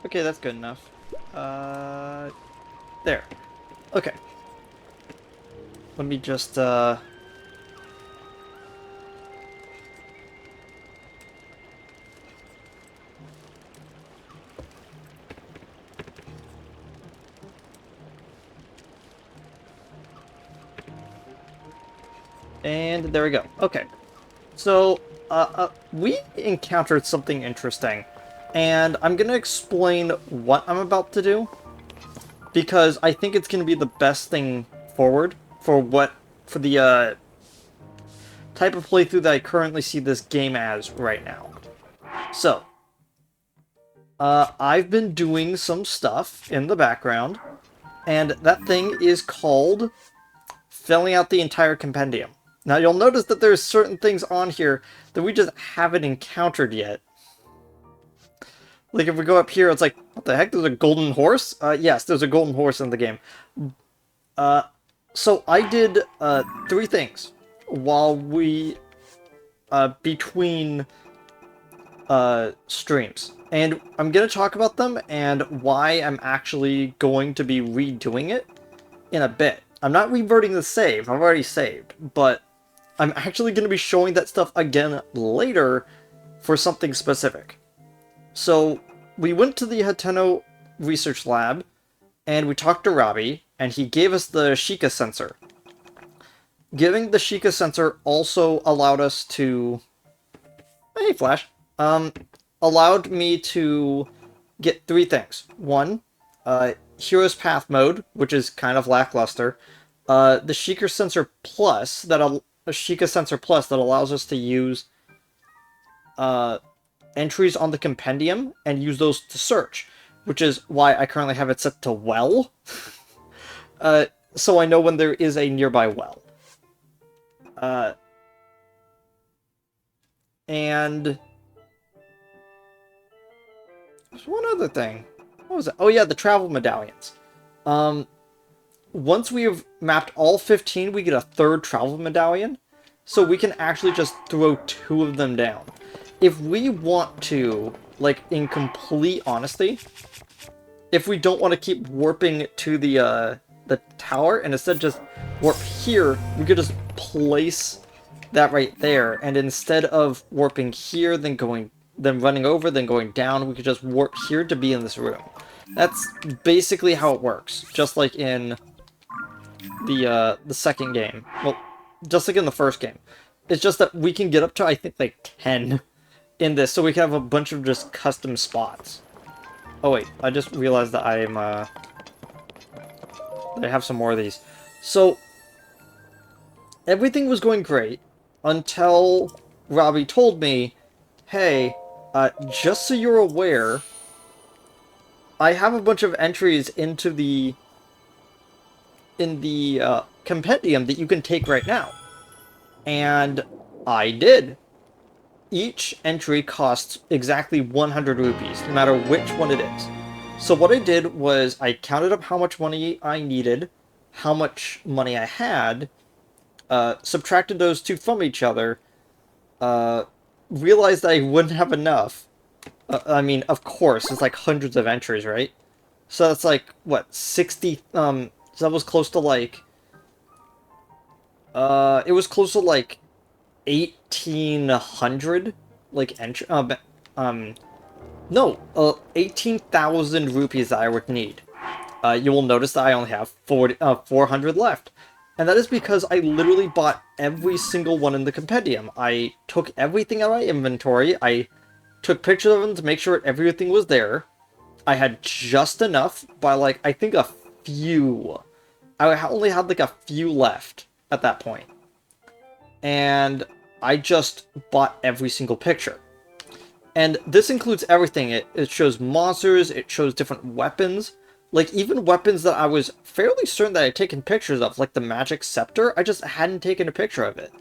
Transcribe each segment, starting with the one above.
Okay, that's good enough. There. Okay. Let me just, and there we go. Okay. So, we encountered something interesting, and I'm gonna explain what I'm about to do, because I think it's gonna be the best thing forward for the, type of playthrough that I currently see this game as right now. So, I've been doing some stuff in the background, and that thing is called filling out the entire compendium. Now, you'll notice that there's certain things on here that we just haven't encountered yet. Like, if we go up here, it's like, what the heck? There's a golden horse? Yes, there's a golden horse in the game. So I did, three things while between, streams. And I'm gonna talk about them and why I'm actually going to be redoing it in a bit. I'm not reverting the save, I've already saved, but I'm actually going to be showing that stuff again later for something specific. So, we went to the Hateno research lab, and we talked to Robbie, and he gave us the Sheikah sensor. Giving the Sheikah sensor also allowed us to... Hey, Flash. Allowed me to get three things. One, Hero's Path mode, which is kind of lackluster. The Sheikah sensor plus a Sheikah sensor plus that allows us to use entries on the compendium and use those to search, which is why I currently have it set to well. So I know when there is a nearby well. And there's one other thing. What was it? Oh yeah, the travel medallions. Once we have mapped all 15, we get a third travel medallion, so we can actually just throw two of them down. If we want to, like, in complete honesty, if we don't want to keep warping to the tower, and instead just warp here, we could just place that right there, and instead of warping here, then running over, then going down, we could just warp here to be in this room. That's basically how it works, just like in the second game. Well, just like in the first game. It's just that we can get up to, I think, like 10 in this, so we can have a bunch of just custom spots. Oh wait, I just realized that I have some more of these. So, everything was going great until Robbie told me, hey, just so you're aware, I have a bunch of entries in the compendium that you can take right now. And I did. Each entry costs exactly 100 rupees, no matter which one it is. So what I did was I counted up how much money I needed, how much money I had, subtracted those two from each other, realized I wouldn't have enough. I mean, of course, it's like hundreds of entries, right? So that's like, what, 60, so that was close to like, it was close to like 1,800, like, entry, no, 18,000 rupees that I would need. You will notice that I only have 400 left. And that is because I literally bought every single one in the compendium. I took everything out of my inventory, I took pictures of them to make sure everything was there. I had just enough by, like, I think a few. I only had, like, a few left at that point. And I just bought every single picture. And this includes everything. It shows monsters, it shows different weapons. Like, even weapons that I was fairly certain that I had taken pictures of, like the magic scepter, I just hadn't taken a picture of it.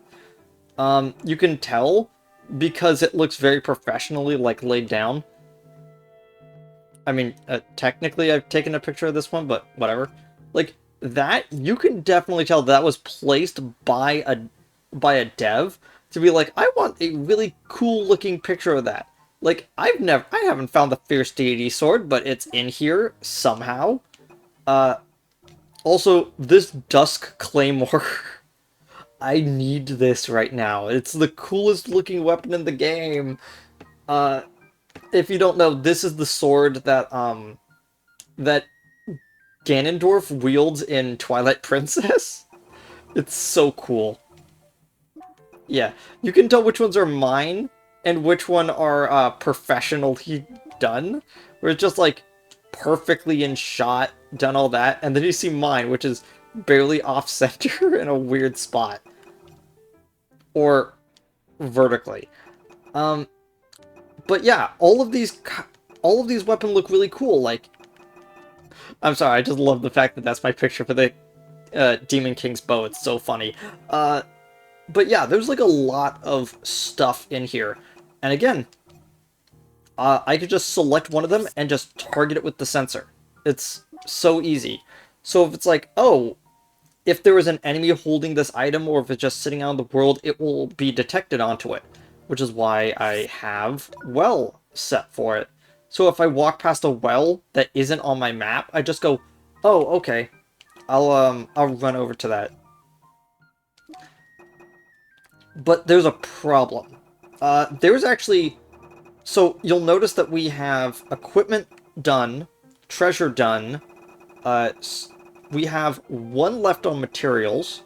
You can tell because it looks very professionally, like, laid down. I mean, technically I've taken a picture of this one, but whatever. Like, that, you can definitely tell that was placed by a dev to be like, I want a really cool looking picture of that. Like, I haven't found the Fierce Deity sword, but it's in here somehow. Uh, Also, this Dusk Claymore, I need this right now. It's the coolest looking weapon in the game. Uh, if you don't know, this is the sword that Ganondorf wields in Twilight Princess. It's so cool. Yeah, you can tell which ones are mine and which one are professionally done. Where it's just like perfectly in shot, done all that, and then you see mine, which is barely off center in a weird spot. Or vertically. Um, but yeah, all of these weapons look really cool. Like, I'm sorry, I just love the fact that that's my picture for the Demon King's bow. It's so funny. But yeah, there's like a lot of stuff in here. And again, I could just select one of them and just target it with the sensor. It's so easy. So if it's like, oh, if there is an enemy holding this item, or if it's just sitting out in the world, it will be detected onto it. Which is why I have well set for it. So if I walk past a well that isn't on my map, I just go, oh, okay. I'll run over to that. But there's a problem. There's actually... So you'll notice that we have equipment done, treasure done, we have 1 left on materials,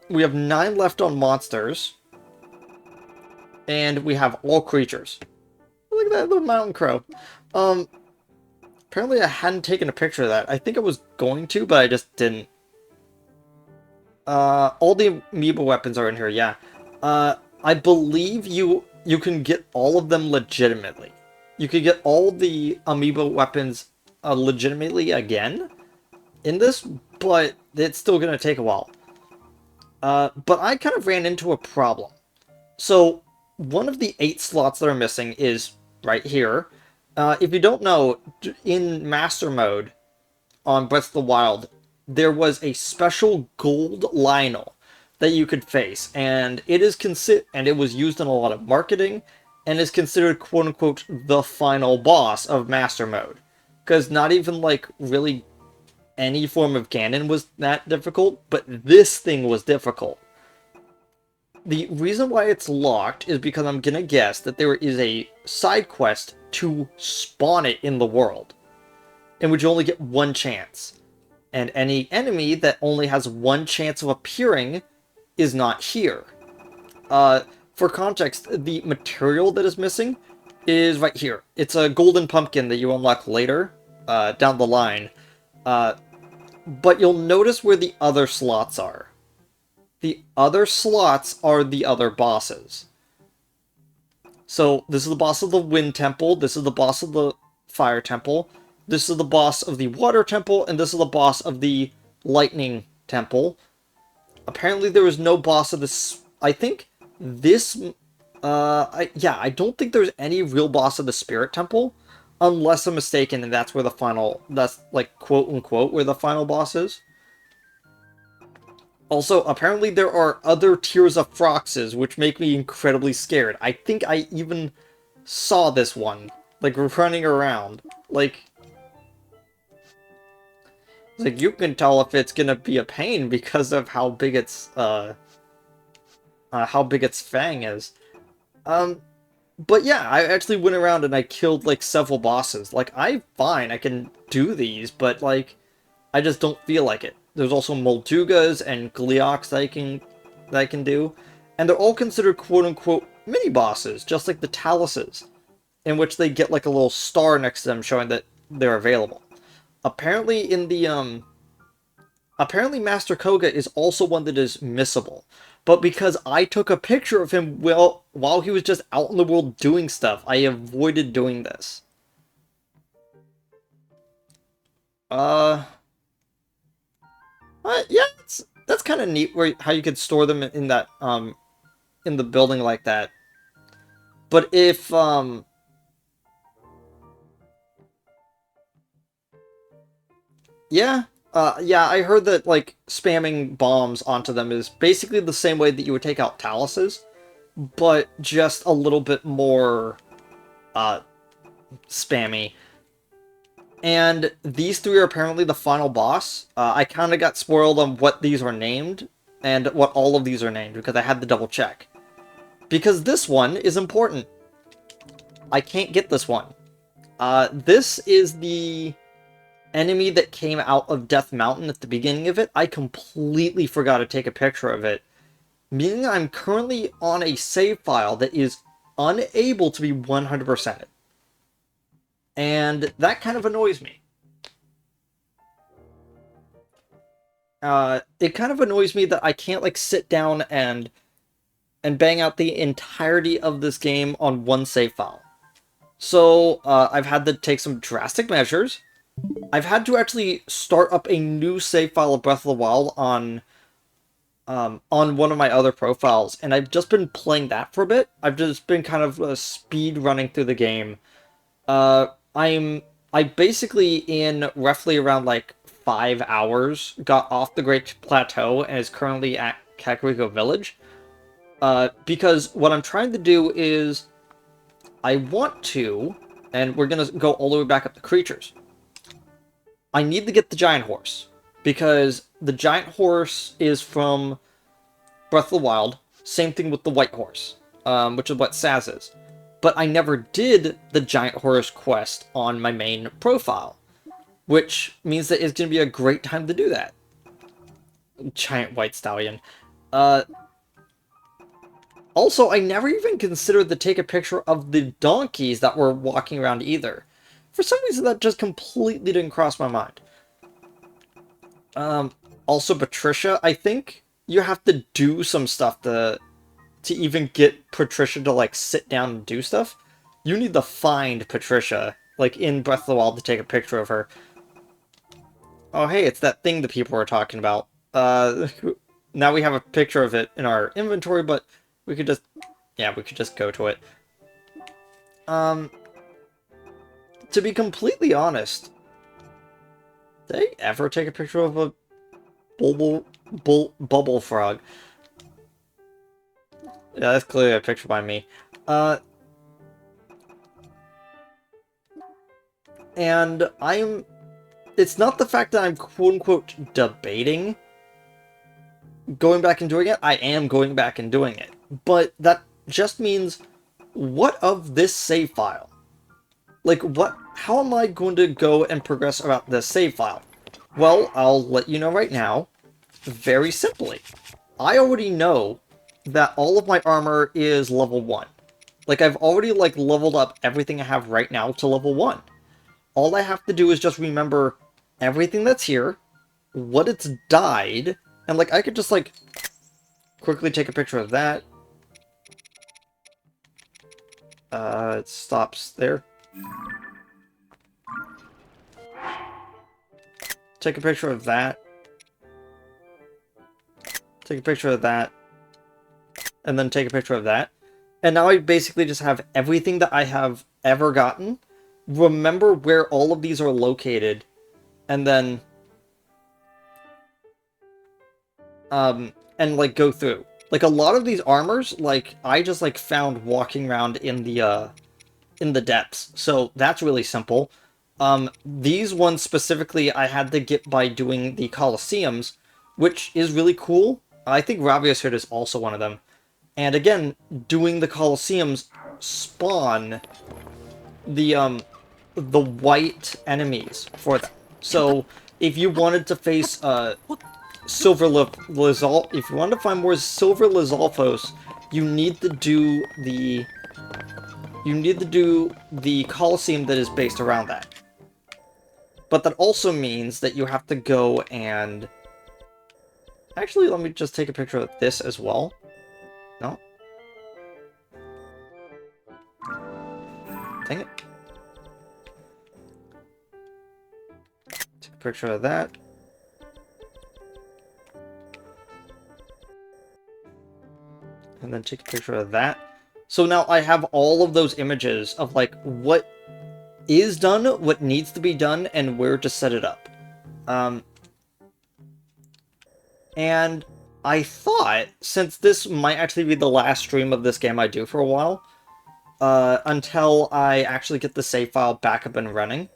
we have 9 left on monsters, and we have all creatures. Look at that little mountain crow. Apparently I hadn't taken a picture of that. I think I was going to, but I just didn't. All the amoeba weapons are in here, yeah. I believe you can get all of them legitimately. You could get all the amoeba weapons legitimately again in this, but it's still going to take a while. But I kind of ran into a problem. So, one of the 8 slots that are missing is right here. If you don't know, in Master Mode on Breath of the Wild, there was a special gold Lionel that you could face, and it was used in a lot of marketing, and is considered quote-unquote the final boss of Master Mode. Because not even, like, really any form of Ganon was that difficult, but this thing was difficult. The reason why it's locked is because I'm gonna guess that there is a side quest to spawn it in the world, in which you only get 1 chance. And any enemy that only has 1 chance of appearing is not here. For context, the material that is missing is right here. It's a golden pumpkin that you unlock later, down the line. But you'll notice where the other slots are. The other slots are the other bosses. So, this is the boss of the Wind Temple, this is the boss of the Fire Temple, this is the boss of the Water Temple, and this is the boss of the Lightning Temple. Apparently there was no boss of this... I think this... I don't think there's any real boss of the Spirit Temple, unless I'm mistaken, and that's where the final... That's, like, quote-unquote, where the final boss is. Also, apparently there are other tiers of Froxes, which make me incredibly scared. I think I even saw this one, like, running around. Like, you can tell if it's gonna be a pain because of how big its fang is. But yeah, I actually went around and I killed, like, several bosses. Like, I'm fine, I can do these, but, like, I just don't feel like it. There's also Moldugas and Gleeoks that I can do. And they're all considered quote-unquote mini-bosses, just like the Taluses, in which they get like a little star next to them showing that they're available. Apparently apparently Master Koga is also one that is missable. But because I took a picture of him while he was just out in the world doing stuff, I avoided doing this. Yeah, that's kind of neat how you could store them in that in the building like that. But if yeah, yeah, I heard that like spamming bombs onto them is basically the same way that you would take out Taluses, but just a little bit more spammy. And these three are apparently the final boss. I kind of got spoiled on what these are named, and what all of these are named, because I had to double check. Because this one is important. I can't get this one. This is the enemy that came out of Death Mountain at the beginning of it. I completely forgot to take a picture of it, meaning I'm currently on a save file that is unable to be 100%. And that kind of annoys me. It kind of annoys me that I can't, like, sit down and bang out the entirety of this game on one save file. So, I've had to take some drastic measures. I've had to actually start up a new save file of Breath of the Wild on one of my other profiles, and I've just been playing that for a bit. I've just been kind of speed running through the game. I basically, in roughly around like 5 hours, got off the Great Plateau and is currently at Kakariko Village. Because what I'm trying to do is, I want to, and we're gonna go all the way back up to creatures. I need to get the giant horse, because the giant horse is from Breath of the Wild. Same thing with the white horse, which is what Saz is. But I never did the giant horse quest on my main profile, which means that it's going to be a great time to do that. Giant white stallion. Also, I never even considered to take a picture of the donkeys that were walking around either. For some reason, that just completely didn't cross my mind. Also, Patricia, I think you have to do some stuff to even get Patricia to, like, sit down and do stuff. You need to find Patricia, like, in Breath of the Wild to take a picture of her. Oh, hey, it's that thing that people were talking about. Now we have a picture of it in our inventory, but we could just... yeah, we could just go to it. To be completely honest, did I ever take a picture of a bubble frog? Yeah, that's clearly a picture by me. And it's not the fact that I'm quote-unquote debating going back and doing it. I am going back and doing it. But that just means, what of this save file? Like, how am I going to go and progress about this save file? Well, I'll let you know right now, very simply. I already know that all of my armor is level 1. Like, I've already, like, leveled up everything I have right now to level 1. All I have to do is just remember everything that's here, what it's died, and, like, I could just, like, quickly take a picture of that. It stops there. Take a picture of that. Take a picture of that. And then take a picture of that. And now I basically just have everything that I have ever gotten. Remember where all of these are located. And then... and, like, go through. Like, a lot of these armors, like, I just, like, found walking around in the depths. So, that's really simple. These ones specifically I had to get by doing the Colosseums, which is really cool. I think Ravioshard is also one of them. And again, doing the Colosseums spawn the white enemies for them. So, if you wanted to face, Silver Lizalfos, if you wanted to find more Silver Lizalfos, you need to do the Colosseum that is based around that. But that also means that you have to go and... actually, let me just take a picture of this as well. No? Dang it. Take a picture of that. And then take a picture of that. So now I have all of those images of, like, what is done, what needs to be done, and where to set it up. And I thought, since this might actually be the last stream of this game I do for a while, until I actually get the save file back up and running.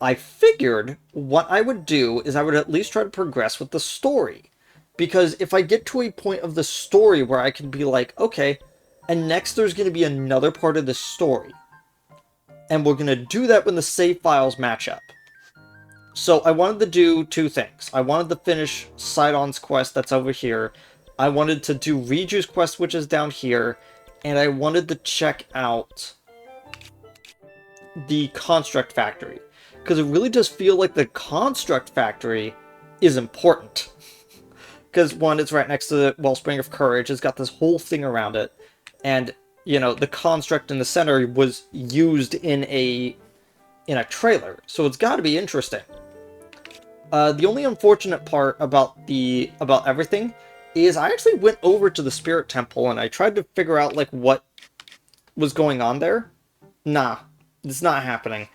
I figured what I would do is I would at least try to progress with the story. Because if I get to a point of the story where I can be like, okay, and next there's going to be another part of the story. And we're going to do that when the save files match up. So I wanted to do two things. I wanted to finish Sidon's quest that's over here. I wanted to do Riju's quest, which is down here. And I wanted to check out the Construct Factory. Because it really does feel like the Construct Factory is important. Because, one, it's right next to the Wellspring of Courage. It's got this whole thing around it. And, you know, the construct in the center was used in a trailer. So it's got to be interesting. The only unfortunate part about everything is I actually went over to the Spirit Temple and I tried to figure out, like, what was going on there. Nah, it's not happening.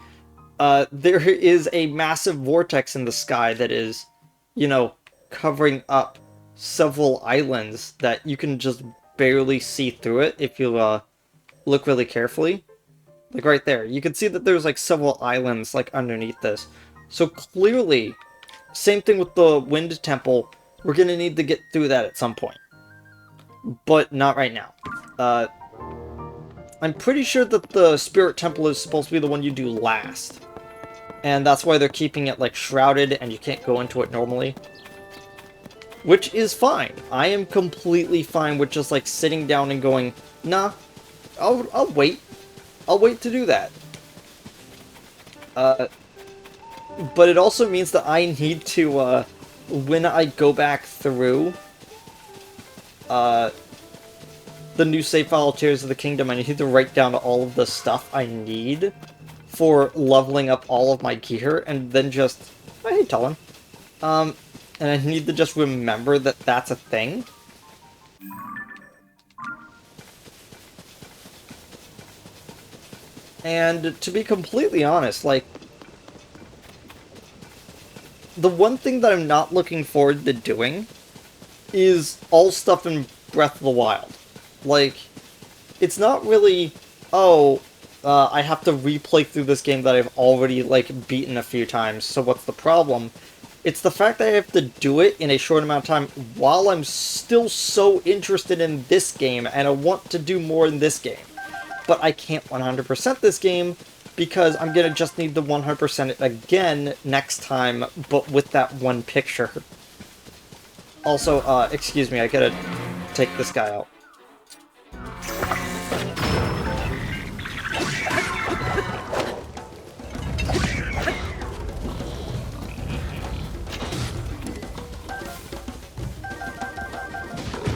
There is a massive vortex in the sky that is, you know, covering up several islands that you can just barely see through it if you look really carefully. Like right there, you can see that there's like several islands like underneath this. So clearly, same thing with the Wind Temple, we're gonna need to get through that at some point. But not right now. I'm pretty sure that the Spirit Temple is supposed to be the one you do last. And that's why they're keeping it, like, shrouded and you can't go into it normally. Which is fine. I am completely fine with just, like, sitting down and going, nah, I'll wait. I'll wait to do that. But it also means that I need to, when I go back through, the new save file Tears of the Kingdom, I need to write down all of the stuff I need for leveling up all of my gear, and then just... Oh, hey, Talon. And I need to just remember that that's a thing. And to be completely honest, like... The one thing that I'm not looking forward to doing is all stuff in Breath of the Wild. Like, it's not really, oh, I have to replay through this game that I've already, like, beaten a few times, so what's the problem? It's the fact that I have to do it in a short amount of time while I'm still so interested in this game, and I want to do more in this game. But I can't 100% this game, because I'm gonna just need to 100% it again next time, but with that one picture. Also, excuse me, I gotta take this guy out.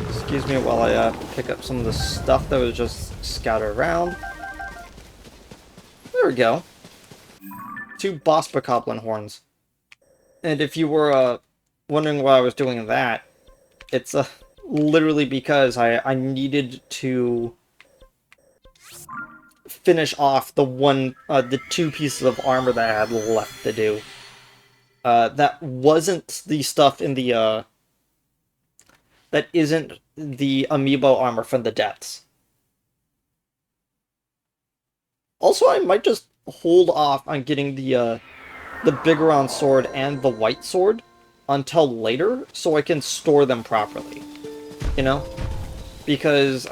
Excuse me while I pick up some of the stuff that was just scattered around. There we go. 2 boss bokoblin horns. And if you were wondering why I was doing that, it's literally because I needed to finish off the 2 pieces of armor that I had left to do. That wasn't the stuff in the that isn't the amiibo armor from the depths. Also, I might just hold off on getting the Bigoron sword and the white sword until later, so I can store them properly. You know? Because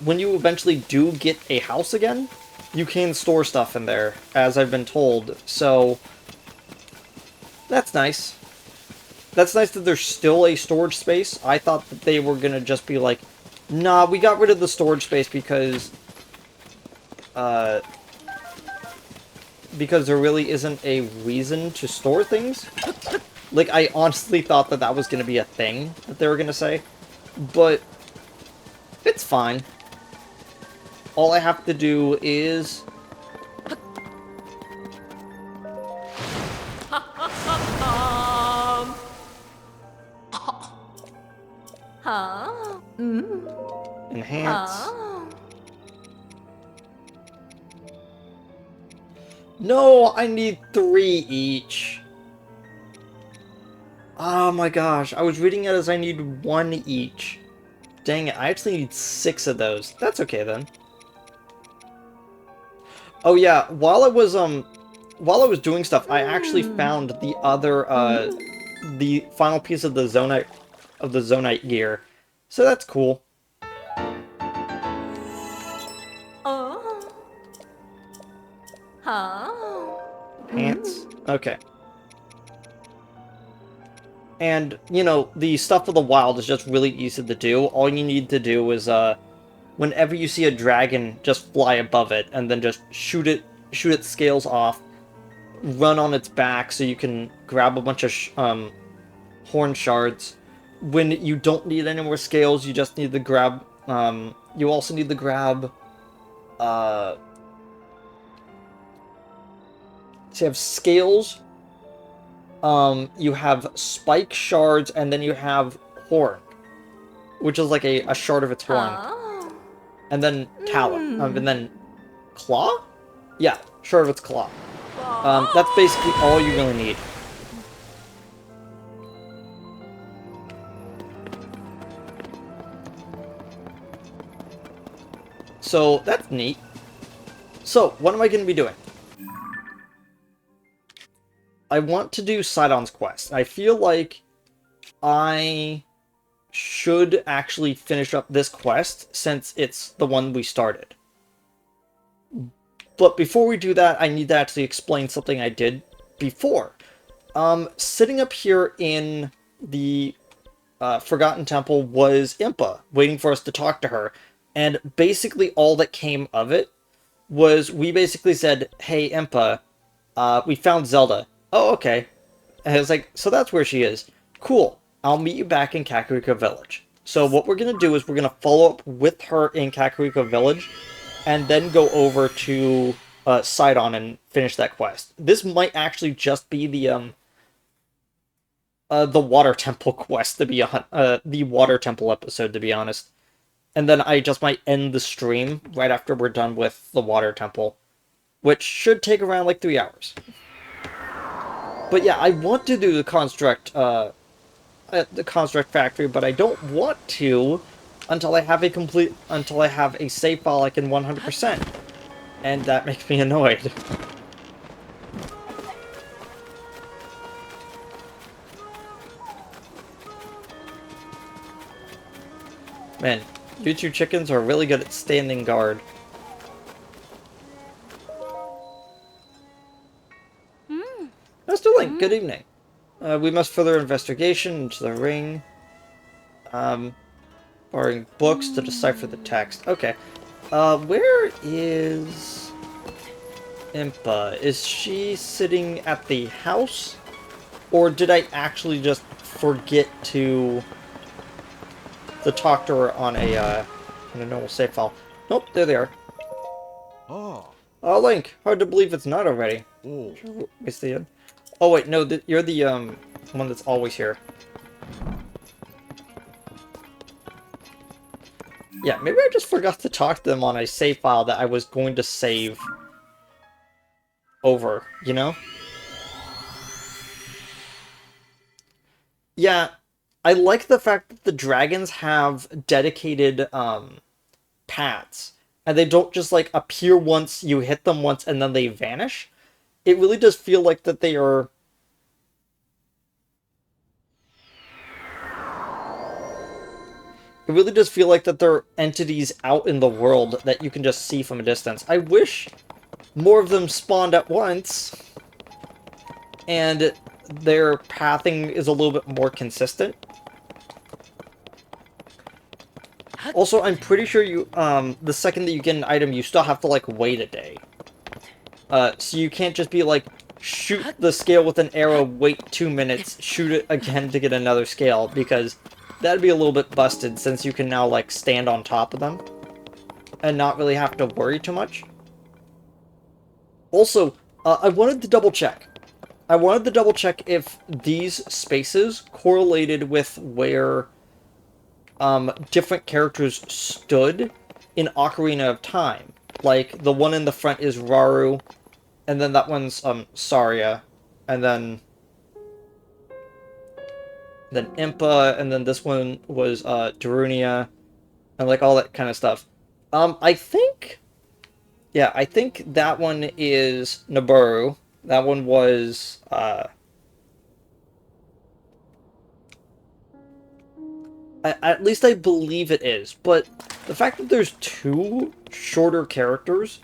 when you eventually do get a house again, you can store stuff in there, as I've been told, so that's nice. That's nice that there's still a storage space. I thought that they were gonna just be like, nah, we got rid of the storage space because there really isn't a reason to store things. Like, I honestly thought that that was gonna be a thing that they were gonna say. But it's fine. All I have to do is... enhance. No, I need 3 each. Oh my gosh, I was reading it as I need 1 each. Dang it, I actually need 6 of those. That's okay then. Oh yeah, while I was doing stuff, I actually found the other the final piece of the zonite gear. So that's cool. Oh. Huh? Pants. Okay. And, you know, the stuff of the wild is just really easy to do. All you need to do is, whenever you see a dragon, just fly above it, and then just shoot its scales off, run on its back so you can grab a bunch of, horn shards. When you don't need any more scales, you just need to grab, you also need to grab, uh, so you have scales, you have spike shards, and then you have horn, which is like a shard of its horn. Oh. And then talon, and then claw? Yeah, shard of its claw. That's basically all you really need. So, that's neat. So, what am I going to be doing? I want to do Sidon's quest. I feel like I should actually finish up this quest, since it's the one we started. But before we do that, I need to actually explain something I did before. Sitting up here in the Forgotten Temple was Impa, waiting for us to talk to her. And basically all that came of it was we basically said, hey, Impa, we found Zelda. Oh, okay. And I was like, so that's where she is. Cool. I'll meet you back in Kakariko Village. So what we're going to do is we're going to follow up with her in Kakariko Village, and then go over to Sidon and finish that quest. This might actually just be the Water Temple quest, to be the Water Temple episode, to be honest. And then I just might end the stream right after we're done with the Water Temple, which should take around like 3 hours. But yeah, I want to do the construct factory, but I don't want to until I have a save file I can 100%, and that makes me annoyed. Man, you two chickens are really good at standing guard. Mr. Link, good evening. We must further investigation into the ring. Borrowing books to decipher the text. Okay. Where is Impa? Is she sitting at the house? Or did I actually just forget to talk to her on a normal save file? Nope, there they are. Oh. Oh, Link, hard to believe it's not already. Oh. Waste the end. Oh wait, no, you're the one that's always here. Yeah, maybe I just forgot to talk to them on a save file that I was going to save over, you know? Yeah, I like the fact that the dragons have dedicated paths, and they don't just like appear once, you hit them once, and then they vanish. It really does feel like that they are... It really does feel like that they're entities out in the world that you can just see from a distance. I wish more of them spawned at once, and their pathing is a little bit more consistent. Also, I'm pretty sure you, the second that you get an item, you still have to, like, wait a day. So you can't just be like, shoot the scale with an arrow, wait 2 minutes, shoot it again to get another scale, because that'd be a little bit busted, since you can now, like, stand on top of them and not really have to worry too much. Also, I wanted to double check. I wanted to double check if these spaces correlated with where different characters stood in Ocarina of Time. Like, the one in the front is Raru, and then that one's Saria, and then Impa, and then this one was Darunia, and like all that kind of stuff. I think Yeah, I think that one is Nabaru. That one was, at least I believe it is. But the fact that there's two shorter characters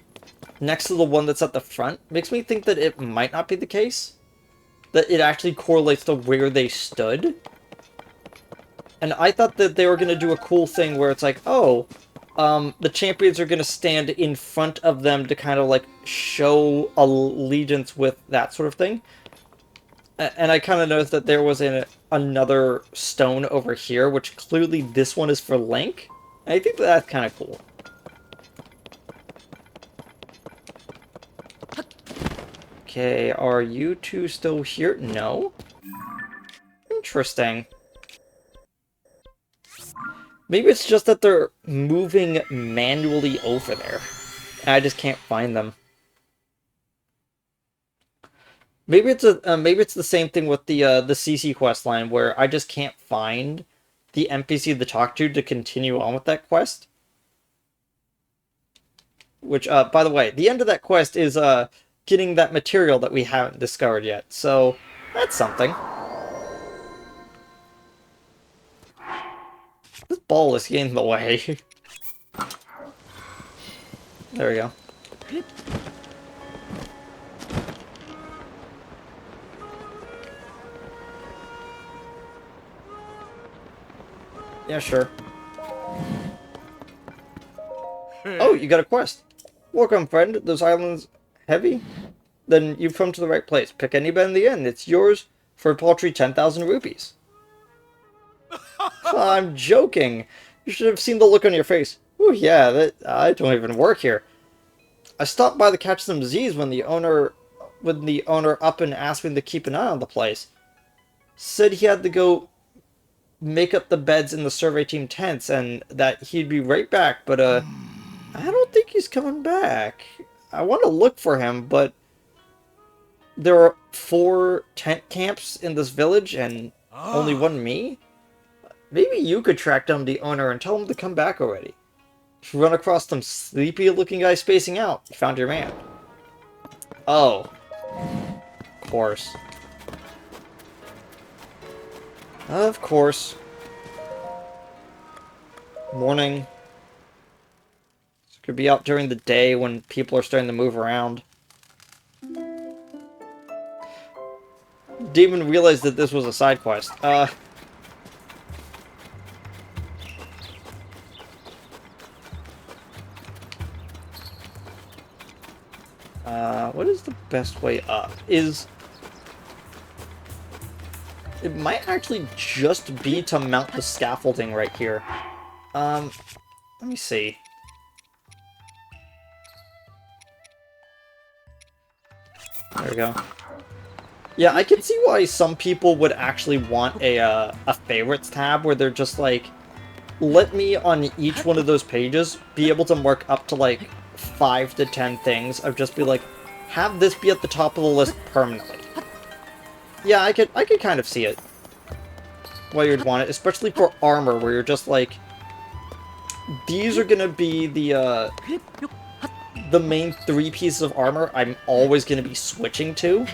next to the one that's at the front makes me think that it might not be the case. That it actually correlates to where they stood. And I thought that they were going to do a cool thing where it's like, oh, the champions are going to stand in front of them to kind of like show allegiance with that sort of thing. And I kind of noticed that there was another stone over here, which clearly this one is for Link. And I think that's kind of cool. Okay, are you two still here? No? Interesting. Maybe it's just that they're moving manually over there. And I just can't find them. Maybe it's the same thing with the CC quest line where I just can't find the NPC to talk to continue on with that quest. Which, by the way, the end of that quest is getting that material that we haven't discovered yet. So that's something. This ball is getting in the way. There we go. Yeah, sure. Oh, you got a quest. Welcome, friend. Those islands heavy? Then you've come to the right place. Pick any bed in the inn. It's yours for a paltry 10,000 rupees. I'm joking. You should have seen the look on your face. Oh yeah, I don't even work here. I stopped by to catch some Z's when the owner up and asked me to keep an eye on the place. Said he had to go make up the beds in the survey team tents and that he'd be right back, but I don't think he's coming back. I want to look for him, but there are 4 tent camps in this village and only one me? Maybe you could track down the owner and tell him to come back already. If you run across some sleepy-looking guy spacing out, you found your man. Oh. Of course. Of course. Morning. This could be out during the day when people are starting to move around. Didn't even realize that this was a side quest. What is the best way up? It might actually just be to mount the scaffolding right here. Let me see. There we go. Yeah, I can see why some people would actually want a favorites tab where they're just like, let me on each one of those pages be able to mark up to like 5 to 10 things of just be like, have this be at the top of the list permanently. Yeah, I could kind of see it. Why you'd want it, especially for armor, where you're just like, these are gonna be the main 3 pieces of armor I'm always gonna be switching to.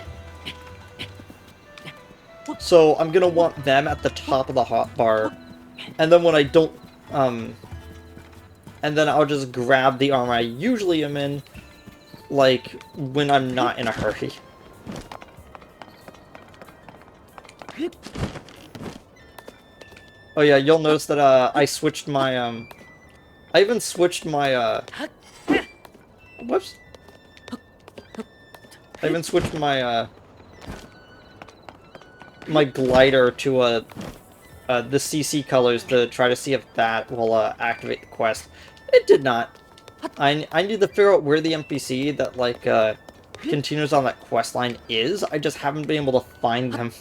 So I'm gonna want them at the top of the hotbar, and then when I don't, and then I'll just grab the armor I usually am in, like, when I'm not in a hurry. Oh yeah, you'll notice that, I switched my, I even switched my, whoops. I even switched my, my glider to, the CC colors to try to see if that will, activate the quest. It did not. I need to figure out where the NPC that, like, continues on that quest line is. I just haven't been able to find them.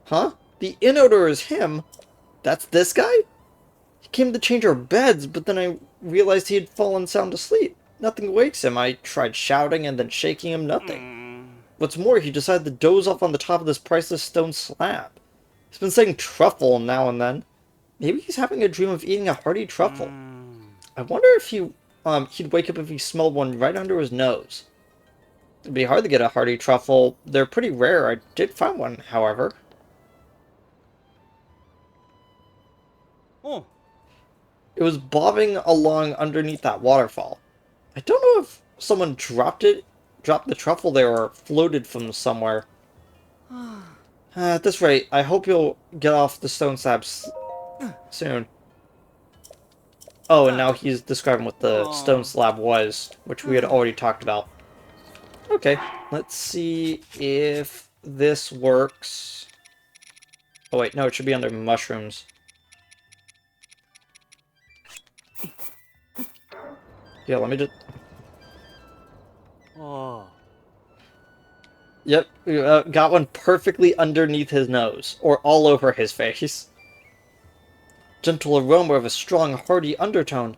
Huh? The inn owner is him? That's this guy? He came to change our beds, but then I realized he had fallen sound asleep. Nothing wakes him. I tried shouting and then shaking him, nothing. What's more, he decided to doze off on the top of this priceless stone slab. He's been saying truffle now and then. Maybe he's having a dream of eating a hearty truffle. I wonder if he'd wake up if he smelled one right under his nose. It'd be hard to get a hearty truffle. They're pretty rare. I did find one, however. Oh. It was bobbing along underneath that waterfall. I don't know if someone dropped the truffle there, or floated from somewhere. At this rate, I hope you'll get off the stone slab soon. Oh, and now he's describing what the stone slab was, which we had already talked about. Okay, let's see if this works. Oh wait, no, it should be under mushrooms. Yeah, let me just... Oh. Yep, got one perfectly underneath his nose, or all over his face. Gentle aroma of a strong, hearty undertone.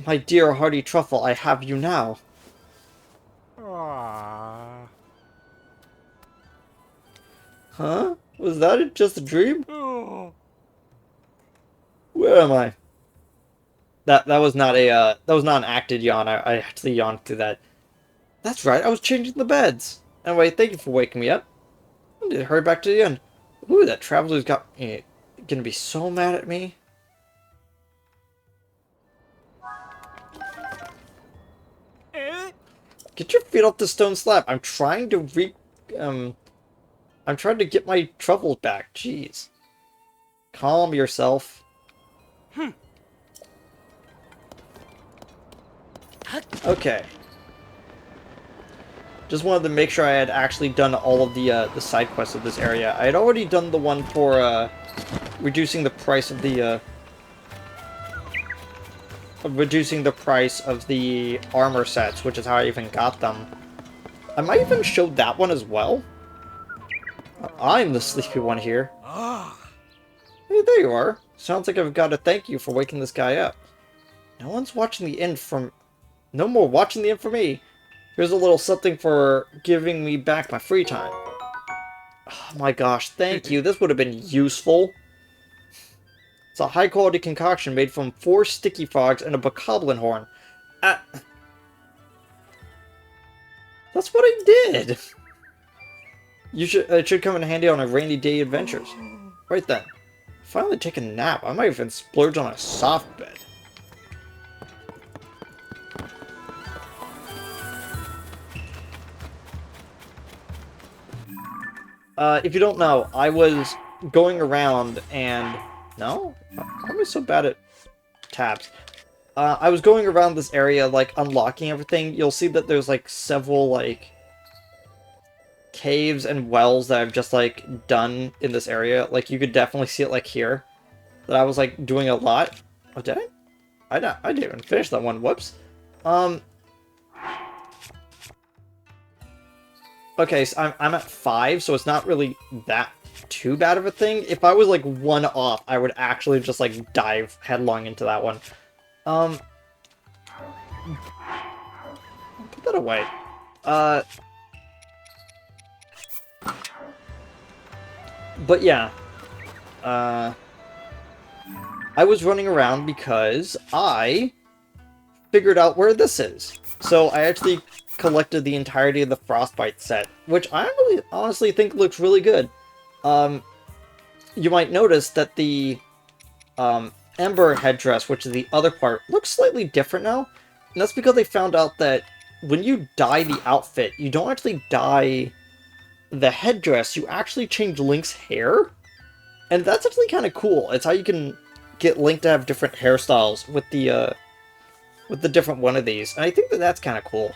My dear hearty truffle, I have you now. Ah. Huh? Was that just a dream? Oh. Where am I? That was not an acted yawn. I actually yawned through that. That's right, I was changing the beds. Anyway, thank you for waking me up. I need to hurry back to the end. Ooh, that traveler's gonna be so mad at me. Get your feet off the stone slab. I'm trying to I'm trying to get my truffles back. Jeez. Calm yourself. Okay. Just wanted to make sure I had actually done all of the side quests of this area. I had already done the one for reducing the price of the armor sets, which is how I even got them. I might even show that one as well. I'm the sleepy one here. Hey, there you are. Sounds like I've got to thank you for waking this guy up. No one's watching the inn from... No more watching the inn for me. Here's a little something for giving me back my free time. Oh my gosh, thank you. This would have been useful. It's a high-quality concoction made from 4 sticky frogs and a bokoblin horn. That's what I did! It should come in handy on a rainy day adventures. Right then. Finally take a nap. I might even splurge on a soft bed. If you don't know, I was going around and... No? Why am I so bad at tabs? I was going around this area, like, unlocking everything. You'll see that there's, like, several, like, caves and wells that I've just, like, done in this area. Like, you could definitely see it, like, here. That I was, like, doing a lot. Oh, did I? I didn't even finish that one. Whoops. Okay, so I'm at 5, so it's not really that too bad of a thing. If I was, like, 1 off, I would actually just, like, dive headlong into that one. Put that away. But yeah. I was running around because I figured out where this is. So I actually collected the entirety of the Frostbite set, which I really honestly think looks really good. You might notice that the Ember headdress, which is the other part, looks slightly different now. And that's because they found out that when you dye the outfit, you don't actually dye the headdress, you actually change Link's hair. And that's actually kind of cool. It's how you can get Link to have different hairstyles with the different one of these. And I think that that's kind of cool.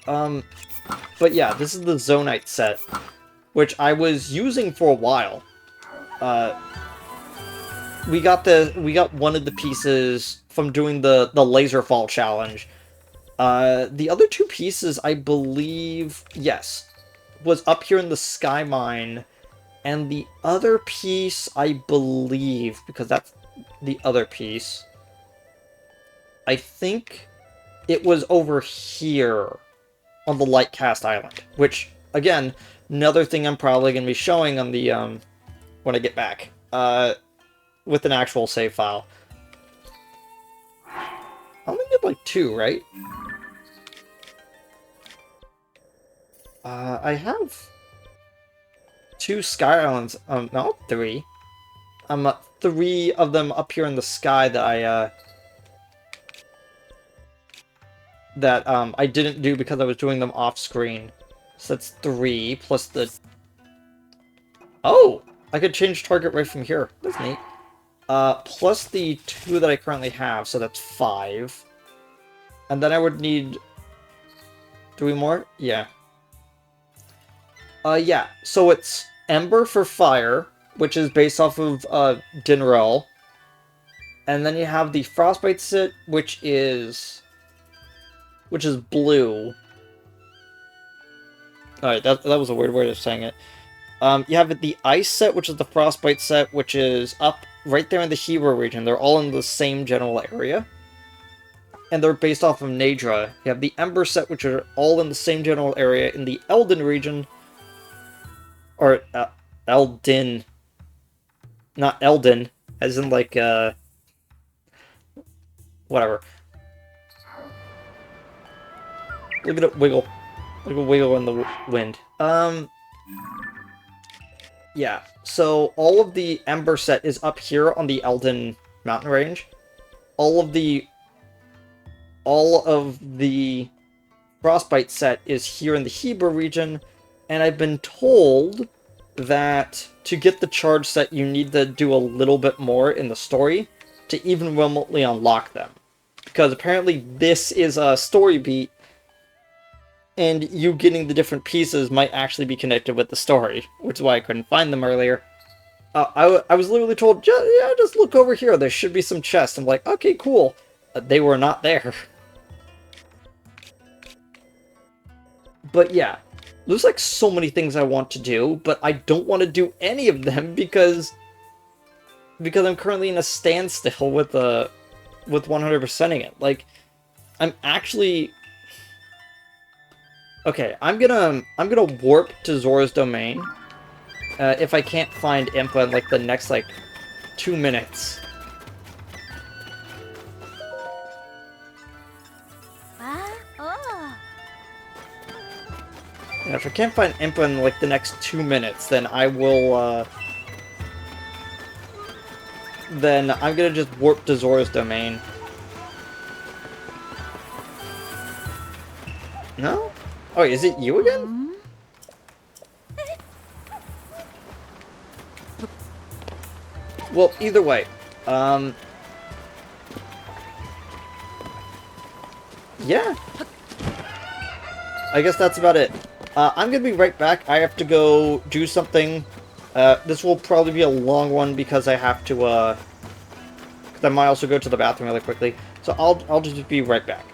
But yeah, this is the Zonite set, which I was using for a while. We got one of the pieces from doing the laser fall challenge. The other 2 pieces, I believe, yes, was up here in the Sky Mine, and the other piece, I believe, because that's the other piece, I think it was over here on the Lightcast Island, which, again, another thing I'm probably going to be showing on the, when I get back, with an actual save file. I only did like 2, right? I have 2 Sky Islands, no, 3. 3 of them up here in the sky that I didn't do because I was doing them off screen. So that's 3 plus the... Oh! I could change target right from here. That's neat. Plus the 2 that I currently have, so that's 5. And then I would need 3 more? Yeah. Yeah. So it's Ember for fire, which is based off of, Dinrel. And then you have the Frostbite Sit, which is blue. Alright, that was a weird way of saying it. You have the Ice set, which is the Frostbite set, which is up right there in the Hebrew region. They're all in the same general area. And they're based off of Nadra. You have the Ember set, which are all in the same general area in the Elden region. Or, Eldin. Not Elden, as in, like, whatever. Look at it wiggle. Look at it wiggle in the wind. Yeah, so all of the Ember set is up here on the Elden mountain range. All of the Frostbite set is here in the Hebrew region, and I've been told that to get the charge set, you need to do a little bit more in the story to even remotely unlock them. Because apparently this is a story beat, and you getting the different pieces might actually be connected with the story, which is why I couldn't find them earlier. I was literally told, yeah, just look over here, there should be some chests. I'm like, okay, cool. They were not there. But yeah, there's like so many things I want to do, but I don't want to do any of them because I'm currently in a standstill with 100%ing it. Like, I'm actually... Okay, I'm gonna warp to Zora's Domain if I can't find Impa in like the next like 2 minutes. And if I can't find Impa in like the next 2 minutes, then I will then I'm gonna just warp to Zora's Domain. No? Oh, is it you again? Well, either way, yeah. I guess that's about it. I'm gonna be right back. I have to go do something. This will probably be a long one because I have to, because I might also go to the bathroom really quickly. So I'll just be right back.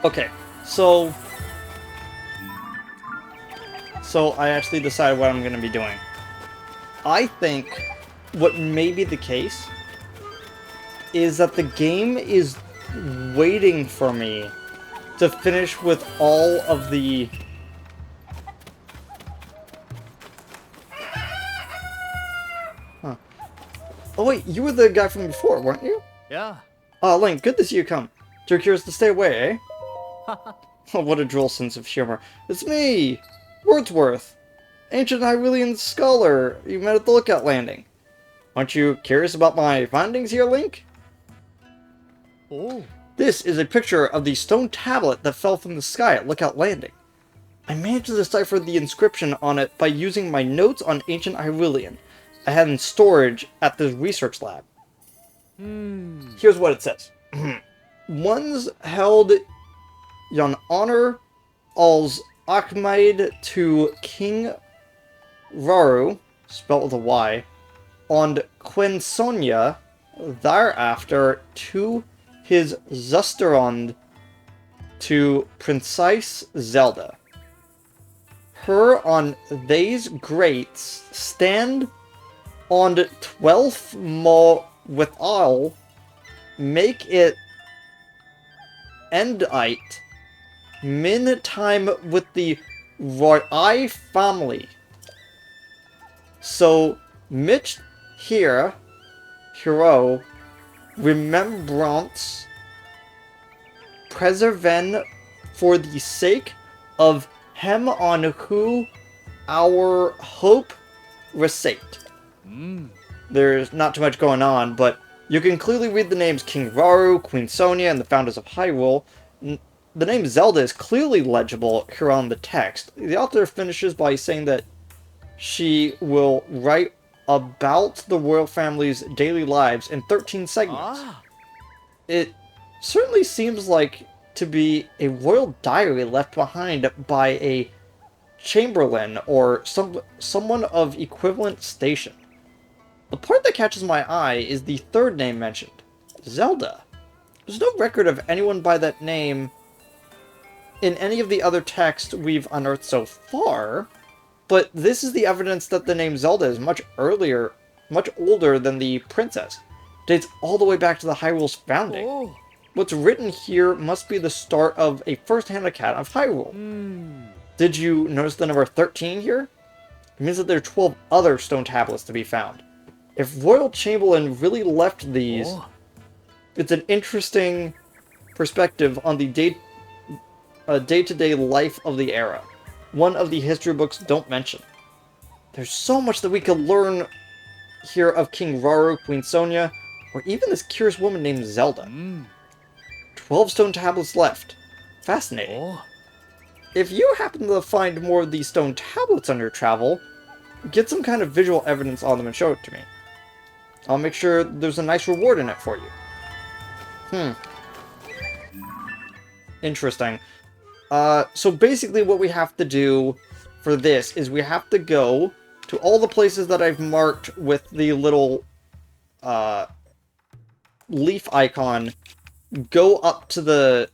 Okay, so... So I actually decided what I'm going to be doing. I think what may be the case is that the game is waiting for me to finish with all of the... Huh. Oh wait, you were the guy from before, weren't you? Yeah. Oh, Link, good to see you come. Too curious to stay away, eh? Oh, what a droll sense of humor. It's me! Wordsworth! Ancient Hyrulean scholar you met at the lookout landing. Aren't you curious about my findings here, Link? Oh. This is a picture of the stone tablet that fell from the sky at Lookout Landing. I managed to decipher the inscription on it by using my notes on ancient Hyrulean I had in storage at the research lab. Here's what it says. Ones held yon honor als Achmaid to King Raru, spelt with a Y, and Quinsonia thereafter to his Zusterond to Princess Zelda. Her on these greats stand on 12th mo withal make it endite min time with the Roy family. So Mitch here hero remembrance preserven for the sake of him on who our hope recite. There's not too much going on, but you can clearly read the names King Raru, Queen Sonia, and the founders of Hyrule. The name Zelda is clearly legible here on the text. The author finishes by saying that she will write about the royal family's daily lives in 13 segments. It certainly seems like to be a royal diary left behind by a chamberlain or someone of equivalent station. The part that catches my eye is the third name mentioned, Zelda. There's no record of anyone by that name in any of the other texts we've unearthed so far, but this is the evidence that the name Zelda is much older than the princess. Dates all the way back to the Hyrule's founding. What's written here must be the start of a first-hand account of Hyrule. Did you notice the number 13 here? It means that there are 12 other stone tablets to be found. If Royal Chamberlain really left these, it's an interesting perspective on the day-to-day life of the era. One of the history books don't mention. There's so much that we could learn here of King Raru, Queen Sonia, or even this curious woman named Zelda. 12 stone tablets left. Fascinating. If you happen to find more of these stone tablets on your travel, get some kind of visual evidence on them and show it to me. I'll make sure there's a nice reward in it for you. Interesting. So basically what we have to do for this is we have to go to all the places that I've marked with the little leaf icon, go up to the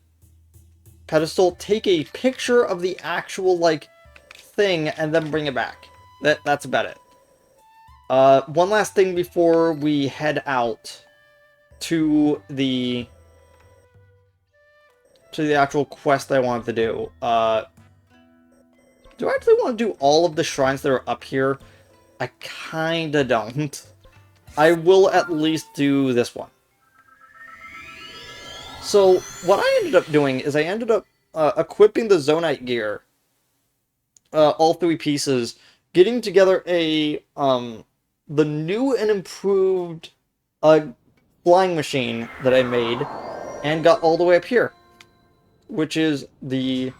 pedestal, take a picture of the actual, thing, and then bring it back. That's about it. One last thing before we head out to the actual quest I wanted to do. Do I actually want to do all of the shrines that are up here? I kinda don't. I will at least do this one. So, what I ended up doing is I ended up equipping the Zonite gear. All 3 pieces. Getting together the new and improved flying machine that I made. And got all the way up here. Which is the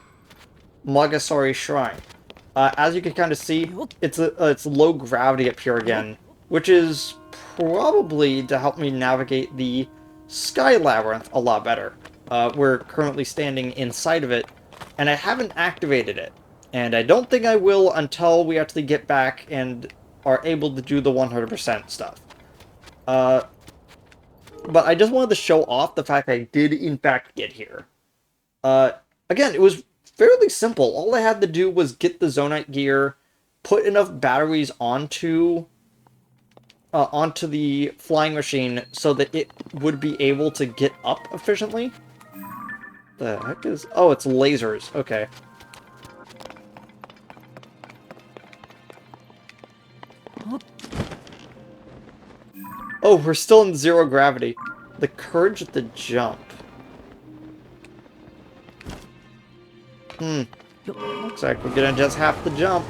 Magasari Shrine. As you can kind of see, it's low gravity up here again. Which is probably to help me navigate the Sky Labyrinth a lot better. We're currently standing inside of it, and I haven't activated it. And I don't think I will until we actually get back and are able to do the 100% stuff. But I just wanted to show off the fact I did in fact get here. Uh, Again, it was fairly simple. All I had to do was get the Zonite gear, put enough batteries onto the flying machine so that it would be able to get up efficiently. The heck is... Oh, it's lasers. Okay. Oh, we're still in zero gravity. The courage at the jump. Looks like we're gonna just have to jump.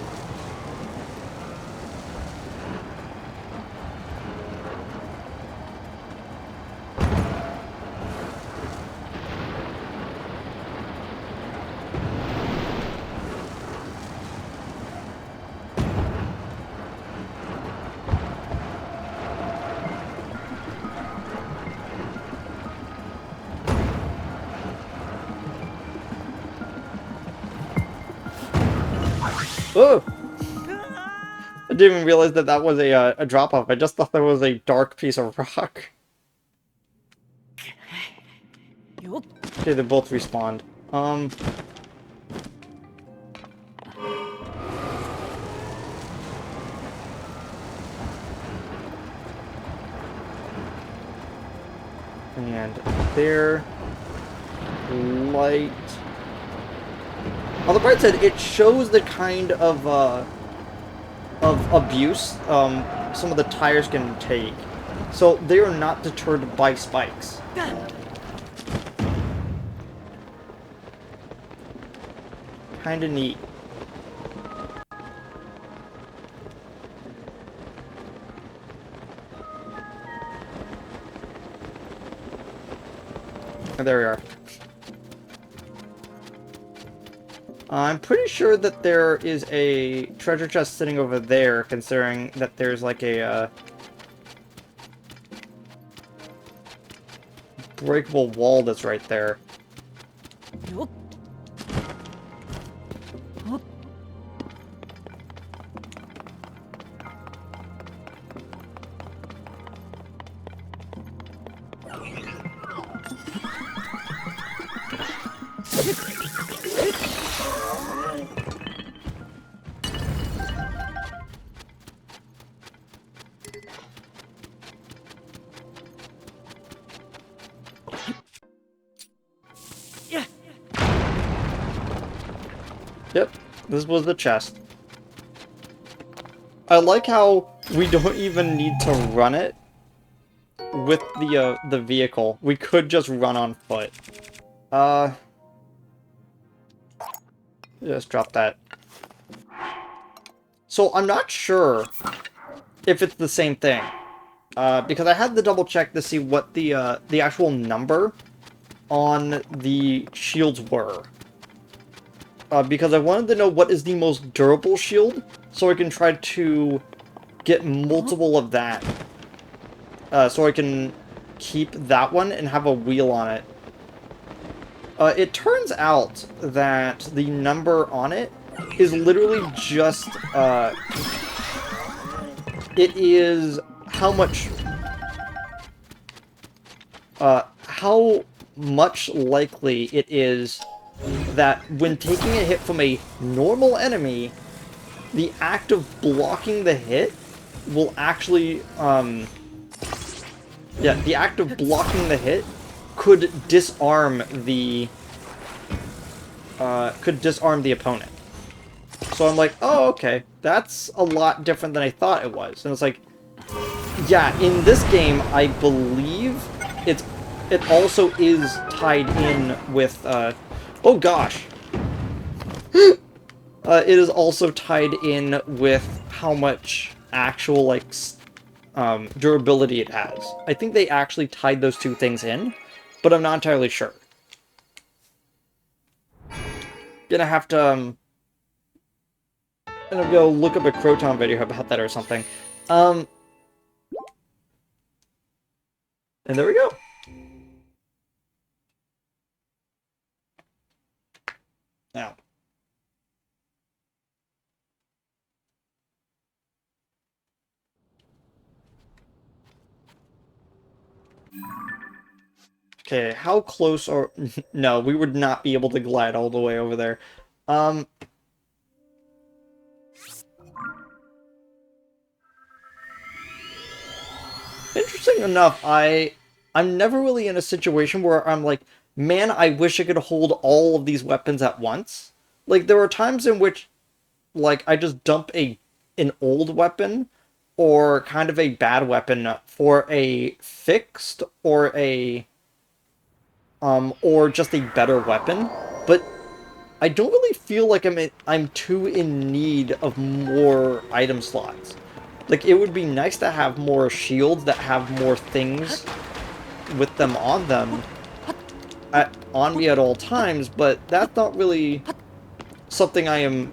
Oh! I didn't even realize that that was a drop-off. I just thought that was a dark piece of rock. Okay, they both respawned. And there... Light... On the bright side, it shows the kind of abuse some of the tires can take. So they are not deterred by spikes. Kinda neat. And there we are. I'm pretty sure that there is a treasure chest sitting over there, considering that there's like a breakable wall that's right there. Yep, this was the chest. I like how we don't even need to run it with the vehicle. We could just run on foot. Just drop that. So I'm not sure if it's the same thing. Because I had to double check to see what the actual number on the shields were. Because I wanted to know what is the most durable shield, so I can try to get multiple of that. So I can keep that one and have a wheel on it. It turns out that the number on it is literally just, it is how much likely it is that when taking a hit from a normal enemy, the act of blocking the hit will actually, yeah, the act of blocking the hit could disarm the opponent. So I'm like, oh, okay, that's a lot different than I thought it was. And it's like, yeah, in this game, I believe it also is tied in with, oh gosh. It is also tied in with how much actual, like, durability it has. I think they actually tied those two things in, but I'm not entirely sure. Gonna have to, gonna go look up a Croton video about that or something. And there we go. Now. Okay, how close are... No, we would not be able to glide all the way over there. Um... Interesting enough, I'm never really in a situation where I'm like, man, I wish I could hold all of these weapons at once. Like, there are times in which, like, I just dump an old weapon or kind of a bad weapon for a fixed or just a better weapon, but I don't really feel like I'm too in need of more item slots. Like, it would be nice to have more shields that have more things with them on me at all times, but that's not really something I am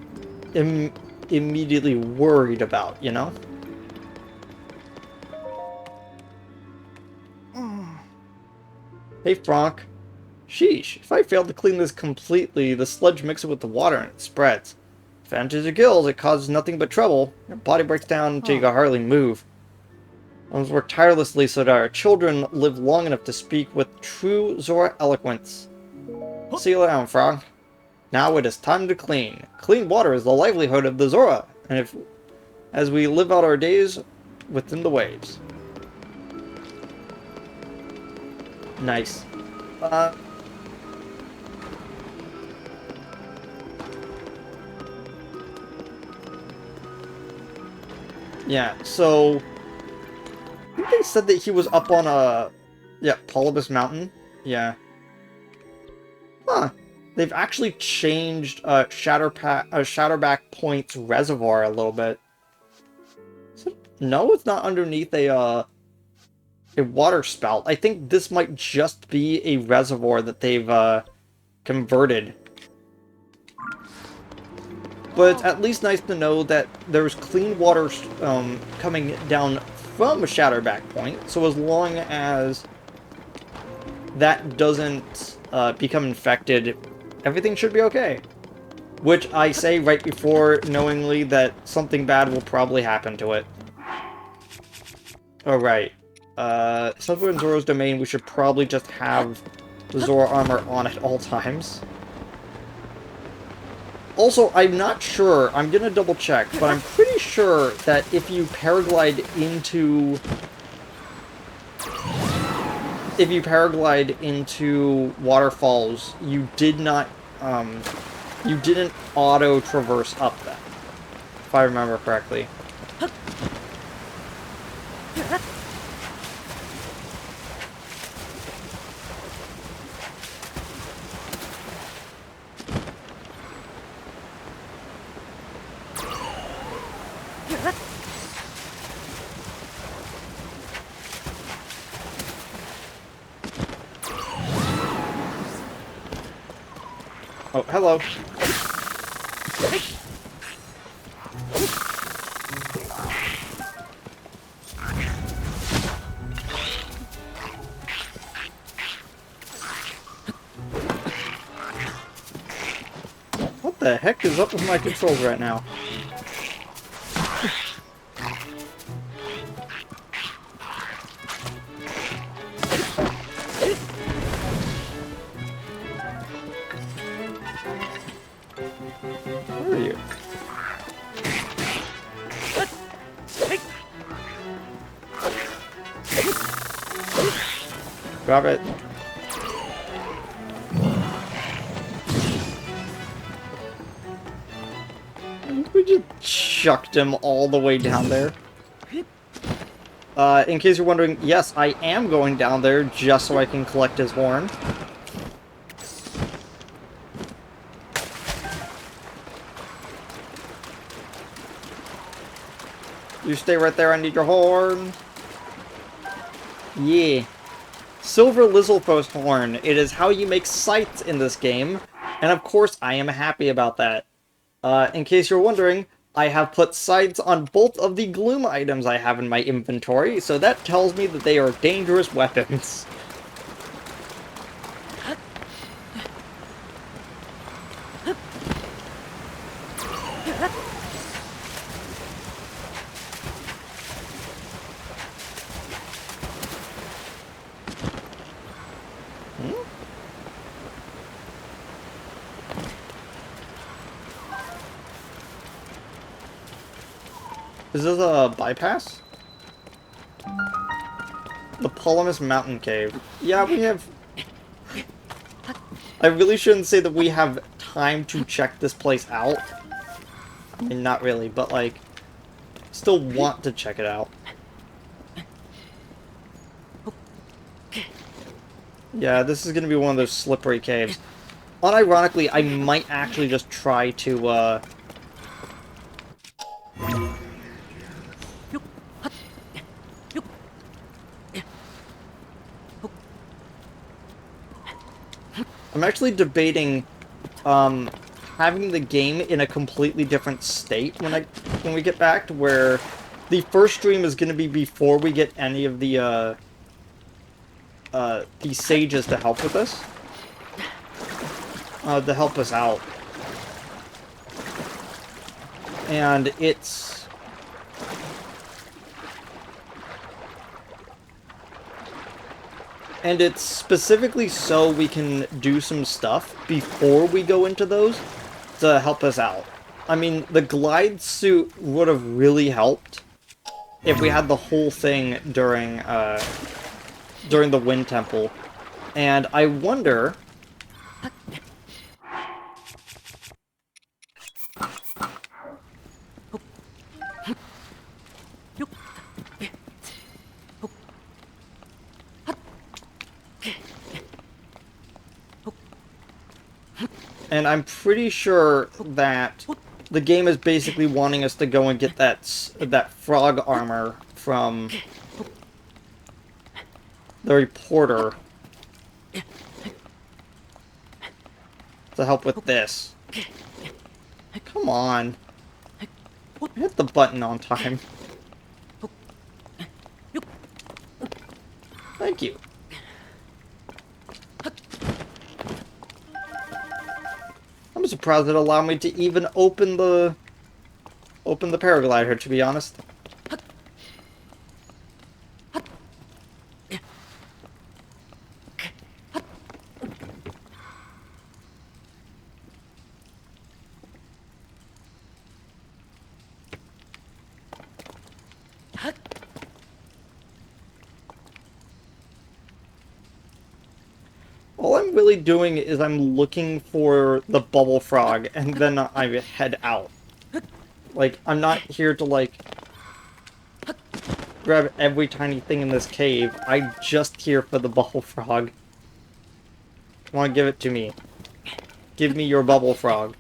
Im immediately worried about, you know? Hey, Franck. Sheesh, if I fail to clean this completely, the sludge mixes it with the water and it spreads. If it enters your gills, it causes nothing but trouble. Your body breaks down until you can hardly move. Let's work tirelessly so that our children live long enough to speak with true Zora eloquence. See you around, Frog. Now it is time to clean. Clean water is the livelihood of the Zora, and as we live out our days within the waves. Nice. Yeah, so I think they said that he was up on Polybus Mountain. Yeah. Huh. They've actually changed Shatterback Point's reservoir a little bit. No, it's not underneath a water spout. I think this might just be a reservoir that they've converted. But it's at least nice to know that there's clean water coming down from Shatterback Point. So as long as that doesn't become infected, everything should be okay. Which I say right before knowingly that something bad will probably happen to it. Alright. Since we're in Zora's domain, we should probably just have the Zora armor on at all times. Also, I'm not sure, I'm gonna double check, but I'm pretty sure that if you paraglide into waterfalls, you didn't auto-traverse up them, if I remember correctly. Oh, hello. What the heck is up with my controls right now? Where are you? Grab it. We just chucked him all the way down there. In case you're wondering, yes, I am going down there just so I can collect his horn. You stay right there, I need your horn. Yeah. Silver Lizalfos horn. It is how you make sights in this game, and of course I am happy about that. In case you're wondering, I have put sights on both of the gloom items I have in my inventory, so that tells me that they are dangerous weapons. Is this a bypass? The Polymus Mountain Cave. Yeah, we have... I really shouldn't say that we have time to check this place out. I mean, not really, but, like, still want to check it out. Yeah, this is gonna be one of those slippery caves. Unironically, I might actually just try to, I'm actually debating, having the game in a completely different state when we get back, to where the first stream is gonna be before we get any of the sages to help with us. To help us out. And it's... And it's specifically so we can do some stuff before we go into those to help us out. I mean, the glide suit would have really helped if we had the whole thing during the Wind Temple. And I wonder... And I'm pretty sure that the game is basically wanting us to go and get that frog armor from the reporter to help with this. Come on. Hit the button on time. Thank you. I'm surprised it allowed me to even open the paraglider, to be honest. All I'm really doing is I'm looking for the bubble frog, and then I head out. Like, I'm not here to, like, grab every tiny thing in this cave. I'm just here for the bubble frog. Come on, give it to me. Give me your bubble frog.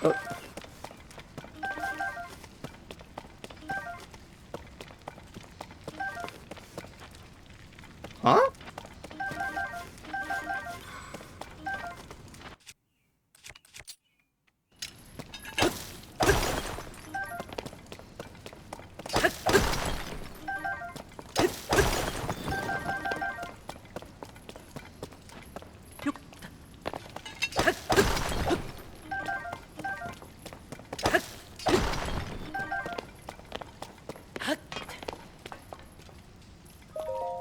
Oh. Huh?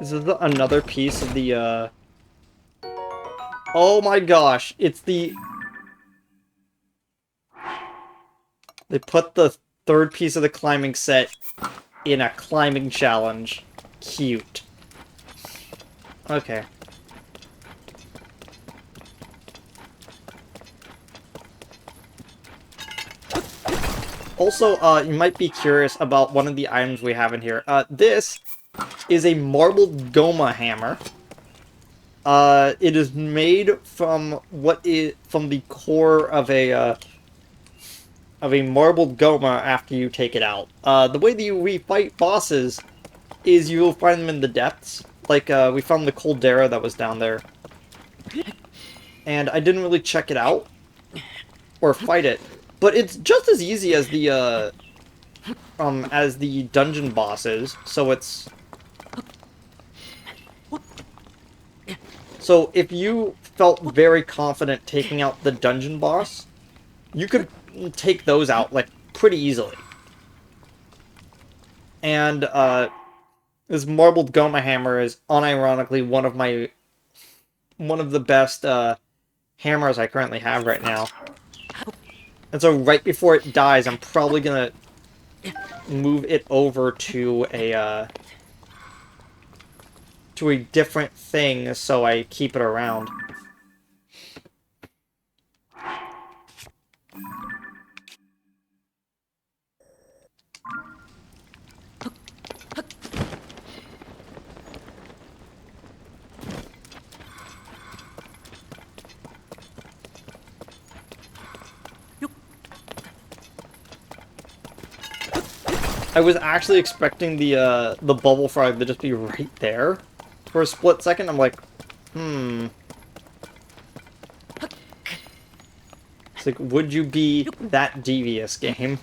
This is another piece of the, Oh my gosh, it's the... They put the third piece of the climbing set in a climbing challenge. Cute. Okay. Also, you might be curious about one of the items we have in here. This is a marbled Goma hammer. It is made from from the core of a marbled Goma after you take it out. The way that we fight bosses is you'll find them in the depths. Like, we found the caldera that was down there. And I didn't really check it out or fight it. But it's just as easy as the dungeon bosses, so it's... So if you felt very confident taking out the dungeon boss, you could take those out, like, pretty easily. And, this marbled Goma hammer is unironically one of the best, hammers I currently have right now. And so right before it dies, I'm probably gonna move it over to a different thing so I keep it around. I was actually expecting the bubble frog to just be right there for a split second. I'm like, hmm. It's like, would you be that devious, game?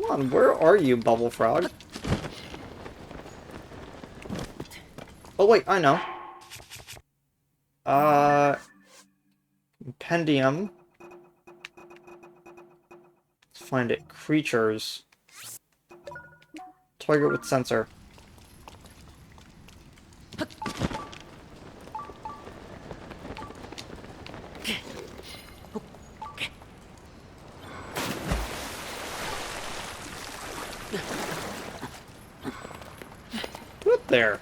Come on, where are you, bubble frog? Oh wait, I know. Compendium. Let's find it. Creatures. Target with sensor. What there?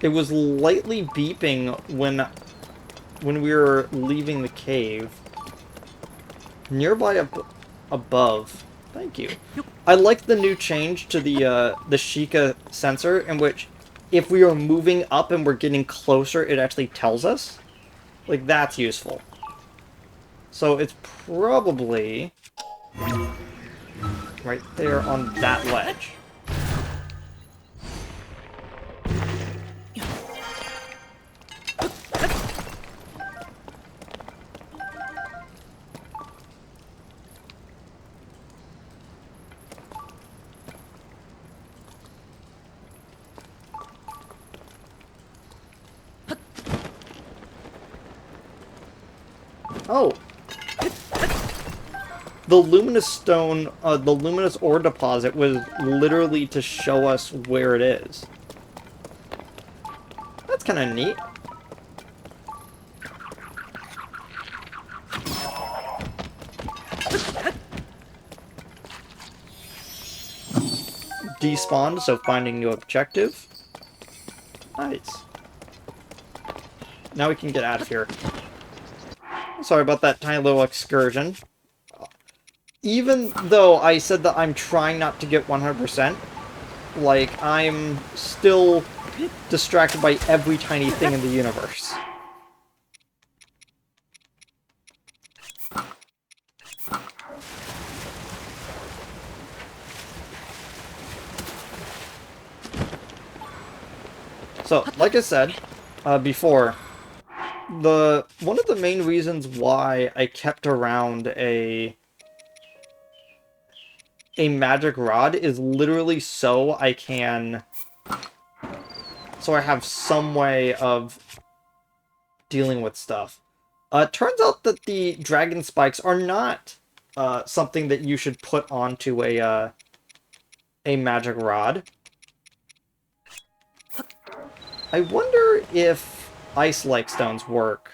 It was lightly beeping when we were leaving the cave. Nearby above. Thank you. I like the new change to the Sheikah sensor, in which if we are moving up and we're getting closer, it actually tells us. Like, that's useful. So it's probably right there on that ledge. Oh! The luminous stone, the luminous ore deposit was literally to show us where it is. That's kind of neat. Despawned, so finding new objective. Nice. Now we can get out of here. Sorry about that tiny little excursion. Even though I said that I'm trying not to get 100%, like, I'm still distracted by every tiny thing in the universe. So, like I said before, one of the main reasons why I kept around a magic rod is literally so I have some way of dealing with stuff. Turns out that the dragon spikes are not something that you should put onto a magic rod. I wonder if ice-like stones work.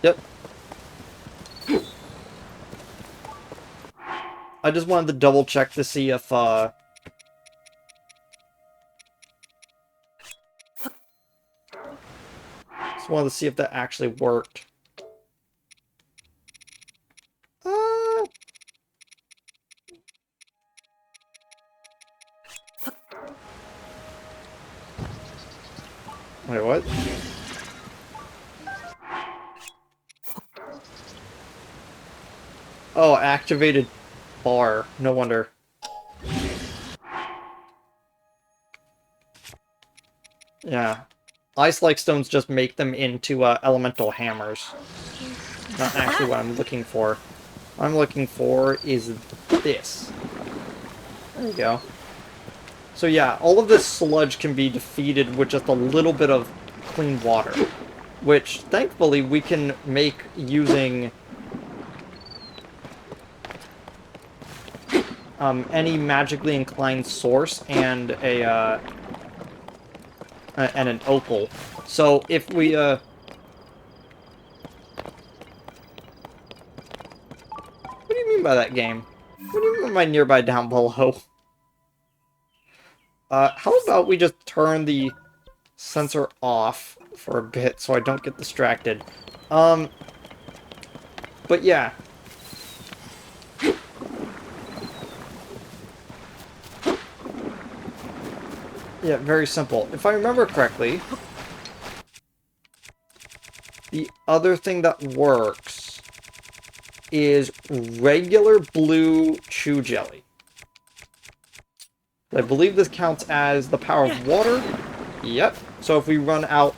Yep. I just wanted to double check to see if just wanted to see if that actually worked. Wait, what? Oh, activated bar. No wonder. Yeah. Ice-like stones just make them into elemental hammers. Not actually what I'm looking for. What I'm looking for is this. There you go. So yeah, all of this sludge can be defeated with just a little bit of clean water. Which, thankfully, we can make using any magically inclined source and and an opal. So if we what do you mean by that game? What do you mean by nearby down below? How about we just turn the sensor off for a bit so I don't get distracted. But yeah. Yeah, very simple. If I remember correctly, the other thing that works is regular blue chew jelly. I believe this counts as the power of water. Yep. So if we run out,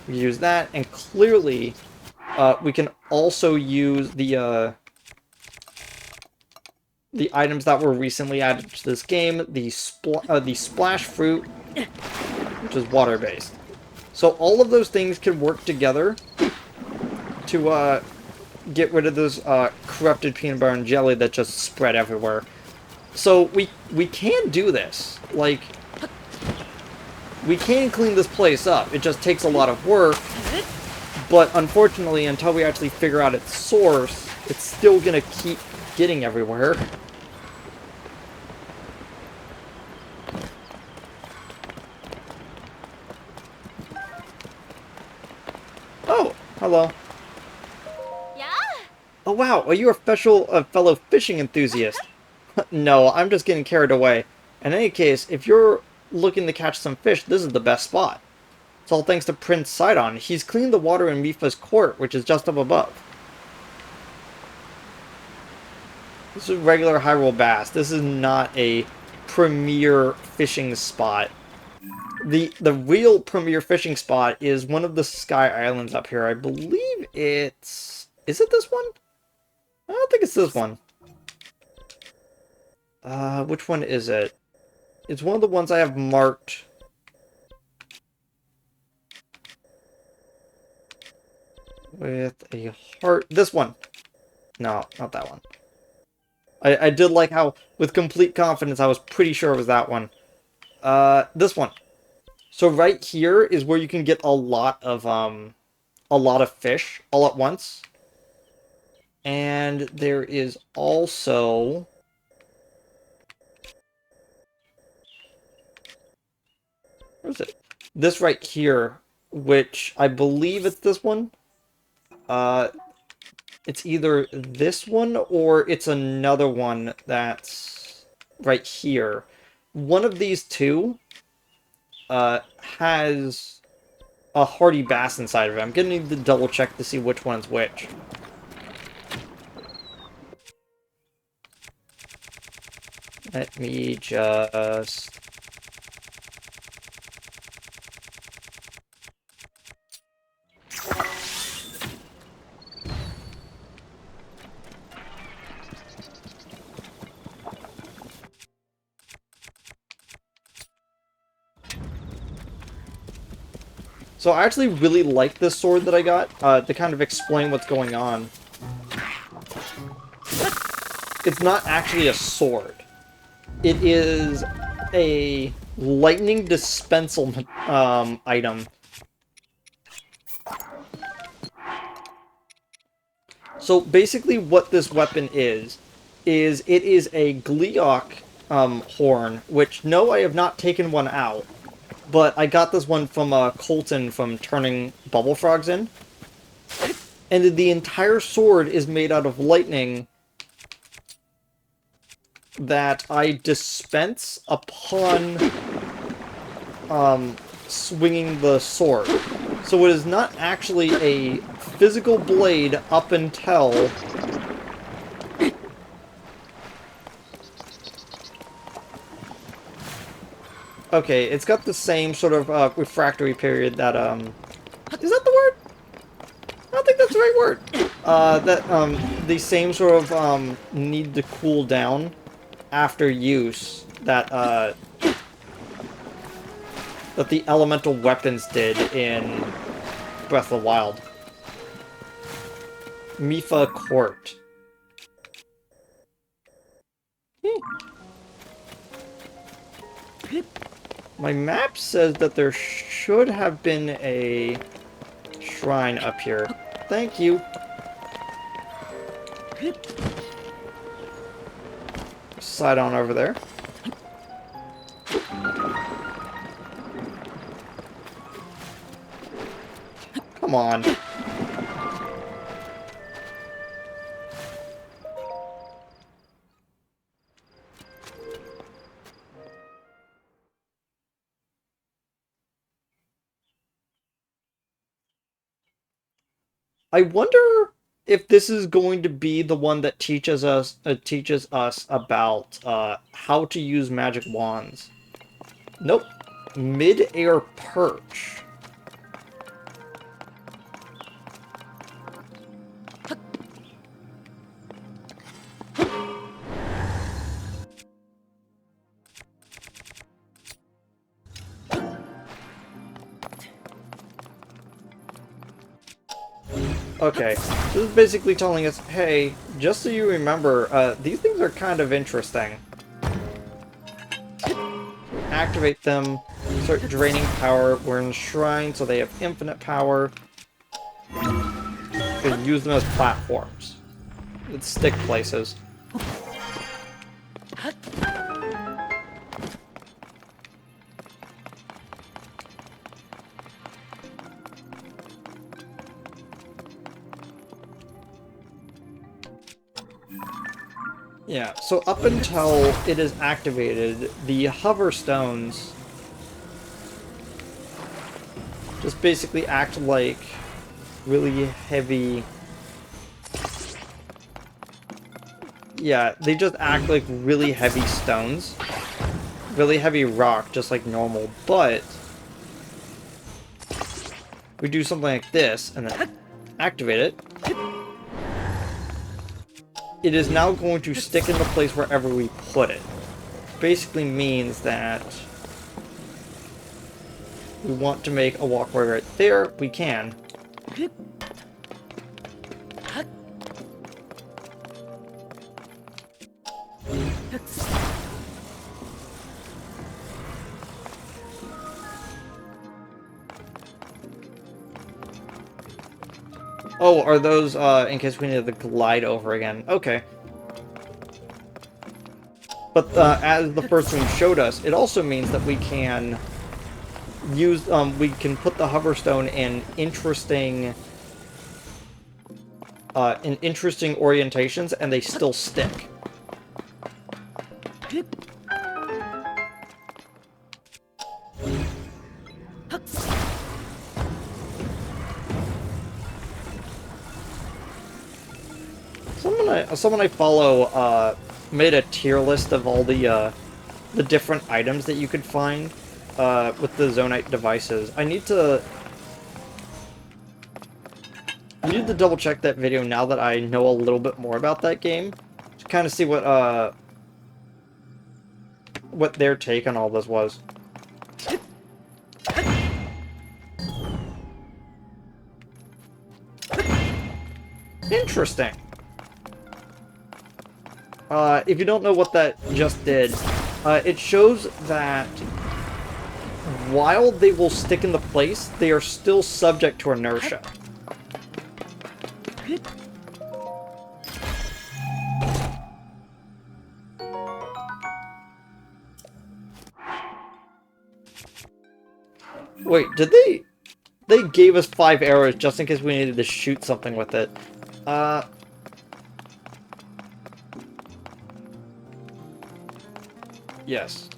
we use that, and clearly, we can also use the items that were recently added to this game, the splash fruit, which is water-based. So all of those things can work together to get rid of those corrupted peanut butter and jelly that just spread everywhere. So we can do this. Like, we can clean this place up. It just takes a lot of work. But unfortunately, until we actually figure out its source, it's still gonna keep getting everywhere. Oh, hello. Yeah. Oh wow, are you a fellow fishing enthusiast? No, I'm just getting carried away. In any case, if you're looking to catch some fish, this is the best spot. It's all thanks to Prince Sidon. He's cleaned the water in Mifa's court, which is just up above. This is regular Hyrule Bass. This is not a premier fishing spot. The real premier fishing spot is one of the Sky Islands up here. I believe it's... Is it this one? I don't think it's this one. Which one is it? It's one of the ones I have marked. With a heart. This one. No, not that one. I did like how, with complete confidence, I was pretty sure it was that one. This one. So right here is where you can get a lot of fish all at once. And there is also... Where is it? This right here, which I believe it's this one. It's either this one or it's another one that's right here. One of these two has a hardy bass inside of it. I'm gonna need to double check to see which one's which. Let me just... So I actually really like this sword that I got, to kind of explain what's going on. It's not actually a sword. It is a lightning dispensal item. So basically what this weapon is it is a Gleeok horn, which, no, I have not taken one out. But I got this one from Colton from turning bubble frogs in. And the entire sword is made out of lightning that I dispense upon swinging the sword. So it is not actually a physical blade up until Okay, it's got the same sort of refractory period that is that the word? I don't think that's the right word. The same sort of need to cool down after use that that the elemental weapons did in Breath of the Wild. Mifa Court. My map says that there should have been a shrine up here. Thank you. Slide on over there. Come on. I wonder if this is going to be the one that teaches us about how to use magic wands. Nope. Mid-air perch. Okay, this is basically telling us, hey, just so you remember, these things are kind of interesting. Activate them, start draining power. We're in shrine, so they have infinite power. You can use them as platforms. It's stick places. Yeah, so up until it is activated, the hover stones just basically act like really heavy... Yeah, they just act like really heavy stones. Really heavy rock, just like normal, but... we do something like this, and then activate it. It is now going to stick in the place wherever we put it. Basically means that we want to make a walkway right there, we can. Oh, are those, in case we need to glide over again? Okay. But, as the first one showed us, it also means that we can use, we can put the hoverstone in interesting orientations, and they still stick. Someone I follow made a tier list of all the different items that you could find with the Zonite devices. I need to double check that video now that I know a little bit more about that game to kind of see what their take on all this was. Interesting. If you don't know what that just did, it shows that while they will stick in the place, they are still subject to inertia. Wait, did they... They gave us 5 arrows just in case we needed to shoot something with it. Yes.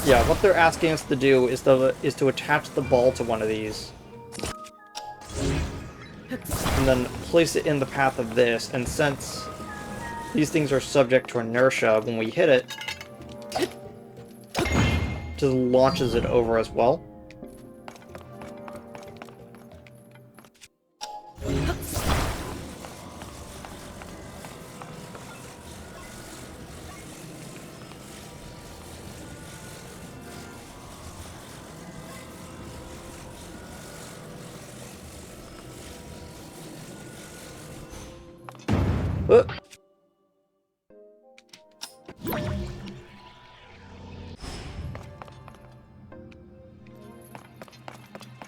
Yeah, what they're asking us to do is to attach the ball to one of these. And then place it in the path of this, and since these things are subject to inertia, when we hit it, it just launches it over as well. Uh,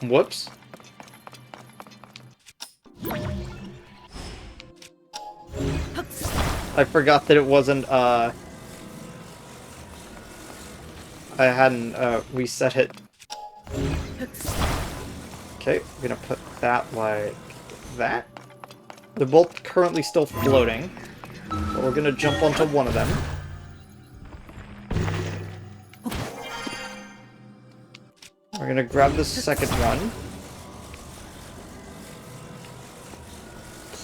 Whoops. I forgot that it wasn't, I hadn't, reset it. Okay, we're gonna put that like that. They're both currently still floating, but we're gonna jump onto one of them. We're gonna grab the second one.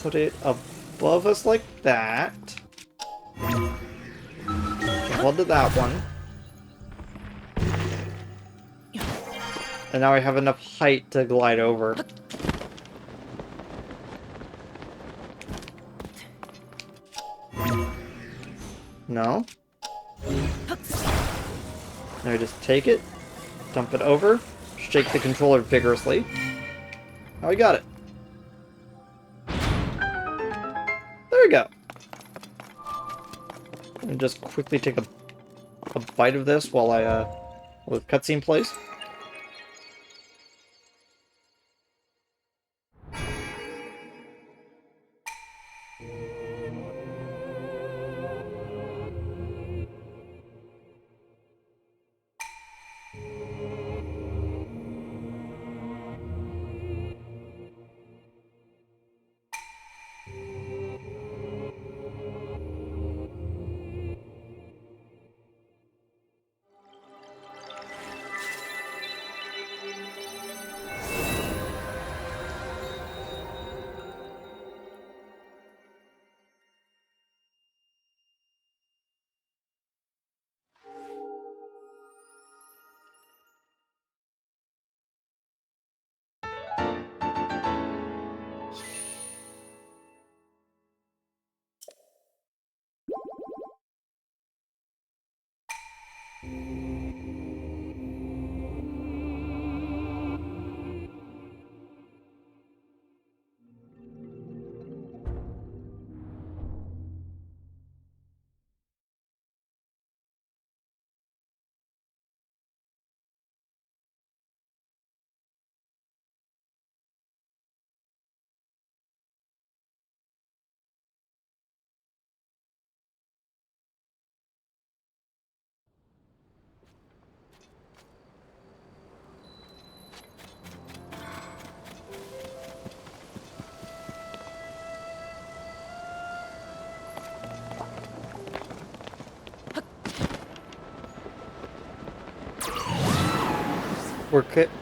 Put it above us like that. Jump onto that one. And now I have enough height to glide over. No? Now we just take it, dump it over, shake the controller vigorously. Now we got it. There we go. And just quickly take a bite of this while while the cutscene plays.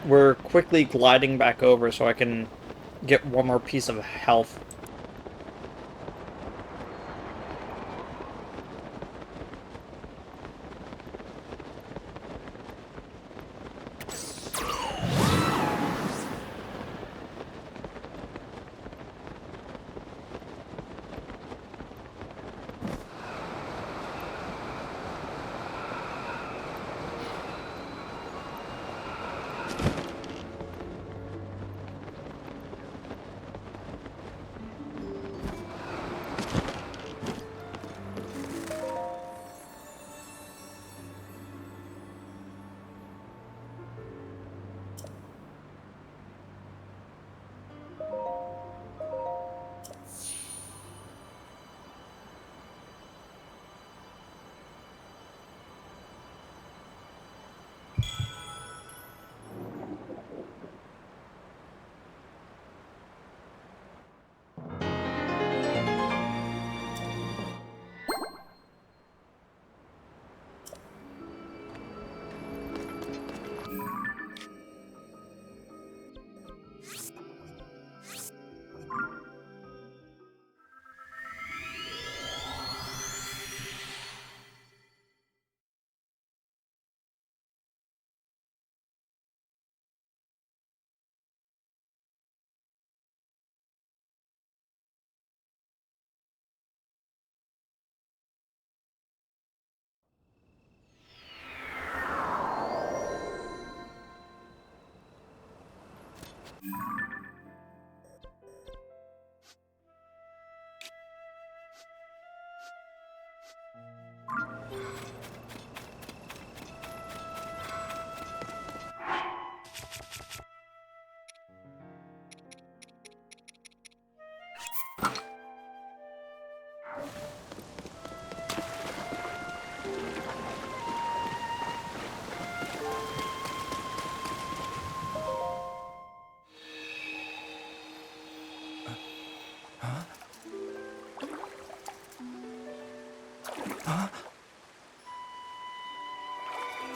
We're quickly gliding back over so I can get one more piece of health.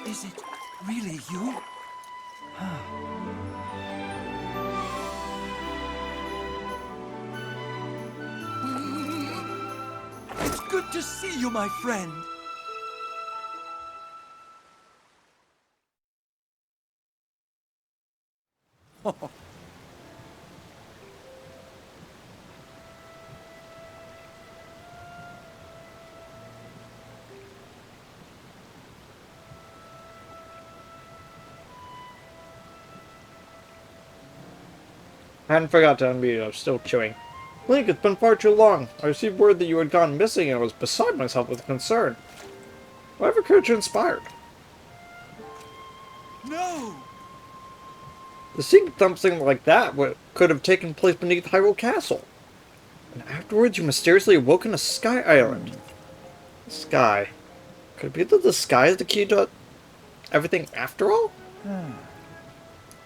Is it really you? It's good to see you, my friend. I hadn't forgot to unmute, I was still chewing. Link, it's been far too long. I received word that you had gone missing and I was beside myself with concern. Whatever could you inspired? No! The seeing something like that could have taken place beneath Hyrule Castle. And afterwards you mysteriously awoke in a sky island. Sky. Could it be that the sky is the key to everything after all?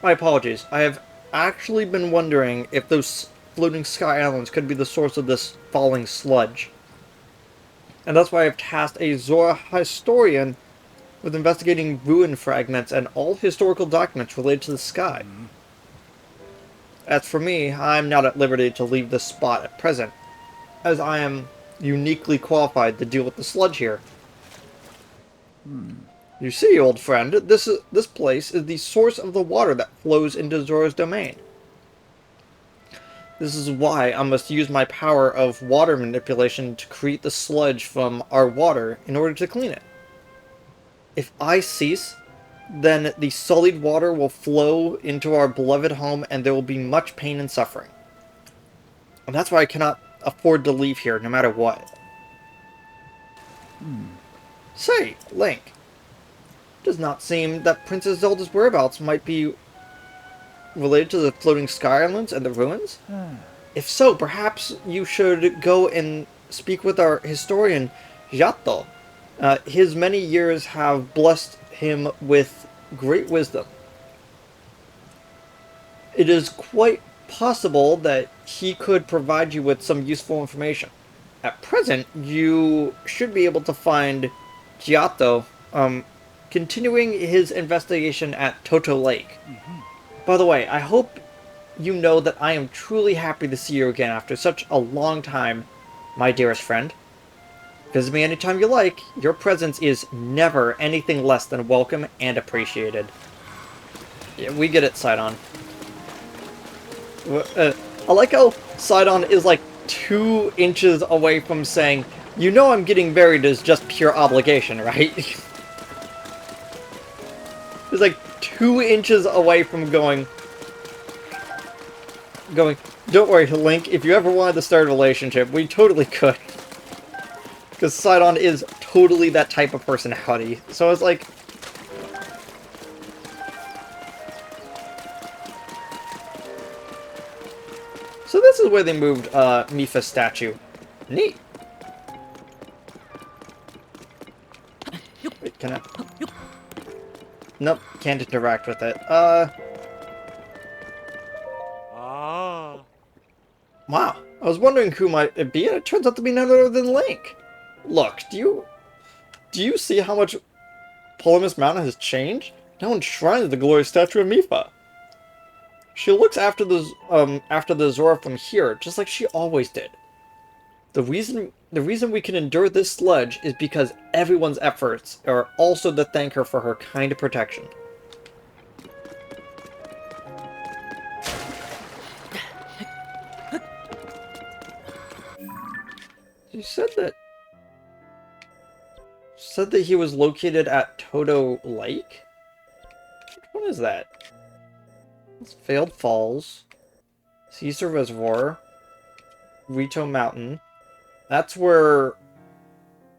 My apologies. I have actually been wondering if those floating sky islands could be the source of this falling sludge. And that's why I've tasked a Zora historian with investigating ruin fragments and all historical documents related to the sky. As for me, I'm not at liberty to leave this spot at present, as I am uniquely qualified to deal with the sludge here. You see, old friend, this place is the source of the water that flows into Zora's domain. This is why I must use my power of water manipulation to create the sludge from our water in order to clean it. If I cease, then the sullied water will flow into our beloved home and there will be much pain and suffering. And that's why I cannot afford to leave here, no matter what. Say, Link, it does not seem that Princess Zelda's whereabouts might be related to the floating sky islands and the ruins? If so, perhaps you should go and speak with our historian, Giotto. His many years have blessed him with great wisdom. It is quite possible that he could provide you with some useful information. At present, you should be able to find Giotto continuing his investigation at Toto Lake. By the way, I hope you know that I am truly happy to see you again after such a long time, my dearest friend. Visit me anytime you like. Your presence is never anything less than welcome and appreciated. Yeah, we get it, Sidon. I like how Sidon is like 2 inches away from saying, you know I'm getting married is just pure obligation, right? He's like 2 inches away from going, don't worry, Link, if you ever wanted to start a relationship, we totally could. Because Sidon is totally that type of personality. So it's like... So this is where they moved Mipha's statue. Neat. Wait, can I... Nope, can't interact with it. Wow, I was wondering who might it be, and it turns out to be none other than Link. Look, do you see how much Polemus Mountain has changed? Now enshrined the glorious statue of Mipha. She looks after the Zora from here, just like she always did. The reason we can endure this sludge is because everyone's efforts are also to thank her for her kind protection. She said that he was located at Toto Lake? Which one is that? It's Failed Falls, Caesar Reservoir, Rito Mountain. That's where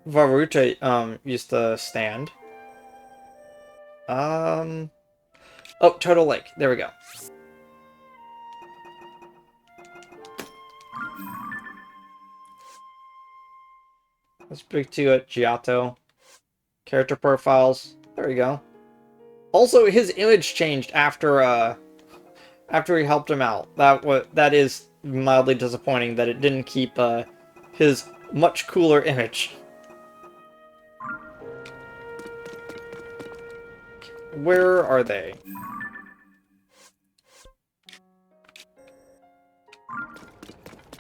Varute used to stand. Oh, Turtle Lake. There we go. Let's speak to Giotto. Character profiles. There we go. Also, his image changed after he helped him out. That is mildly disappointing that it didn't keep his much cooler image. Where are they?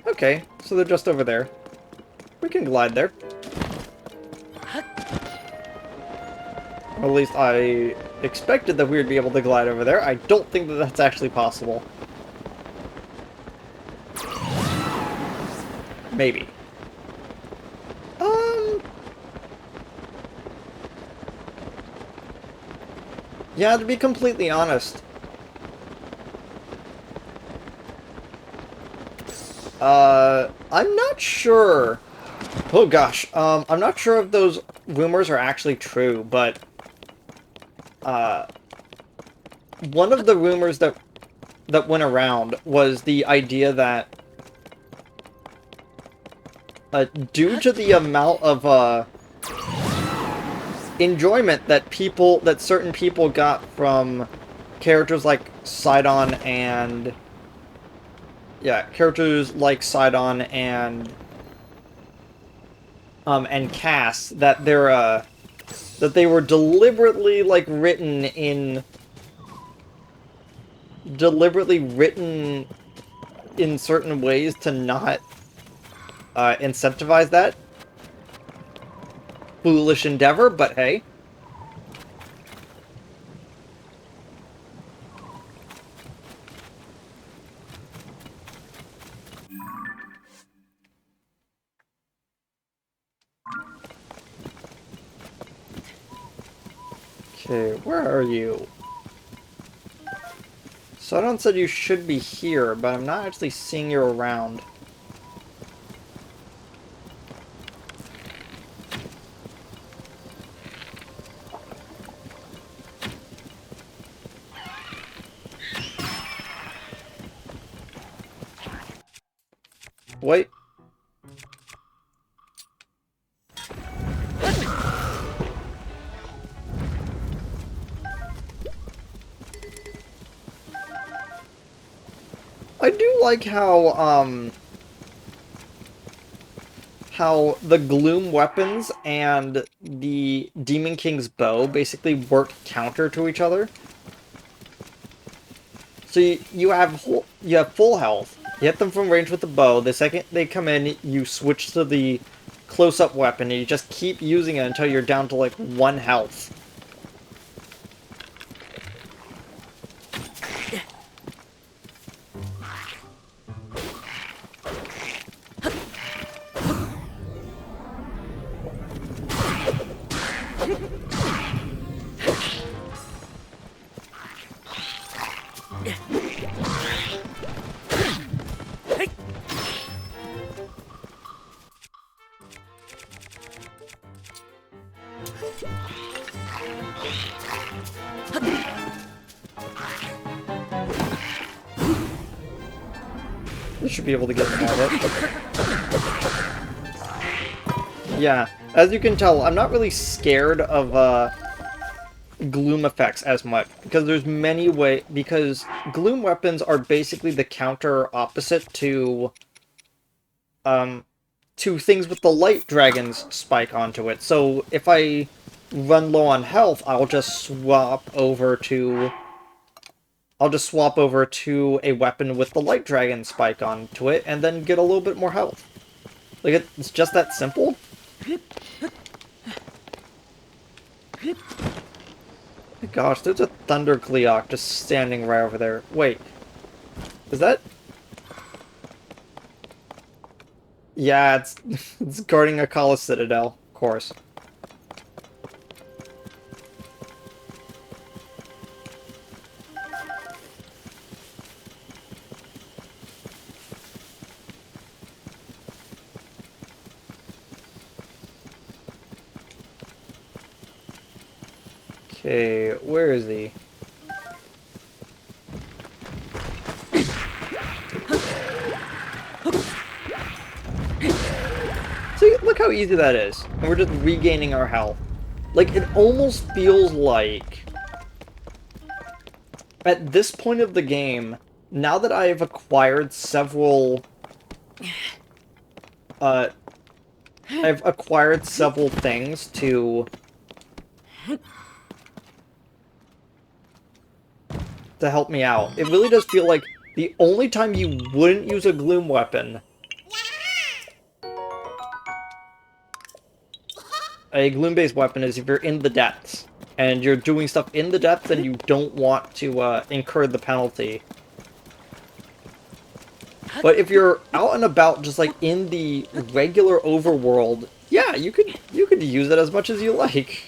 Okay, so they're just over there. We can glide there. Or at least I expected that we would be able to glide over there. I don't think that that's actually possible. Maybe. Yeah, to be completely honest. I'm not sure. Oh gosh, I'm not sure if those rumors are actually true, but one of the rumors that went around was the idea that due to the amount of enjoyment that certain people got from characters like Sidon and Cass, that they were deliberately written in certain ways to not incentivize that foolish endeavor, but hey. Okay, where are you? Sidon said you should be here, but I'm not actually seeing you around. Wait. I do like how the Gloom weapons and the Demon King's bow basically work counter to each other. So you have full health. You hit them from range with the bow. The second they come in, you switch to the close-up weapon, and you just keep using it until you're down to like 1 health. You should be able to get at it. Yeah, as you can tell, I'm not really scared of Gloom effects as much, because there's many because Gloom weapons are basically the counter opposite to things with the light dragons spike onto it. So if I run low on health, I'll just swap over to a weapon with the light dragon spike onto it, and then get a little bit more health. Like, it's just that simple. My gosh, there's a Thunder Cleoc just standing right over there. Wait. Is that... Yeah, it's guarding a Kala Citadel, of course. Okay, where is he? See, look how easy that is. And we're just regaining our health. Like, it almost feels like... At this point of the game, now that I have acquired several... I've acquired several things to help me out. It really does feel like the only time you wouldn't use a gloom weapon, a gloom-based weapon, is if you're in the depths. And you're doing stuff in the depths and you don't want to incur the penalty. But if you're out and about, just like in the regular overworld, yeah, you could use it as much as you like.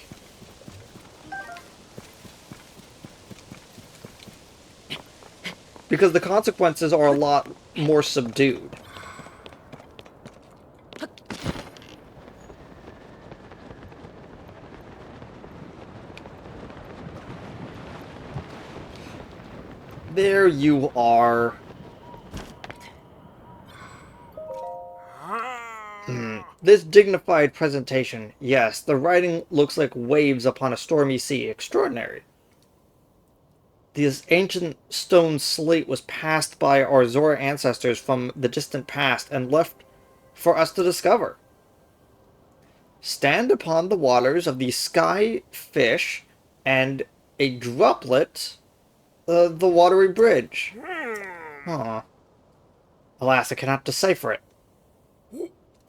Because the consequences are a lot more subdued. There you are. This dignified presentation. Yes, the writing looks like waves upon a stormy sea. Extraordinary. This ancient stone slate was passed by our Zora ancestors from the distant past and left for us to discover. Stand upon the waters of the sky fish and a droplet the watery bridge. Aw. Alas, I cannot decipher it.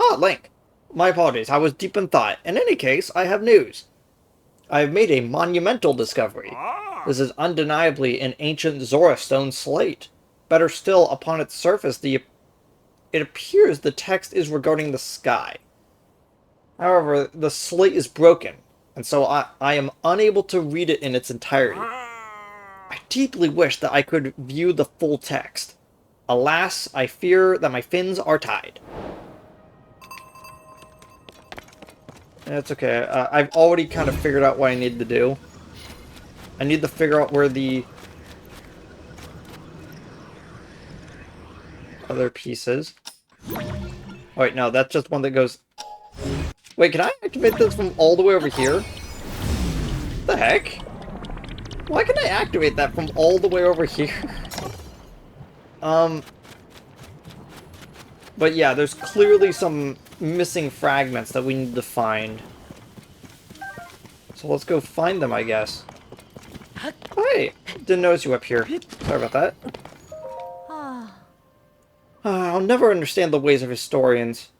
Ah, Link. My apologies, I was deep in thought. In any case, I have news. I have made a monumental discovery. This is undeniably an ancient Zora stone slate. Better still, upon its surface, it appears the text is regarding the sky. However, the slate is broken, and so I am unable to read it in its entirety. I deeply wish that I could view the full text. Alas, I fear that my fins are tied. That's okay. I've already kind of figured out what I need to do. I need to figure out where the other piece is. Oh, wait, no, that's just one that goes... Wait, can I activate this from all the way over here? What the heck? Why can I activate that from all the way over here? But yeah, there's clearly some missing fragments that we need to find. So let's go find them, I guess. Oh, hey, didn't notice you up here. Sorry about that. I'll never understand the ways of historians.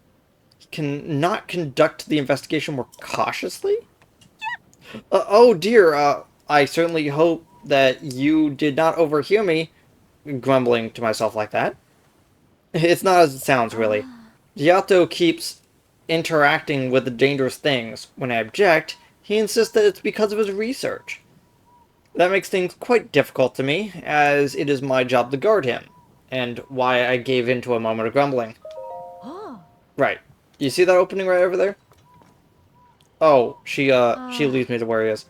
Can not conduct the investigation more cautiously? Oh dear, I certainly hope that you did not overhear me grumbling to myself like that. It's not as it sounds, really. Giotto keeps interacting with the dangerous things. When I object, he insists that it's because of his research. That makes things quite difficult to me, as it is my job to guard him, and why I gave in to a moment of grumbling. Right. You see that opening right over there? Oh, she leads me to where he is.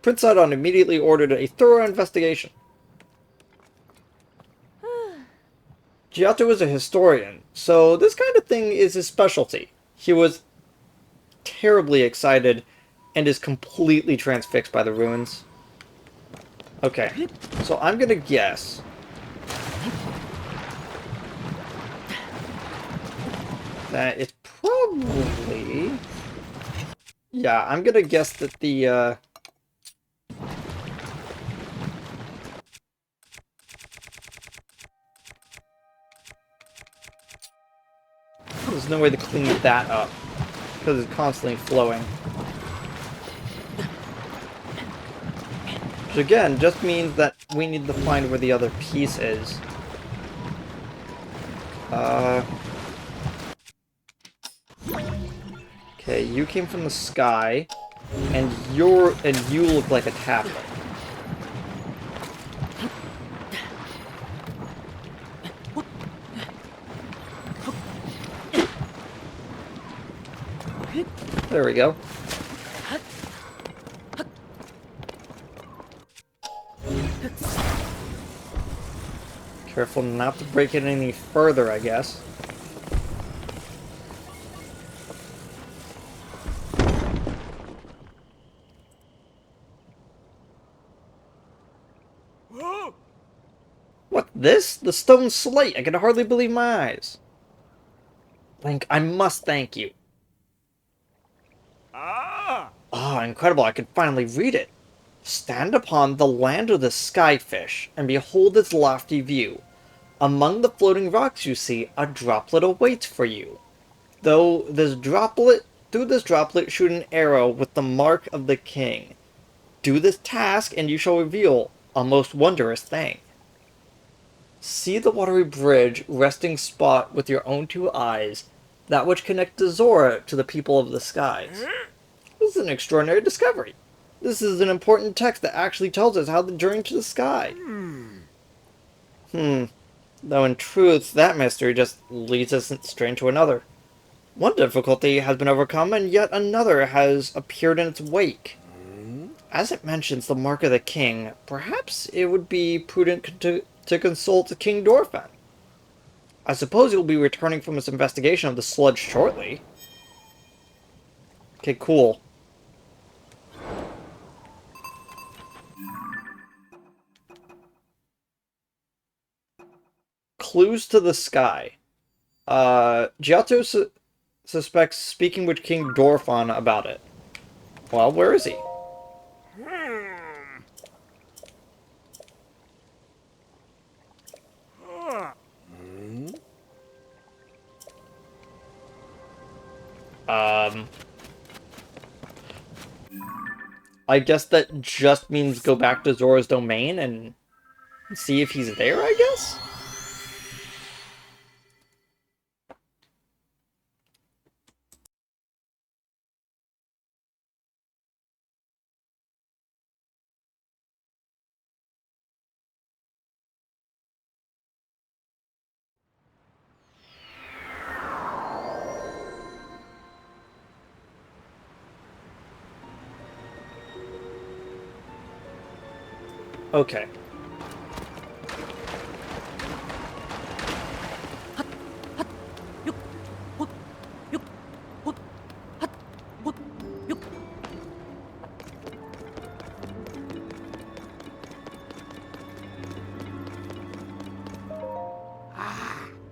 Prince Sidon immediately ordered a thorough investigation. Giotto is a historian, so this kind of thing is his specialty. He was terribly excited and is completely transfixed by the ruins. Okay, so I'm gonna guess that it's probably... Yeah, I'm gonna guess that the, there's no way to clean that up, because it's constantly flowing. Which again, just means that we need to find where the other piece is. Okay, you came from the sky, and you look like a tablet. There we go. Careful not to break it any further, I guess. Whoa! What, this? The stone slate! I can hardly believe my eyes. Link, I must thank you. Ah! Ah, incredible, I can finally read it. Stand upon the land of the skyfish, and behold its lofty view. Among the floating rocks you see, a droplet awaits for you. Through this droplet shoot an arrow with the mark of the king. Do this task, and you shall reveal a most wondrous thing. See the watery bridge, resting spot with your own two eyes, that which connects Zora to the people of the skies. This is an extraordinary discovery. This is an important text that actually tells us how the journey to the sky. Though in truth, that mystery just leads us straight to another. One difficulty has been overcome, and yet another has appeared in its wake. As it mentions the mark of the king, perhaps it would be prudent to consult King Dorfan. I suppose he'll be returning from his investigation of the sludge shortly. Okay, cool. Clues to the sky. Giotto suspects speaking with King Dorfan about it. Well, where is he? Um, I guess that just means go back to Zora's domain and see if he's there, I guess? Okay.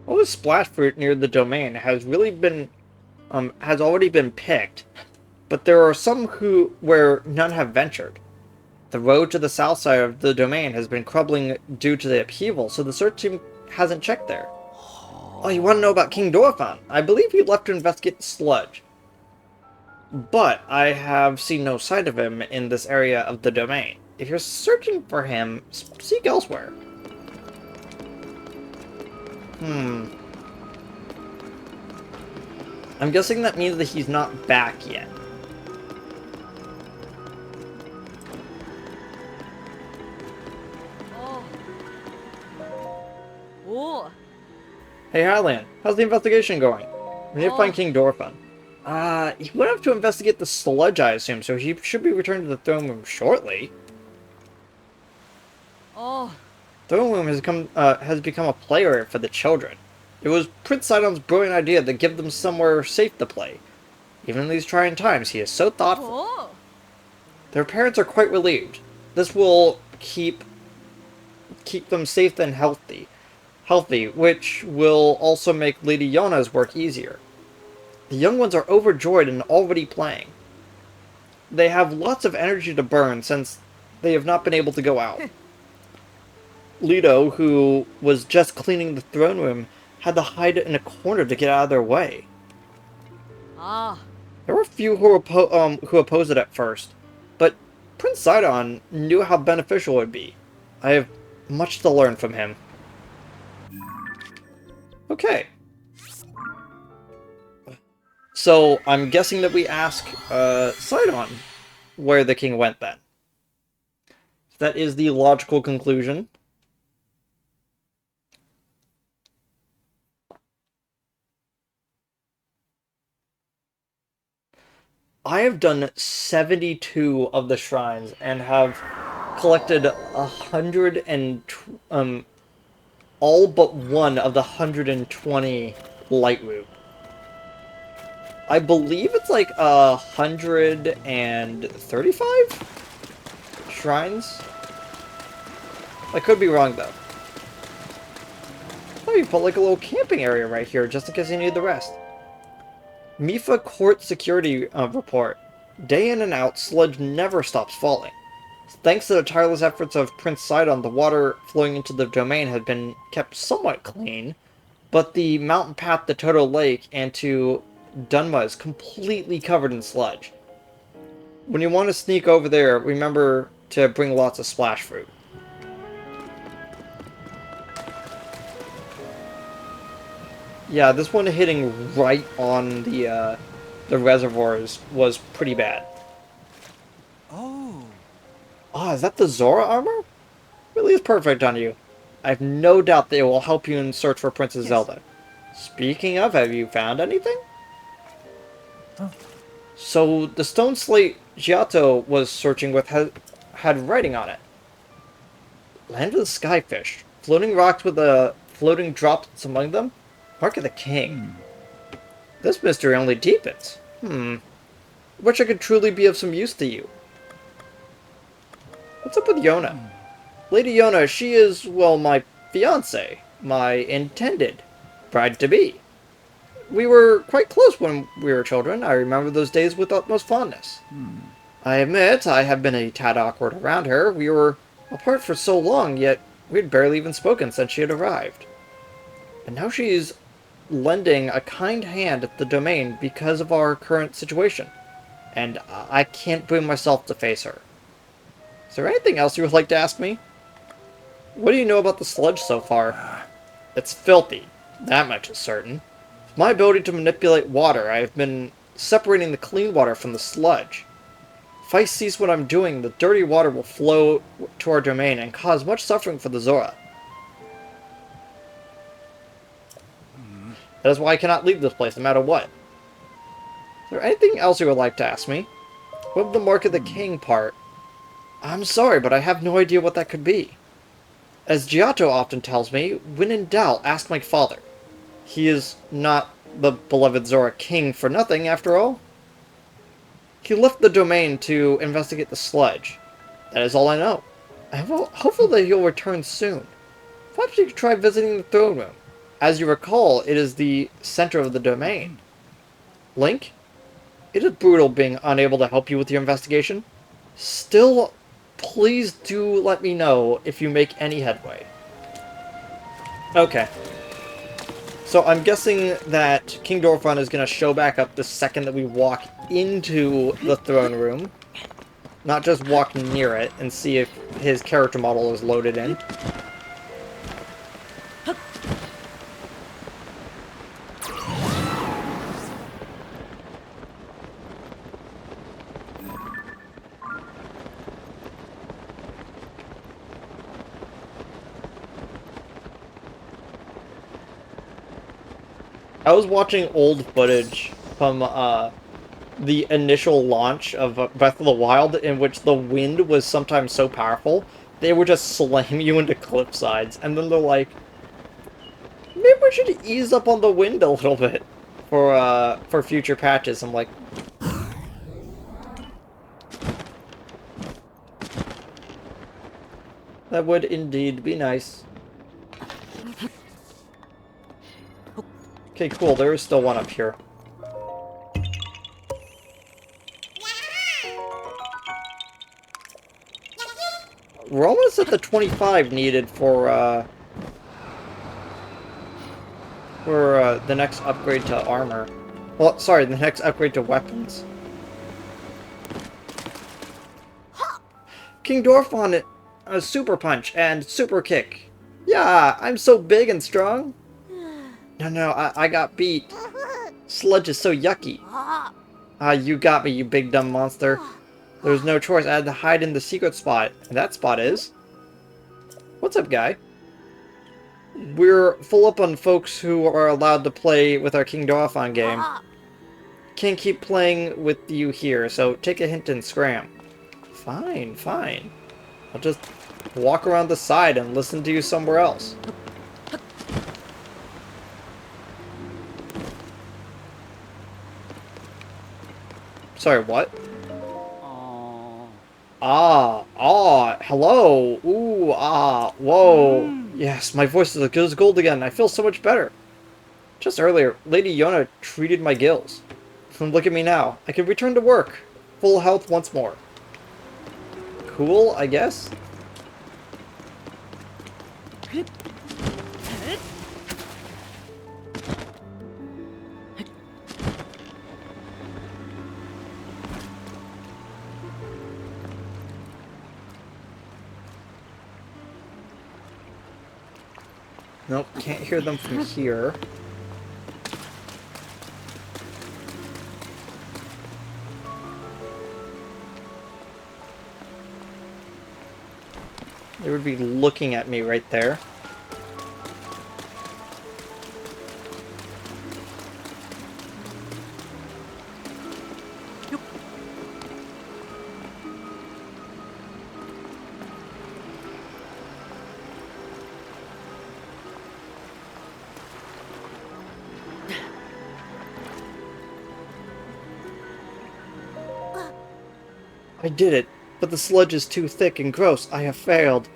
All the splash fruit near the domain has already been picked, but there are some where none have ventured. The road to the south side of the domain has been crumbling due to the upheaval, so the search team hasn't checked there. Oh, you want to know about King Dorfan? I believe he left to investigate the sludge. But I have seen no sight of him in this area of the domain. If you're searching for him, seek elsewhere. I'm guessing that means that he's not back yet. Oh. Oh. Hey, Highland, how's the investigation going? We need to find King Dorfan. He went up to investigate the sludge, I assume, so he should be returned to the throne room shortly. Oh. Throne room has become a play area for the children. It was Prince Sidon's brilliant idea to give them somewhere safe to play. Even in these trying times, he is so thoughtful. Oh. Their parents are quite relieved. This will keep them safe and healthy, which will also make Lady Yona's work easier. The young ones are overjoyed and already playing. They have lots of energy to burn since they have not been able to go out. Lido, who was just cleaning the throne room, had to hide in a corner to get out of their way. Ah. There were a few who opposed it at first, but Prince Sidon knew how beneficial it would be. I have much to learn from him. Okay. So, I'm guessing that we ask Sidon where the king went then. That is the logical conclusion. I have done 72 of the shrines and have collected all but one of the 120 light root. I believe it's like 135 shrines. I could be wrong though. Oh, you put like a little camping area right here just in case you need the rest. Mifa Court Security Report. Day in and out, sludge never stops falling. Thanks to the tireless efforts of Prince Sidon, the water flowing into the domain had been kept somewhat clean, but the mountain path to Toto Lake and to Dunma is completely covered in sludge. When you want to sneak over there, remember to bring lots of splash fruit. Yeah, this one hitting right on the reservoirs was pretty bad. Oh. Ah, is that the Zora armor? Really is perfect on you. I have no doubt that it will help you in search for Princess Zelda. Speaking of, have you found anything? Huh. So, the stone slate Giotto was searching with had writing on it. Land of the Skyfish. Floating rocks with floating drops among them? Mark of the King. This mystery only deepens. Wish I could truly be of some use to you. What's up with Yona? Lady Yona, she is, well, my fiancée. My intended bride-to-be. We were quite close when we were children. I remember those days with utmost fondness. I admit, I have been a tad awkward around her. We were apart for so long, yet we had barely even spoken since she had arrived. And now she's lending a kind hand at the domain because of our current situation. And I can't bring myself to face her. Is there anything else you would like to ask me? What do you know about the sludge so far? It's filthy. That much is certain. With my ability to manipulate water, I have been separating the clean water from the sludge. If I cease what I'm doing, the dirty water will flow to our domain and cause much suffering for the Zora. That is why I cannot leave this place, no matter what. Is there anything else you would like to ask me? What of the Mark of the King part? I'm sorry, but I have no idea what that could be. As Giotto often tells me, when in doubt, ask my father. He is not the beloved Zora King for nothing, after all. He left the domain to investigate the sludge. That is all I know. I'm hopeful that he'll return soon. Perhaps you could try visiting the throne room. As you recall, it is the center of the domain. Link? It is brutal being unable to help you with your investigation. Still, please do let me know if you make any headway. Okay. So I'm guessing that King Dorephan is going to show back up the second that we walk into the throne room. Not just walk near it and see if his character model is loaded in. I was watching old footage from the initial launch of Breath of the Wild, in which the wind was sometimes so powerful, they would just slam you into cliff sides, and then they're like, maybe we should ease up on the wind a little bit for future patches. I'm like, that would indeed be nice. Okay, cool. There is still one up here. We're almost at the 25 needed for the next upgrade to armor. Well, sorry, the next upgrade to weapons. King Dorephan, a super punch and super kick. Yeah, I'm so big and strong. No, I got beat. Sludge is so yucky. Ah, you got me, you big dumb monster. There's no choice, I had to hide in the secret spot. And that spot is... What's up, guy? We're full up on folks who are allowed to play with our King Dorephan game. Can't keep playing with you here, so take a hint and scram. Fine, fine. I'll just walk around the side and listen to you somewhere else. Sorry, what? Oh. Hello. Ooh, whoa. Yes, my voice is as good as gold again. I feel so much better. Just earlier, Lady Yona treated my gills. And look at me now. I can return to work. Full health once more. Cool, I guess? Nope, can't hear them from here. They would be looking at me right there. I did it, but the sludge is too thick and gross. I have failed.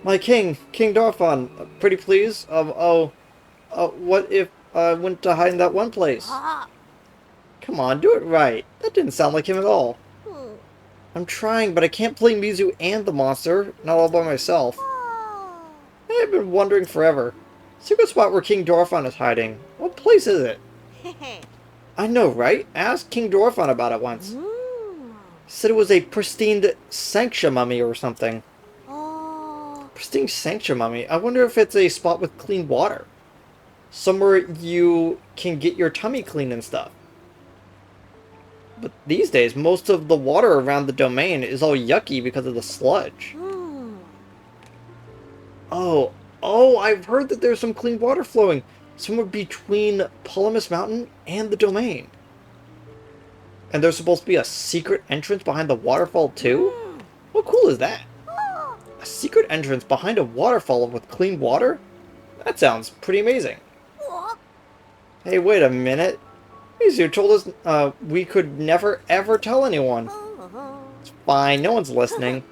My king, King Dorfan, pretty please? What if I went to hide in that one place? Ah. Come on, do it right. That didn't sound like him at all. Hmm. I'm trying, but I can't play Mizu and the monster, not all by myself. Ah. I've been wondering forever. Secret spot where King Dorfan is hiding. What place is it? I know, right? Ask King Dorfan about it once. Hmm. Said it was a pristine sanctia mummy or something. Oh. Pristine sanctia mummy? I wonder if it's a spot with clean water. Somewhere you can get your tummy clean and stuff. But these days, most of the water around the domain is all yucky because of the sludge. Hmm. Oh, I've heard that there's some clean water flowing somewhere between Palamus Mountain and the domain. And there's supposed to be a secret entrance behind the waterfall too? What cool is that? Ah. A secret entrance behind a waterfall with clean water? That sounds pretty amazing. What? Hey, wait a minute. Mizu told us we could never ever tell anyone. Oh. It's fine, no one's listening.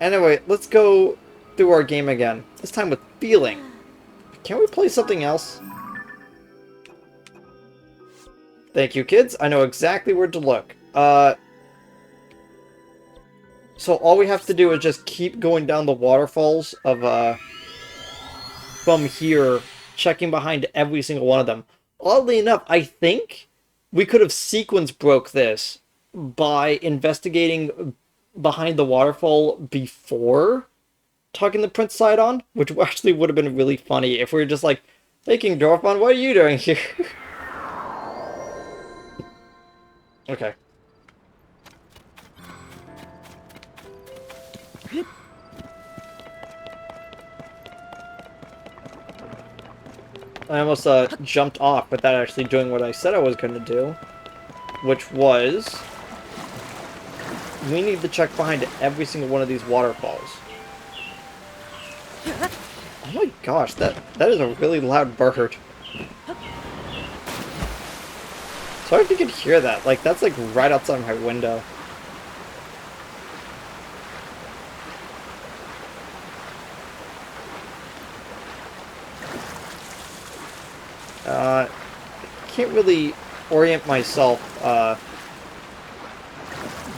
Anyway, let's go through our game again. This time with feeling. Can't we play something else? Thank you, kids. I know exactly where to look. So all we have to do is just keep going down the waterfalls of, from here, checking behind every single one of them. Oddly enough, I think we could have sequence broke this by investigating behind the waterfall before tugging the prince side on, which actually would have been really funny if we were just like, hey King Dorfman, what are you doing here? Okay. I almost jumped off without actually doing what I said I was going to do, which was we need to check behind every single one of these waterfalls. Oh my gosh, that is a really loud bird. Sorry if you could hear that. Like, that's like right outside my window. Can't really orient myself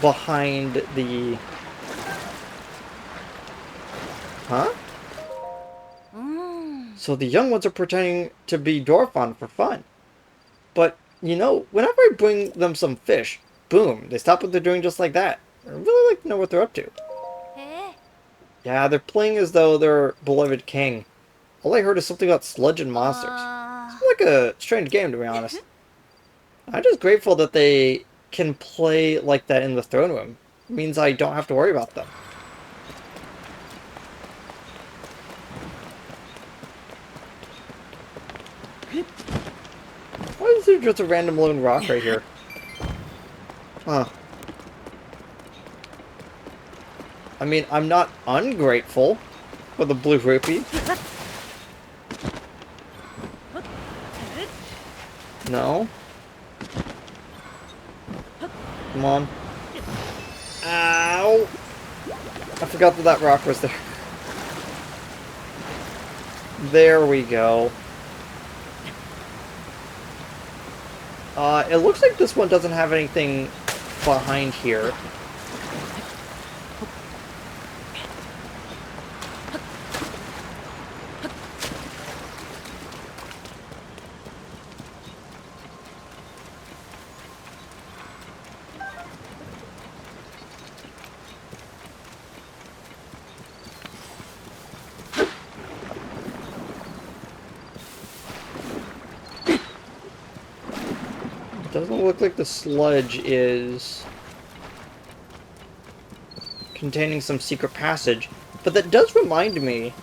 behind the... Huh? So the young ones are pretending to be Dorfan for fun. But, you know, whenever I bring them some fish, boom, they stop what they're doing just like that. I really like to know what they're up to. Eh? Yeah, they're playing as though they're beloved king. All I heard is something about sludge and monsters. Like a strange game, to be honest. I'm just grateful that they can play like that in the throne room. It means I don't have to worry about them. Why is there just a random lone rock right here? Huh. I mean, I'm not ungrateful for the blue rupee. No. Come on. Ow! I forgot that that rock was there. There we go. It looks like this one doesn't have anything behind here. Doesn't look like the sludge is containing some secret passage, but that does remind me.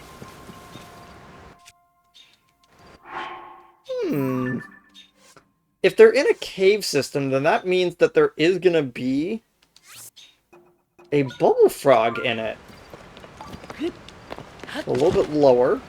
If they're in a cave system, then that means that there is gonna be a bubble frog in it. A little bit lower.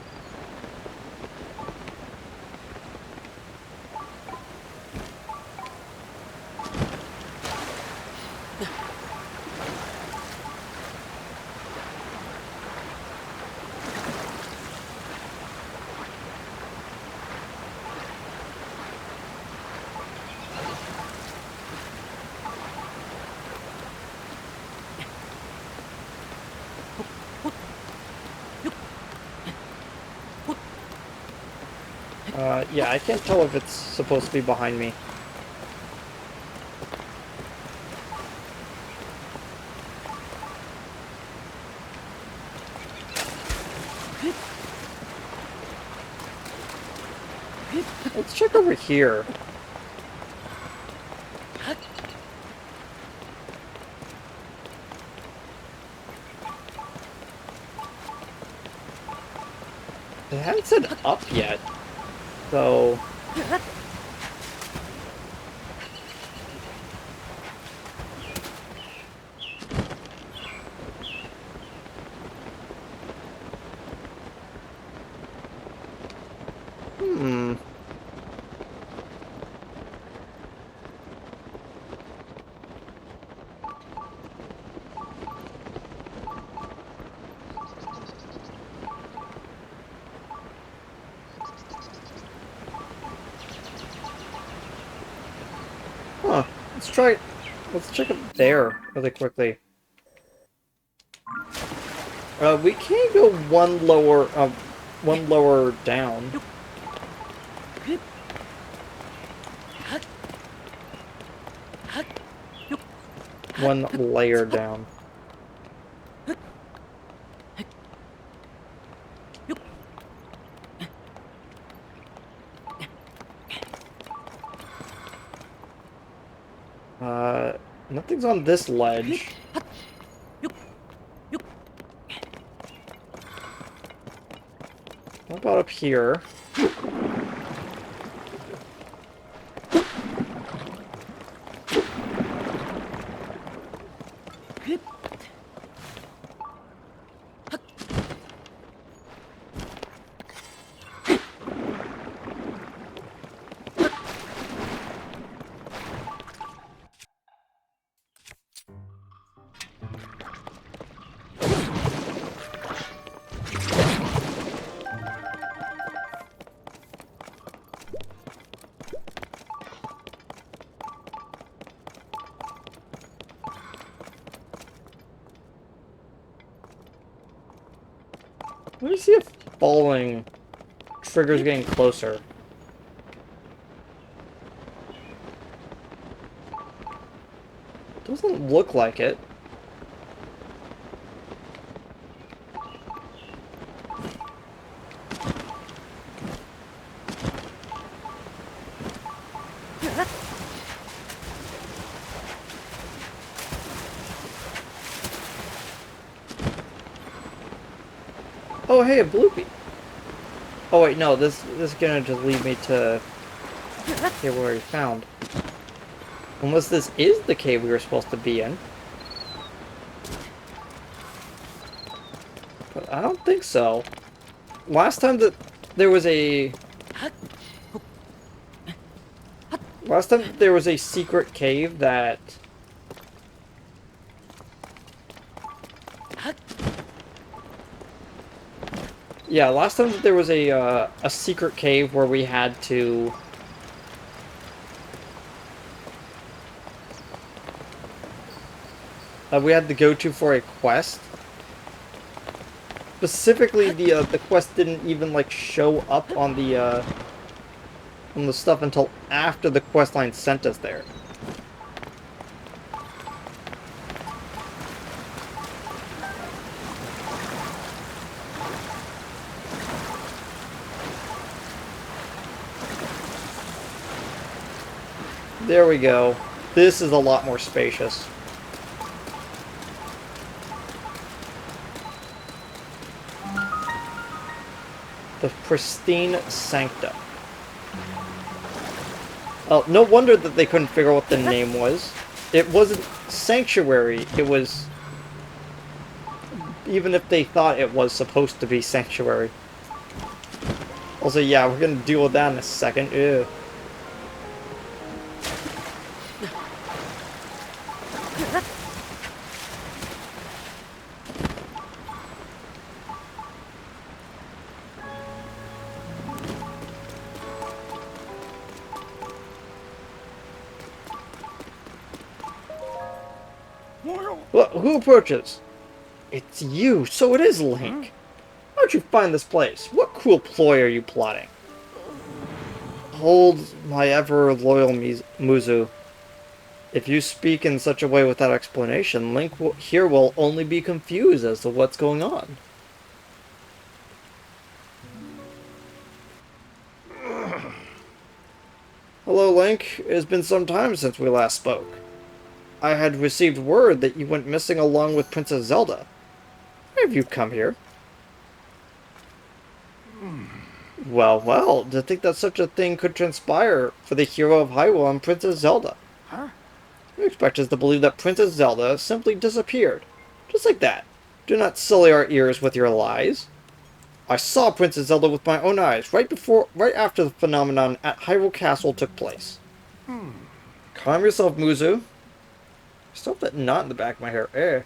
Yeah, I can't tell if it's supposed to be behind me. Let's check over here. It hasn't said up yet, so... Huh. Let's check up there really quickly. We can go one lower down. One layer down. Nothing's on this ledge. What about up here? Let me see if falling triggers getting closer. Doesn't look like it. Oh, hey, a bloopy. Oh, wait, no, this is gonna just lead me to here where we found. Unless this is the cave we were supposed to be in. But I don't think so. Last time that there was a... Last time there was a secret cave that Yeah, last time there was a secret cave where we had to... we had to go to for a quest. Specifically, the quest didn't even, like, show up on the stuff until after the quest line sent us there. There we go. This is a lot more spacious. The pristine sanctum. Oh, no wonder that they couldn't figure out what the name was. It wasn't sanctuary, it was... Even if they thought it was supposed to be sanctuary. Also, yeah, we're gonna deal with that in a second. Ew. Well, who approaches? It's you, so it is Link. How'd you find this place? What cruel ploy are you plotting? Hold, my ever-loyal Muzu. If you speak in such a way without explanation, Link here will only be confused as to what's going on. Hello, Link. It has been some time since we last spoke. I had received word that you went missing along with Princess Zelda. Why have you come here? Well, well, to think that such a thing could transpire for the hero of Hyrule and Princess Zelda. Huh? You expect us to believe that Princess Zelda simply disappeared. Just like that. Do not sully our ears with your lies. I saw Princess Zelda with my own eyes right after the phenomenon at Hyrule Castle took place. Calm yourself, Muzu. Stop that knot in the back of my hair. Eh.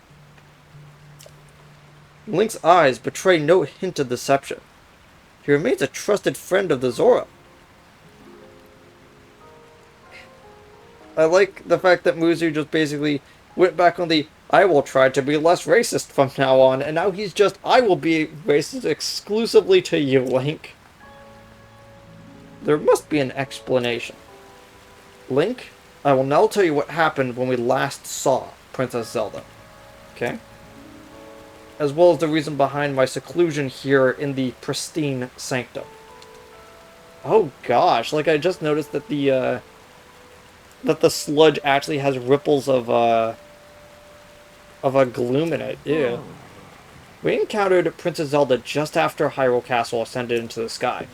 Link's eyes betray no hint of deception. He remains a trusted friend of the Zora. I like the fact that Muzu just basically went back on the I will try to be less racist from now on, and now he's just I will be racist exclusively to you, Link. There must be an explanation. Link, I will now tell you what happened when we last saw Princess Zelda. Okay? As well as the reason behind my seclusion here in the pristine sanctum. Oh gosh, like I just noticed that the sludge actually has ripples of a gloom in it. Ew. We encountered Princess Zelda just after Hyrule Castle ascended into the sky.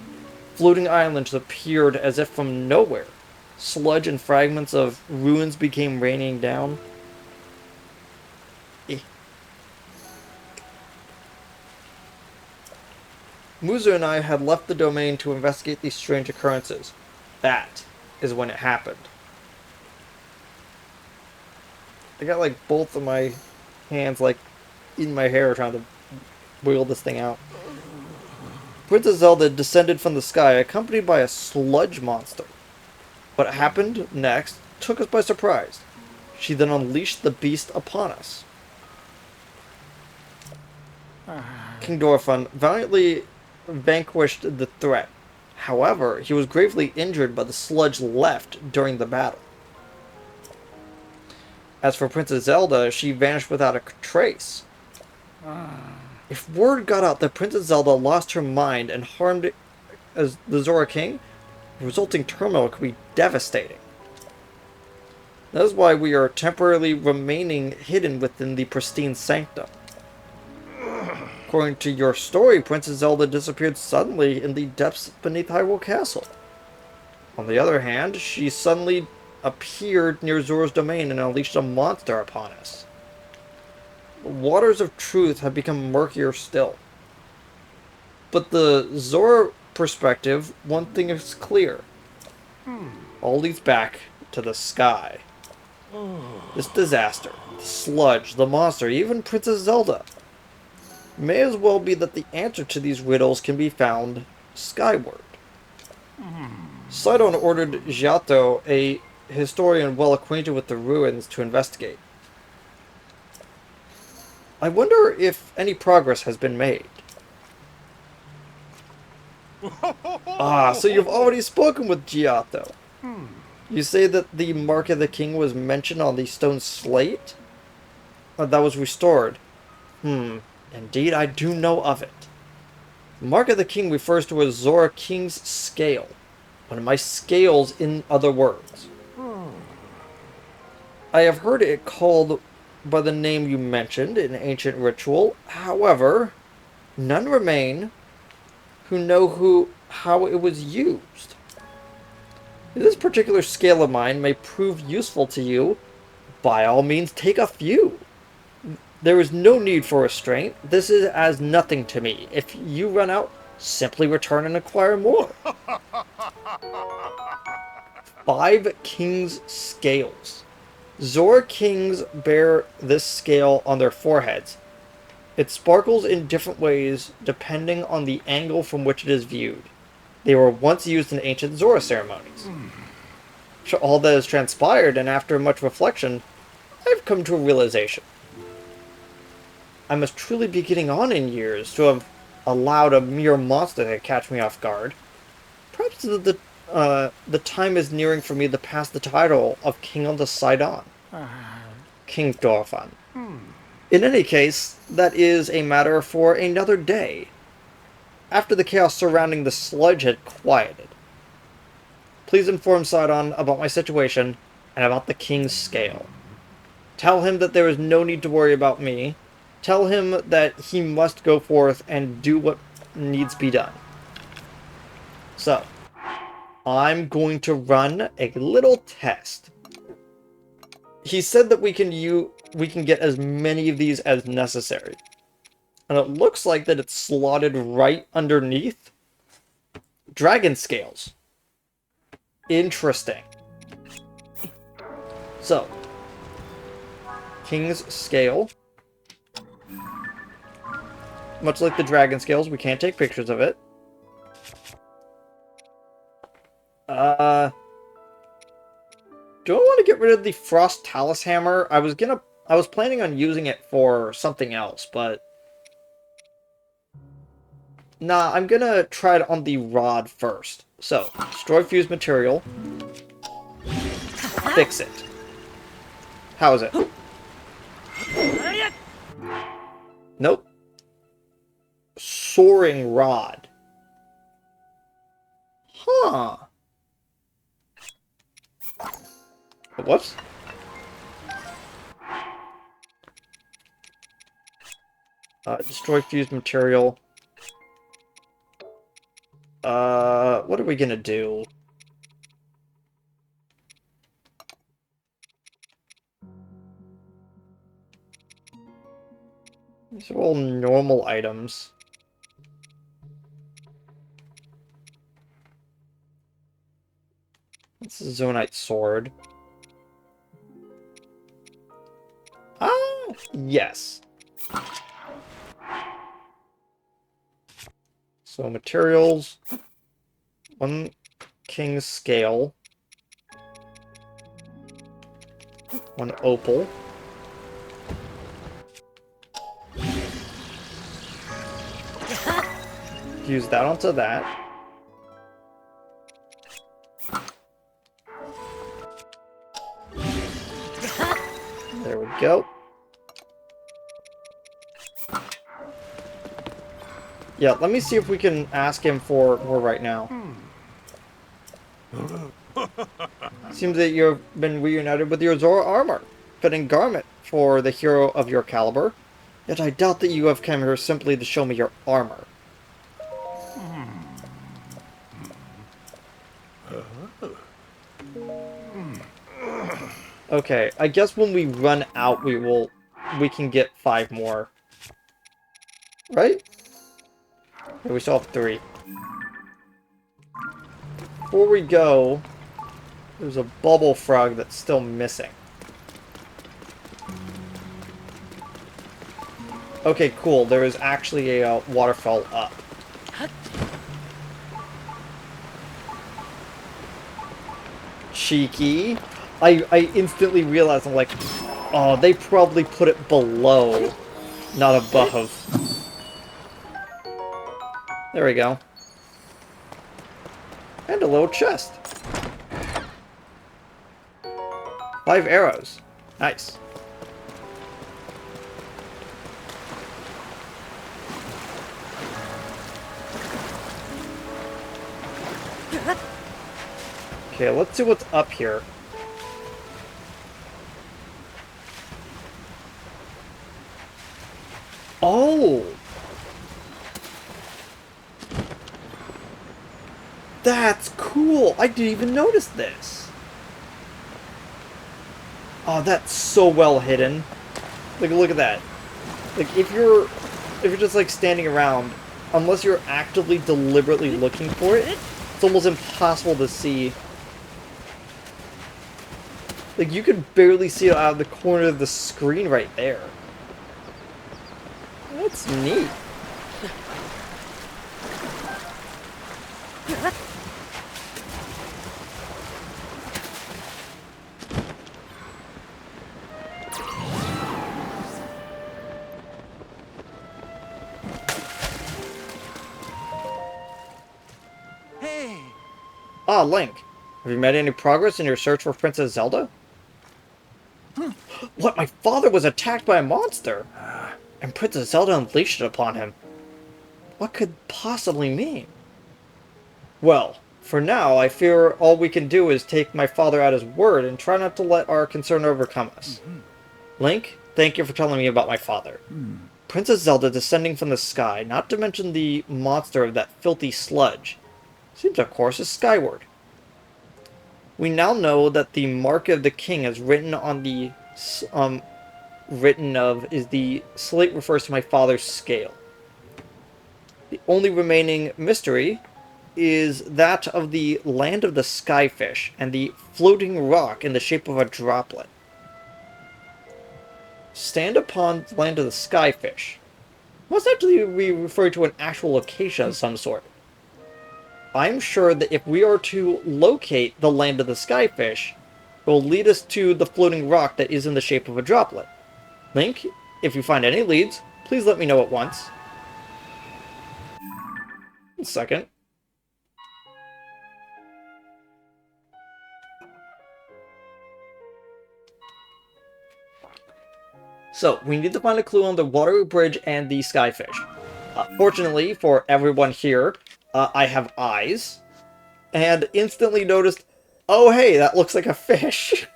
Floating islands appeared as if from nowhere. Sludge and fragments of ruins became raining down. Muzu and I had left the domain to investigate these strange occurrences. That is when it happened. I got like both of my hands like in my hair trying to wheel this thing out. Princess Zelda descended from the sky accompanied by a sludge monster. What happened next took us by surprise. She then unleashed the beast upon us. King Dorephan valiantly vanquished the threat. However, he was gravely injured by the sludge left during the battle. As for Princess Zelda, she vanished without a trace. If word got out that Princess Zelda lost her mind and harmed as the Zora King, the resulting turmoil could be devastating. That is why we are temporarily remaining hidden within the pristine sanctum. According to your story, Princess Zelda disappeared suddenly in the depths beneath Hyrule Castle. On the other hand, she suddenly appeared near Zora's domain and unleashed a monster upon us. The waters of truth have become murkier still. But the Zora perspective, one thing is clear. All leads back to the sky. This disaster, the sludge, the monster, even Princess Zelda. May as well be that the answer to these riddles can be found skyward. Sidon ordered Giotto, a historian well acquainted with the ruins, to investigate. I wonder if any progress has been made. Ah, so you've already spoken with Giotto. You say that the Mark of the King was mentioned on the stone slate? That was restored. Indeed, I do know of it. Mark of the King refers to a Zora King's scale. One of my scales, in other words. I have heard it called by the name you mentioned in ancient ritual. However, none remain who know how it was used. If this particular scale of mine may prove useful to you, by all means take a few. There is no need for restraint. This is as nothing to me. If you run out, simply return and acquire more. 5 Kings Scales. Zora Kings bear this scale on their foreheads. It sparkles in different ways depending on the angle from which it is viewed. They were once used in ancient Zora ceremonies. For all that has transpired, and after much reflection, I've come to a realization. I must truly be getting on in years to have allowed a mere monster to catch me off guard. Perhaps the time is nearing for me to pass the title of King of the Sidon. King Dorfan. In any case, that is a matter for another day, after the chaos surrounding the sludge had quieted. Please inform Sidon about my situation and about the King's scale. Tell him that there is no need to worry about me. Tell him that he must go forth and do what needs be done. So, I'm going to run a little test. He said that we can get as many of these as necessary. And it looks like that it's slotted right underneath dragon scales. Interesting. So, King's Scale. Much like the dragon scales, we can't take pictures of it. Do I want to get rid of the Frost Talus Hammer? I was planning on using it for something else, but nah, I'm gonna try it on the rod first. So, destroy fused material. Fix it. How is it? Nope. Soaring rod. Huh. Whoops. Destroy fused material. What are we gonna do? These are all normal items. It's a Zonite sword. Ah, yes. So materials. 1 King's Scale. 1 opal. Use that onto that. There we go. Yeah, let me see if we can ask him for more right now. Seems that you've been reunited with your Zora armor. Fitting garment for the hero of your caliber. Yet I doubt that you have come here simply to show me your armor. Okay, I guess when we run out, we can get 5 more. Right? Yeah, we still have 3. Before we go, there's a bubble frog that's still missing. Okay, cool. There is actually a waterfall up. Cheeky. I instantly realized, I'm like, oh, they probably put it below, not above. There we go. And a little chest. 5 arrows. Nice. Okay, let's see what's up here. Oh! That's cool! I didn't even notice this! Oh, that's so well hidden. Like, look at that. Like, if you're just, like, standing around, unless you're actively, deliberately looking for it, it's almost impossible to see. Like, you could barely see it out of the corner of the screen right there. That's neat. Hey. Ah, Link. Have you made any progress in your search for Princess Zelda? What? My father was attacked by a monster! And Princess Zelda unleashed it upon him. What could possibly mean? Well, for now, I fear all we can do is take my father at his word and try not to let our concern overcome us. Link, thank you for telling me about my father. Princess Zelda descending from the sky, not to mention the monster of that filthy sludge. Seems our course is skyward. We now know that the mark of the king is written on the is the slate refers to my father's scale. The only remaining mystery is that of the land of the skyfish and the floating rock in the shape of a droplet. Stand upon the land of the skyfish. Must actually be referred to an actual location of some sort. I'm sure that if we are to locate the land of the skyfish, it will lead us to the floating rock that is in the shape of a droplet. Link, if you find any leads, please let me know at once. A second. So, we need to find a clue on the watery bridge and the skyfish. Fortunately for everyone here, I have eyes, and instantly noticed, oh hey, that looks like a fish.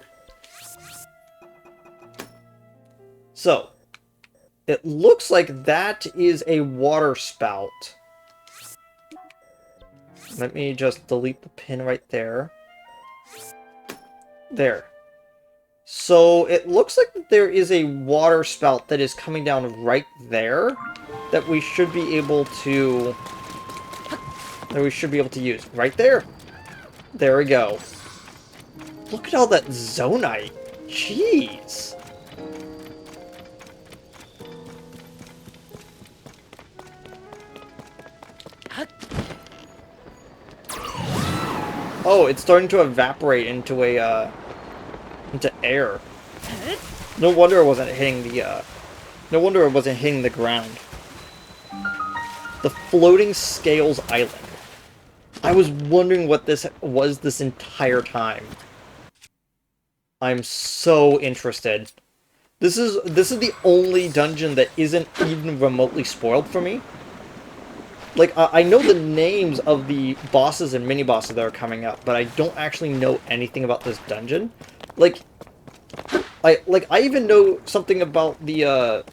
So, it looks like that is a water spout. Let me just delete the pin right there. There. So it looks like there is a water spout that is coming down right there that we should be able to use. Right there. There we go. Look at all that zonite. Jeez. Oh, it's starting to evaporate into into air. No wonder it wasn't hitting the no wonder it wasn't hitting the ground. The floating scales island. I was wondering what this was this entire time. I'm so interested. This is the only dungeon that isn't even remotely spoiled for me. Like, I know the names of the bosses and mini-bosses that are coming up, but I don't actually know anything about this dungeon. Like, I even know something about the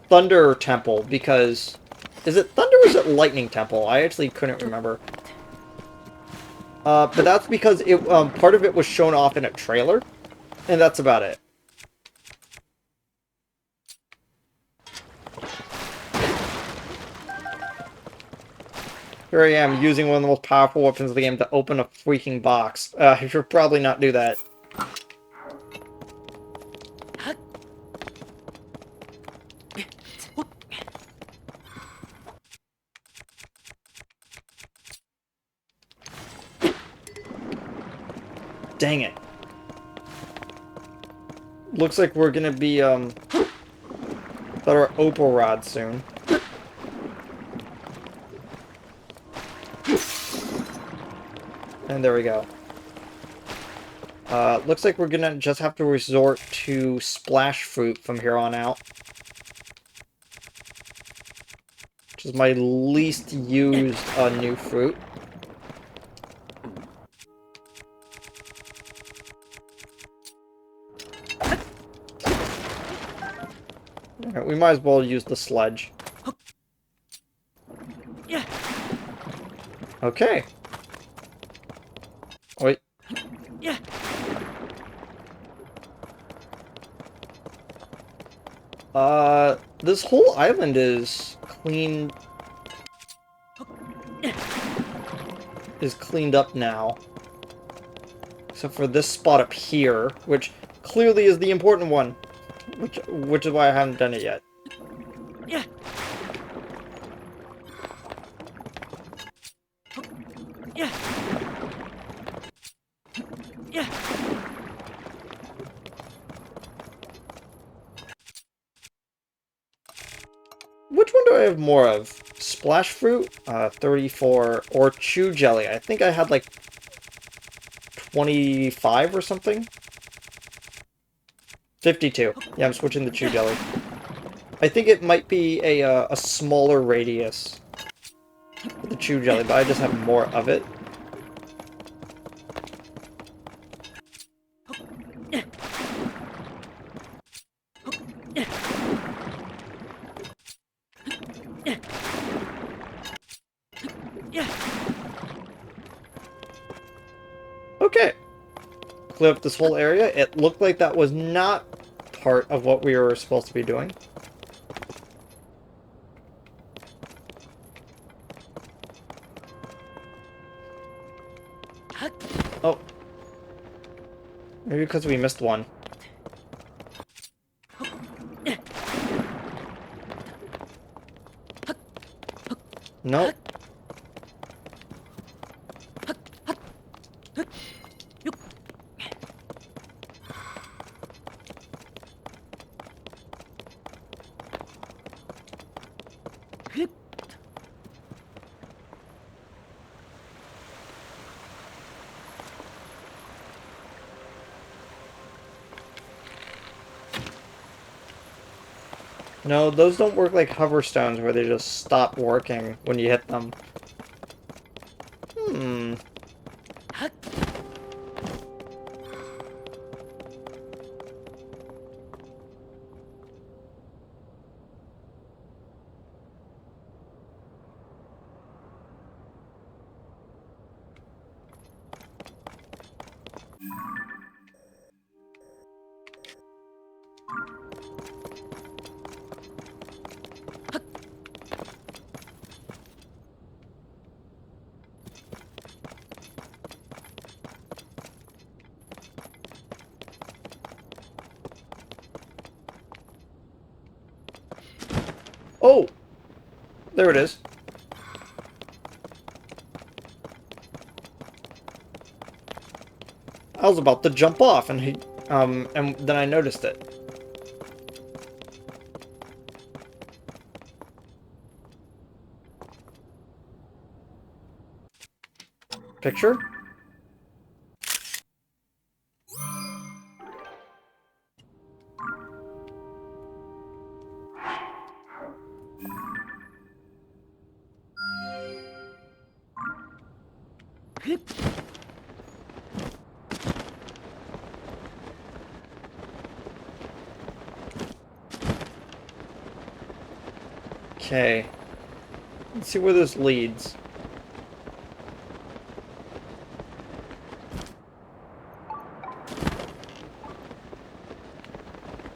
Thunder Temple, because... Is it Thunder or is it Lightning Temple? I actually couldn't remember. But that's because it part of it was shown off in a trailer, and that's about it. Here I am, using one of the most powerful weapons of the game to open a freaking box. I should probably not do that. Dang it. Looks like we're gonna be, without our opal rod soon. And there we go. Looks like we're gonna just have to resort to splash fruit from here on out. Which is my least used new fruit. Alright, we might as well use the sledge. Okay. Wait. This whole island is cleaned up now. Except for this spot up here, which clearly is the important one. Which is why I haven't done it yet. Which one do I have more of? Splash fruit, 34, or chew jelly? I think I had like 25 or something. 52. Yeah, I'm switching to chew jelly. I think it might be a smaller radius for the chew jelly, but I just have more of it. Okay. Clear up this whole area. It looked like that was not part of what we were supposed to be doing. Oh. Maybe because we missed one. Nope. No, those don't work like hover stones where they just stop working when you hit them. Hmm. Oh! There it is. I was about to jump off and and then I noticed it. Picture? Okay. Let's see where this leads.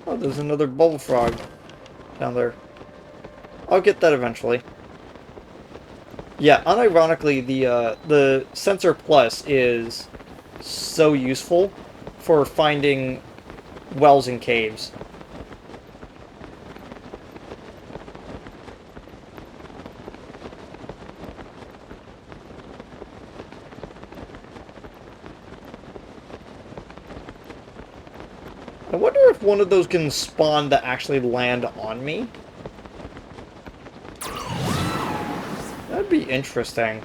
Oh, there's another bubble frog down there. I'll get that eventually. Yeah, unironically, the Sensor Plus is so useful for finding wells and caves. I wonder if one of those can spawn to actually land on me. That'd be interesting.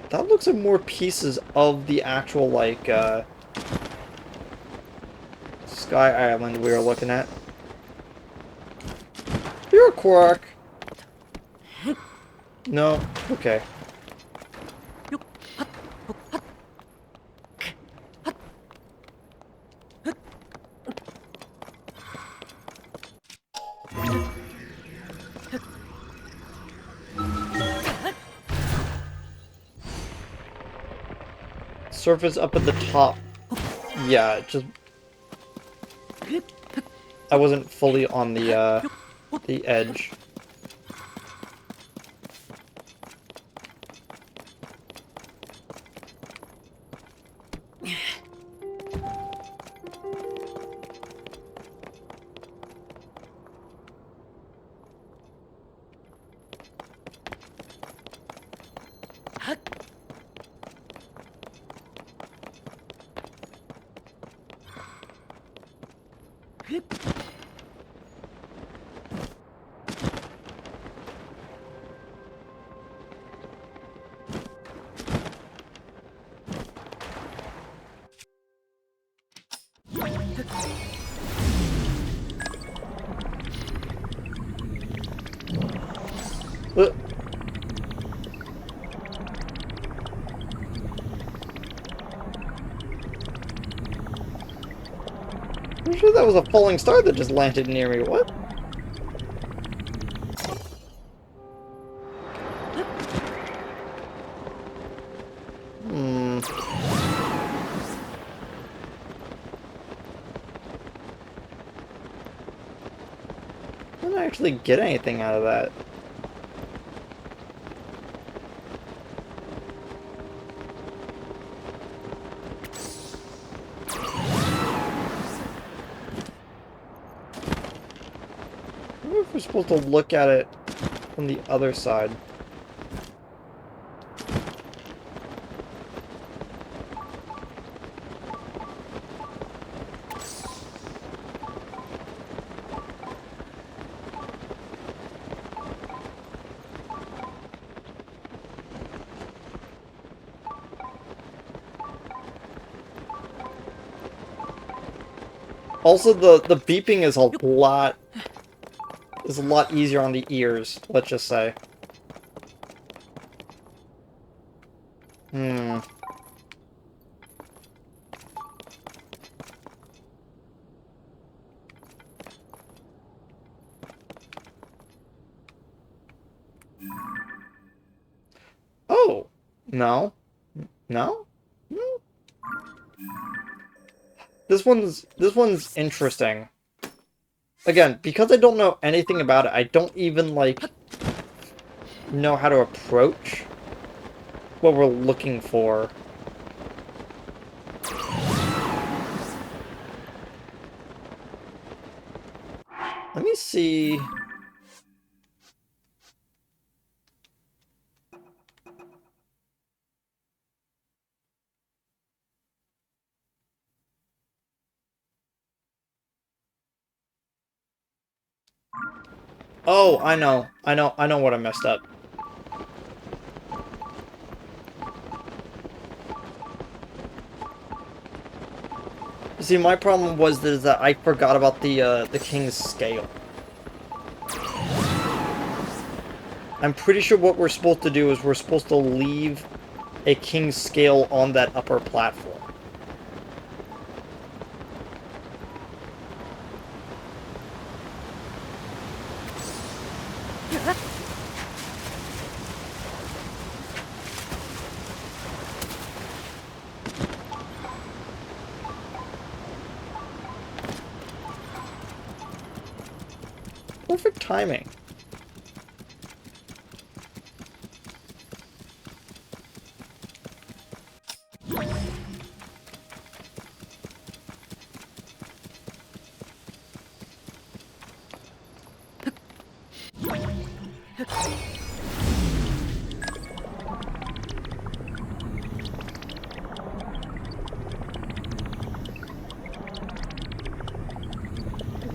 That looks like more pieces of the actual, like, Sky Island we were looking at. You're a quark. No? Okay. Surface up at the top. Yeah, just... I wasn't fully on the edge. Uh, I'm sure that was a falling star that just landed near me. What? Hmm. Didn't actually get anything out of that. I wonder if we're supposed to look at it from the other side. Also, the beeping is a lot easier on the ears, let's just say. Hmm. Oh. No. No? No? This one's interesting. Again, because I don't know anything about it, I don't even, like, know how to approach what we're looking for. Let me see. Oh, I know. I know what I messed up. See, my problem was that I forgot about the king's scale. I'm pretty sure what we're supposed to do is we're supposed to leave a king's scale on that upper platform. Perfect timing.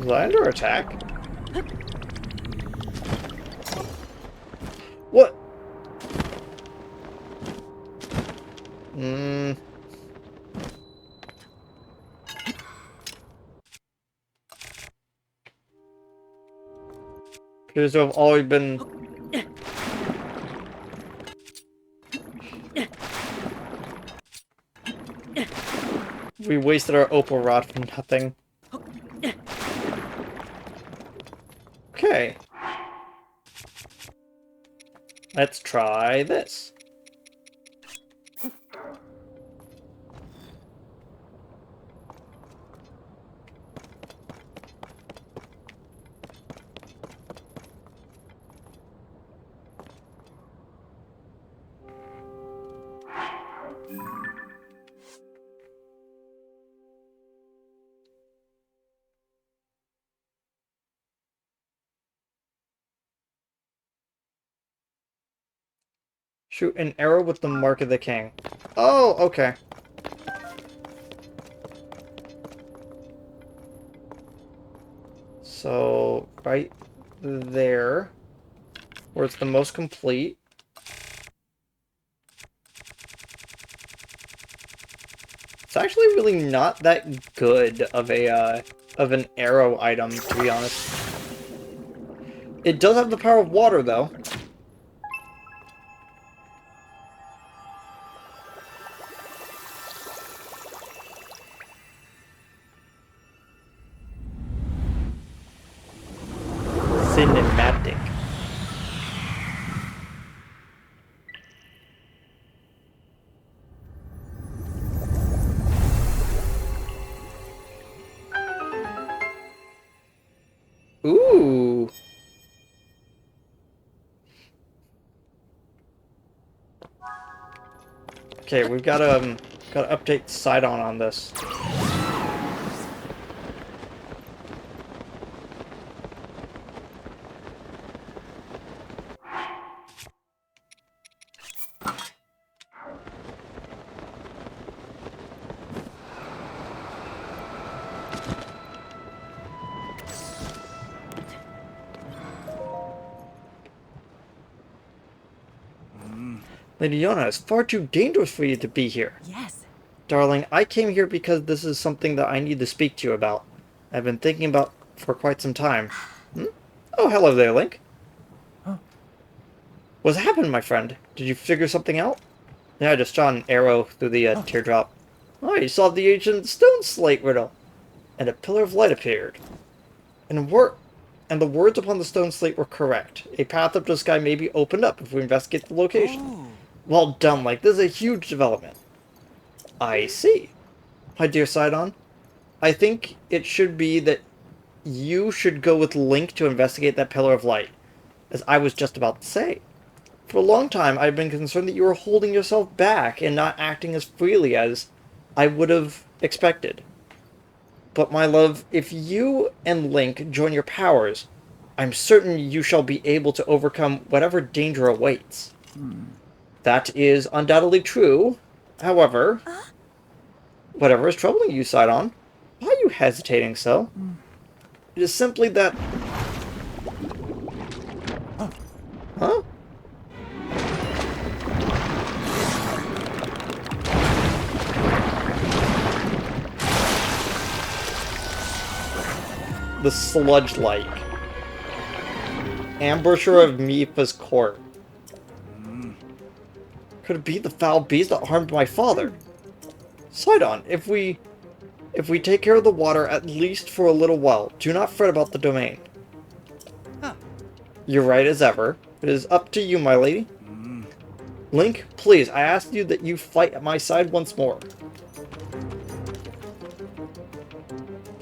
Was I under attack? What? Appears to have always been... We wasted our opal rod for nothing. Okay. Let's try this. Shoot an arrow with the mark of the king. Oh, okay. So, right there, where it's the most complete. It's actually really not that good of an arrow item, to be honest. It does have the power of water, though. Cinematic. Ooh. Okay, we've gotta update Sidon on this. Lady Yona, it's far too dangerous for you to be here. Yes. Darling, I came here because this is something that I need to speak to you about. I've been thinking about for quite some time. Hmm? Oh, hello there, Link. Huh? What's happened, my friend? Did you figure something out? Yeah, I just shot an arrow through the teardrop. Oh, you solved the ancient stone slate riddle. And a pillar of light appeared. And the words upon the stone slate were correct. A path up to the sky may be opened up if we investigate the location. Oh. Well done, Link. This is a huge development. I see. My dear Sidon, I think it should be that you should go with Link to investigate that pillar of light, as I was just about to say. For a long time, I've been concerned that you were holding yourself back and not acting as freely as I would have expected. But my love, if you and Link join your powers, I'm certain you shall be able to overcome whatever danger awaits. That is undoubtedly true. However, whatever is troubling you, Sidon, why are you hesitating so? It is simply that... Huh? The sludge-like. Ambusher of Mifa's court. Could it be the foul beast that harmed my father? Sidon, if we take care of the water at least for a little while, do not fret about the domain. Huh. You're right as ever. It is up to you, my lady. Link, please, I ask you that you fight at my side once more.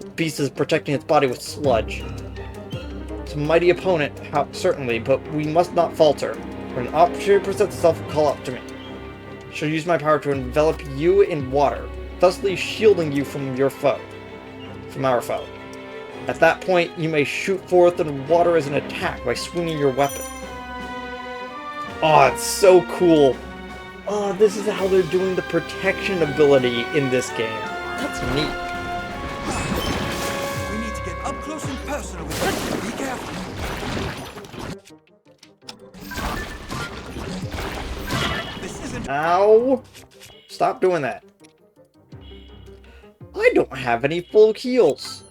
The beast is protecting its body with sludge. It's a mighty opponent, certainly, but we must not falter. When an opportunity presents itself, call out to me. I shall use my power to envelop you in water, thusly shielding you from your foe. From our foe. At that point, you may shoot forth in water as an attack by swinging your weapon. Oh, it's so cool. Oh, this is how they're doing the protection ability in this game. That's neat. We need to get up close and closer with it. Be careful. This isn't... Ow! Stop doing that. I don't have any full heals.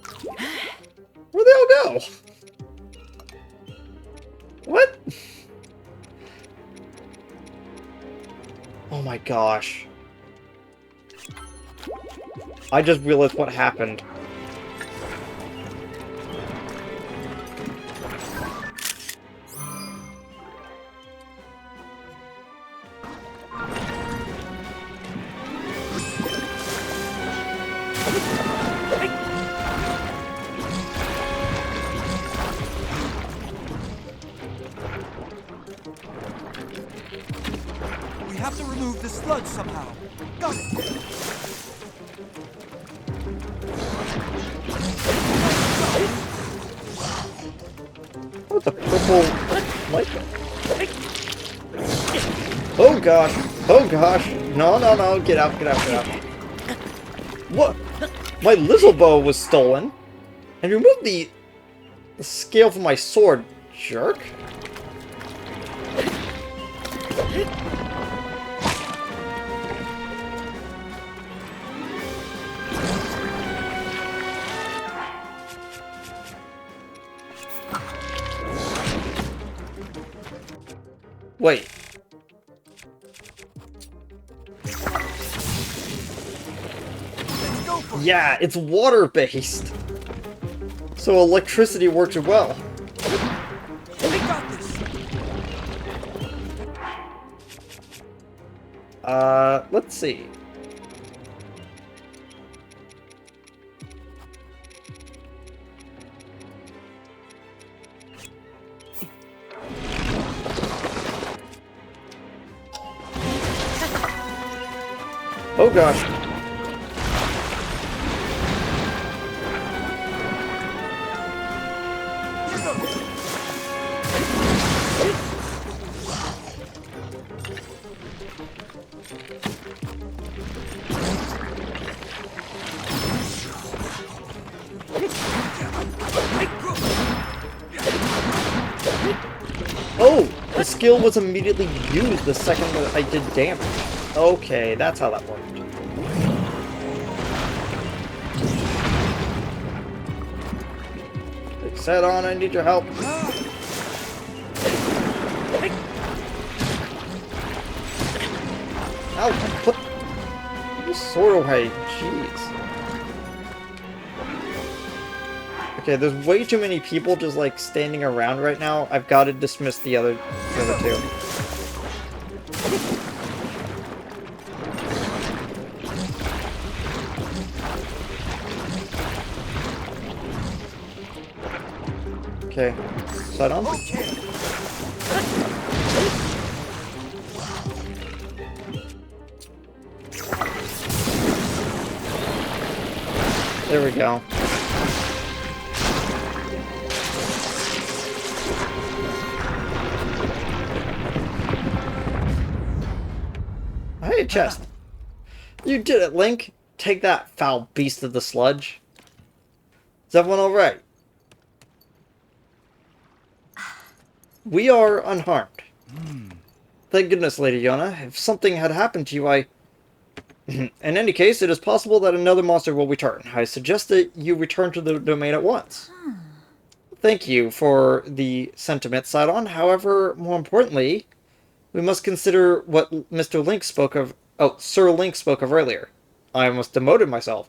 Where'd they all go? What? Oh my gosh. I just realized what happened. We have to remove the sludge somehow. Got it. What the purple light? Oh gosh! Oh gosh! No, no, no! Get out! Get out! Get out! What? My Lizzle bow was stolen, and you removed the scale from my sword, jerk! Wait. Let's go for it. Yeah, it's water-based. So electricity works well. We got this. Let's see. Oh gosh. Oh! The skill was immediately used the second that I did damage. Okay, that's how that worked. Set on, I need your help. Ow, put the sword away, jeez. Okay, there's way too many people just like standing around right now. I've got to dismiss the other two. Okay, set on. Okay. There we go. Hey, chest. You did it, Link. Take that, foul beast of the sludge. Is everyone alright? We are unharmed. Thank goodness, Lady Yona. If something had happened to you, In any case, it is possible that another monster will return. I suggest that you return to the domain at once. Thank you for the sentiment, Sidon. However, more importantly, we must consider what Mr. Link spoke of... Oh, Sir Link spoke of earlier. I almost demoted myself.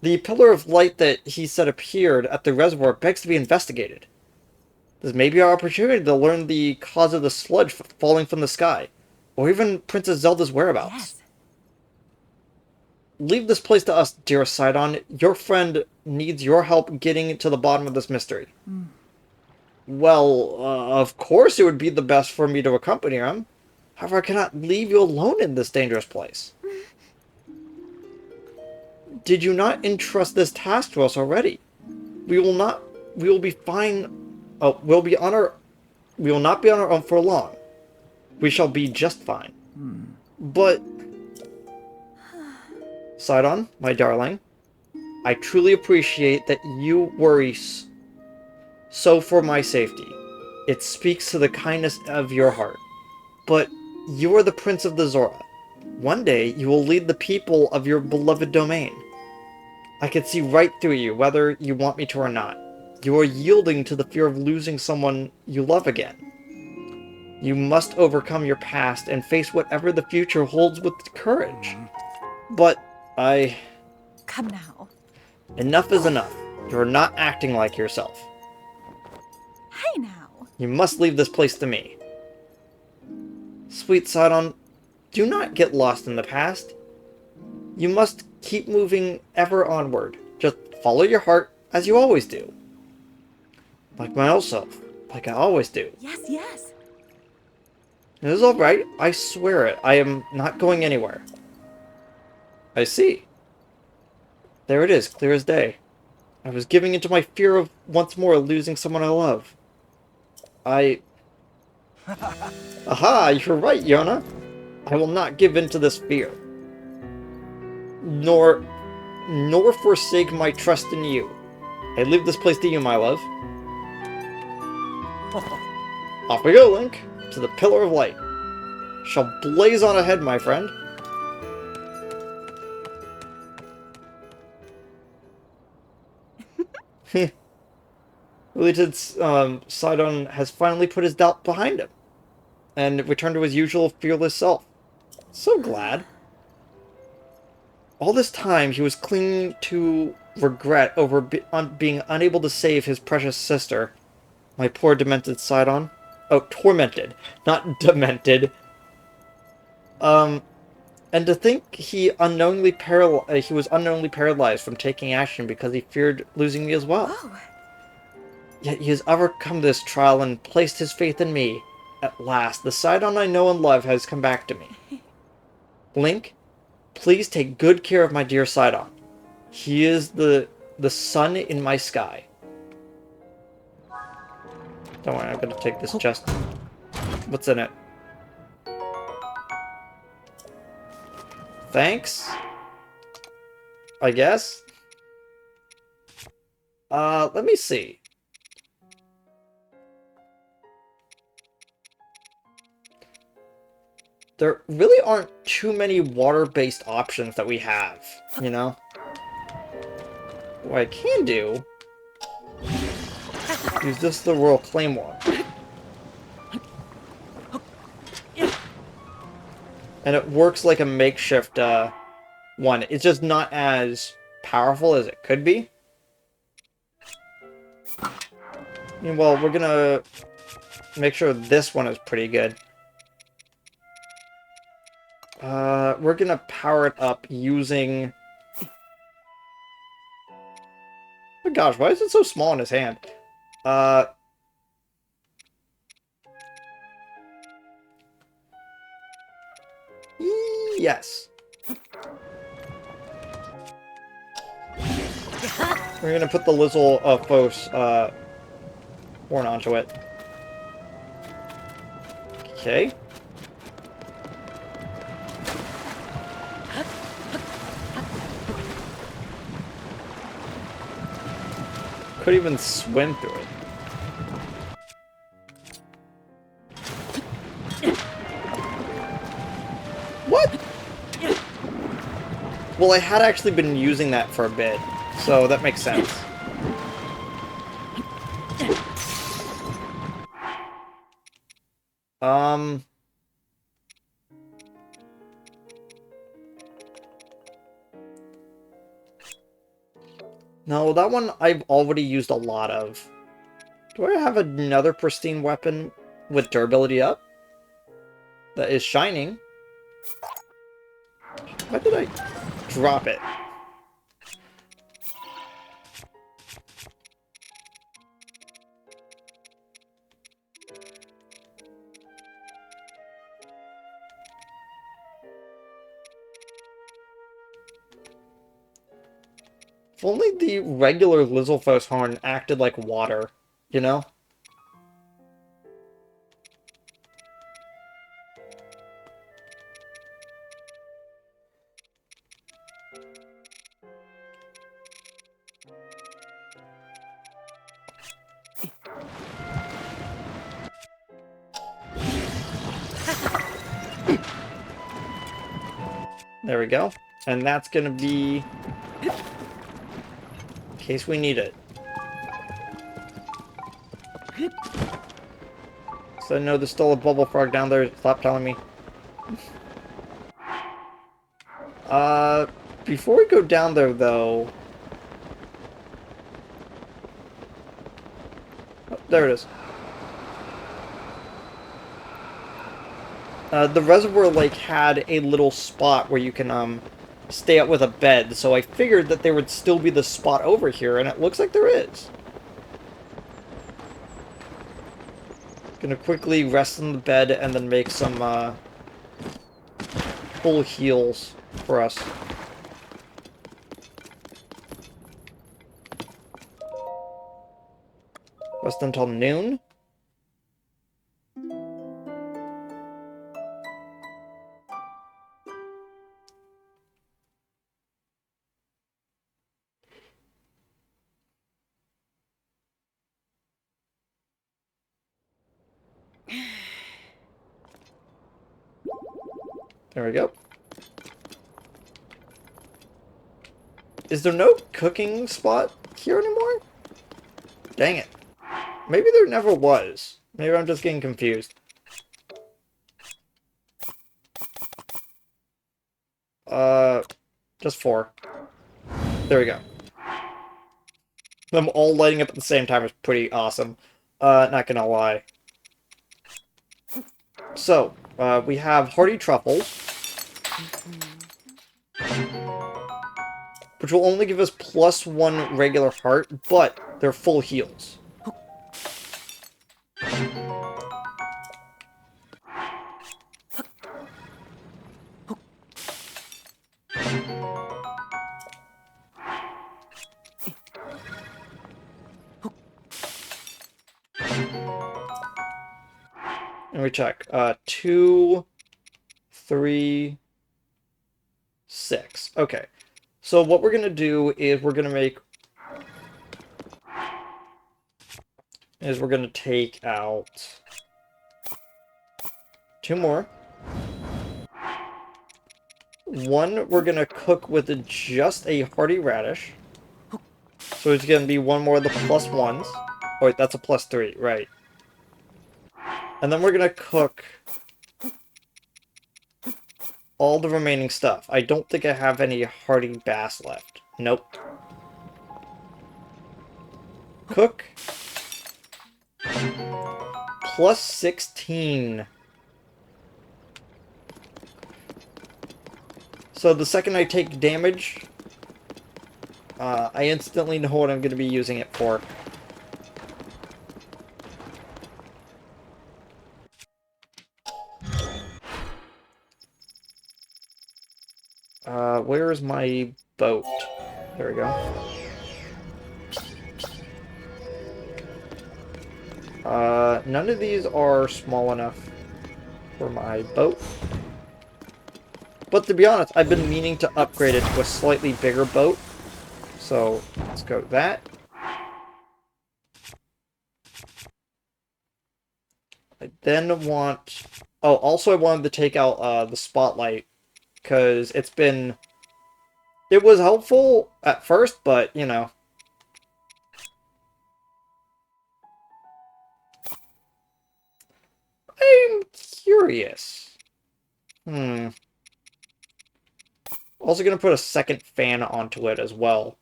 The pillar of light that he said appeared at the reservoir begs to be investigated. This may be our opportunity to learn the cause of the sludge falling from the sky, or even Princess Zelda's whereabouts. Yes. Leave this place to us, dearest Sidon. Your friend needs your help getting to the bottom of this mystery. Well, of course it would be the best for me to accompany him. However, I cannot leave you alone in this dangerous place. Did you not entrust this task to us already? We will be fine. Oh, we will not be on our own for long. We shall be just fine. But... Sidon, my darling, I truly appreciate that you worry So for my safety, it speaks to the kindness of your heart. But you are the Prince of the Zora. One day, you will lead the people of your beloved domain. I can see right through you, whether you want me to or not. You are yielding to the fear of losing someone you love again. You must overcome your past and face whatever the future holds with courage. But I... Come now. Enough is enough. You are not acting like yourself. Hey now. You must leave this place to me. Sweet Sidon, do not get lost in the past. You must keep moving ever onward. Just follow your heart, as you always do. Like my old self. Like I always do. Yes, yes. It is alright, I swear it. I am not going anywhere. I see. There it is, clear as day. I was giving into my fear of once more losing someone I love. Aha, you're right, Yona. I will not give in to this fear. Nor forsake my trust in you. I leave this place to you, my love. Off we go, Link, to the Pillar of Light. Shall blaze on ahead, my friend. Related, Sidon has finally put his doubt behind him, and returned to his usual fearless self. So glad. All this time, he was clinging to regret over being unable to save his precious sister. My poor demented Sidon. Oh, tormented, not demented. And to think he was unknowingly paralyzed from taking action because he feared losing me as well. Oh. Yet he has overcome this trial and placed his faith in me. At last, the Sidon I know and love has come back to me. Link, please take good care of my dear Sidon. He is the sun in my sky. Don't worry, I'm gonna take this chest. What's in it? Thanks? I guess? Let me see. There really aren't too many water-based options that we have, you know? What I can do... use this the Royal Claymore. And it works like a makeshift, one. It's just not as powerful as it could be. Well, we're gonna make sure this one is pretty good. We're gonna power it up using... Oh gosh, why is it so small in his hand? Yes. We're gonna put the Lizzle Phos horn onto it. Okay. Could even swim through it. What? Well, I had actually been using that for a bit, so that makes sense. No, that one I've already used a lot of. Do I have another pristine weapon with durability up? That is shining. Why did I drop it? If only the regular Lizzlephos horn acted like water, you know? There we go. And that's gonna be... in case we need it. So I know there's still a bubble frog down there. Stop telling me. Before we go down there, though... oh, there it is. The reservoir lake had a little spot where you can, stay up with a bed, so I figured that there would still be the spot over here, and it looks like there is. Gonna quickly rest in the bed and then make some, full heals for us. Rest until noon? There we go. Is there no cooking spot here anymore? Dang it. Maybe there never was. Maybe I'm just getting confused. Just 4. There we go. Them all lighting up at the same time is pretty awesome. Not gonna lie. So, we have hearty truffles, which will only give us +1 regular heart, but they're full heals. And we check. 2, 3, 6. Okay. So what we're gonna do is we're gonna take out 2 more. 1 we're gonna cook with just a hearty radish. So it's gonna be 1 more of the +1s. Oh wait, that's a +3, right. And then we're gonna cook all the remaining stuff. I don't think I have any hearty bass left. Nope. Cook. +16. So the second I take damage, I instantly know what I'm going to be using it for. Where is my boat? There we go. None of these are small enough for my boat. But to be honest, I've been meaning to upgrade it to a slightly bigger boat. So, let's go with that. I then want... oh, also I wanted to take out the spotlight, because it's been... it was helpful at first, but, you know... I'm curious. Also gonna put a second fan onto it as well.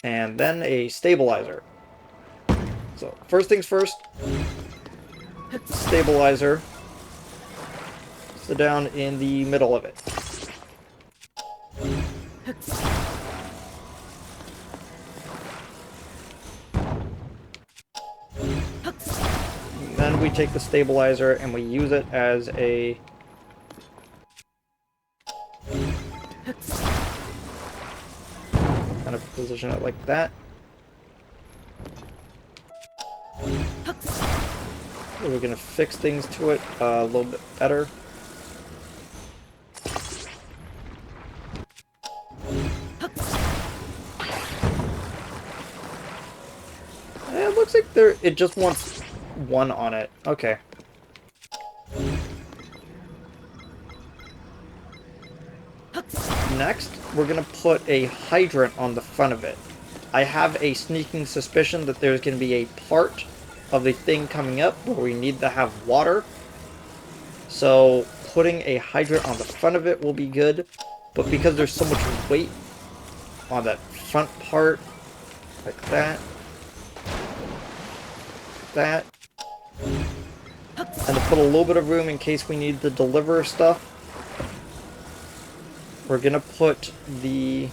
And then a stabilizer. So, first things first. Stabilizer. Sit down in the middle of it. Then we take the stabilizer and we use it as a... kind of position it like that. We're going to fix things to it a little bit better. And it looks like it just wants 1 on it. Okay. Next, we're gonna put a hydrant on the front of it. I have a sneaking suspicion that there's gonna be a part of the thing coming up where we need to have water. So, putting a hydrant on the front of it will be good. But because there's so much weight on that front part, like that, that, and to put a little bit of room in case we need to deliver stuff, we're gonna put the...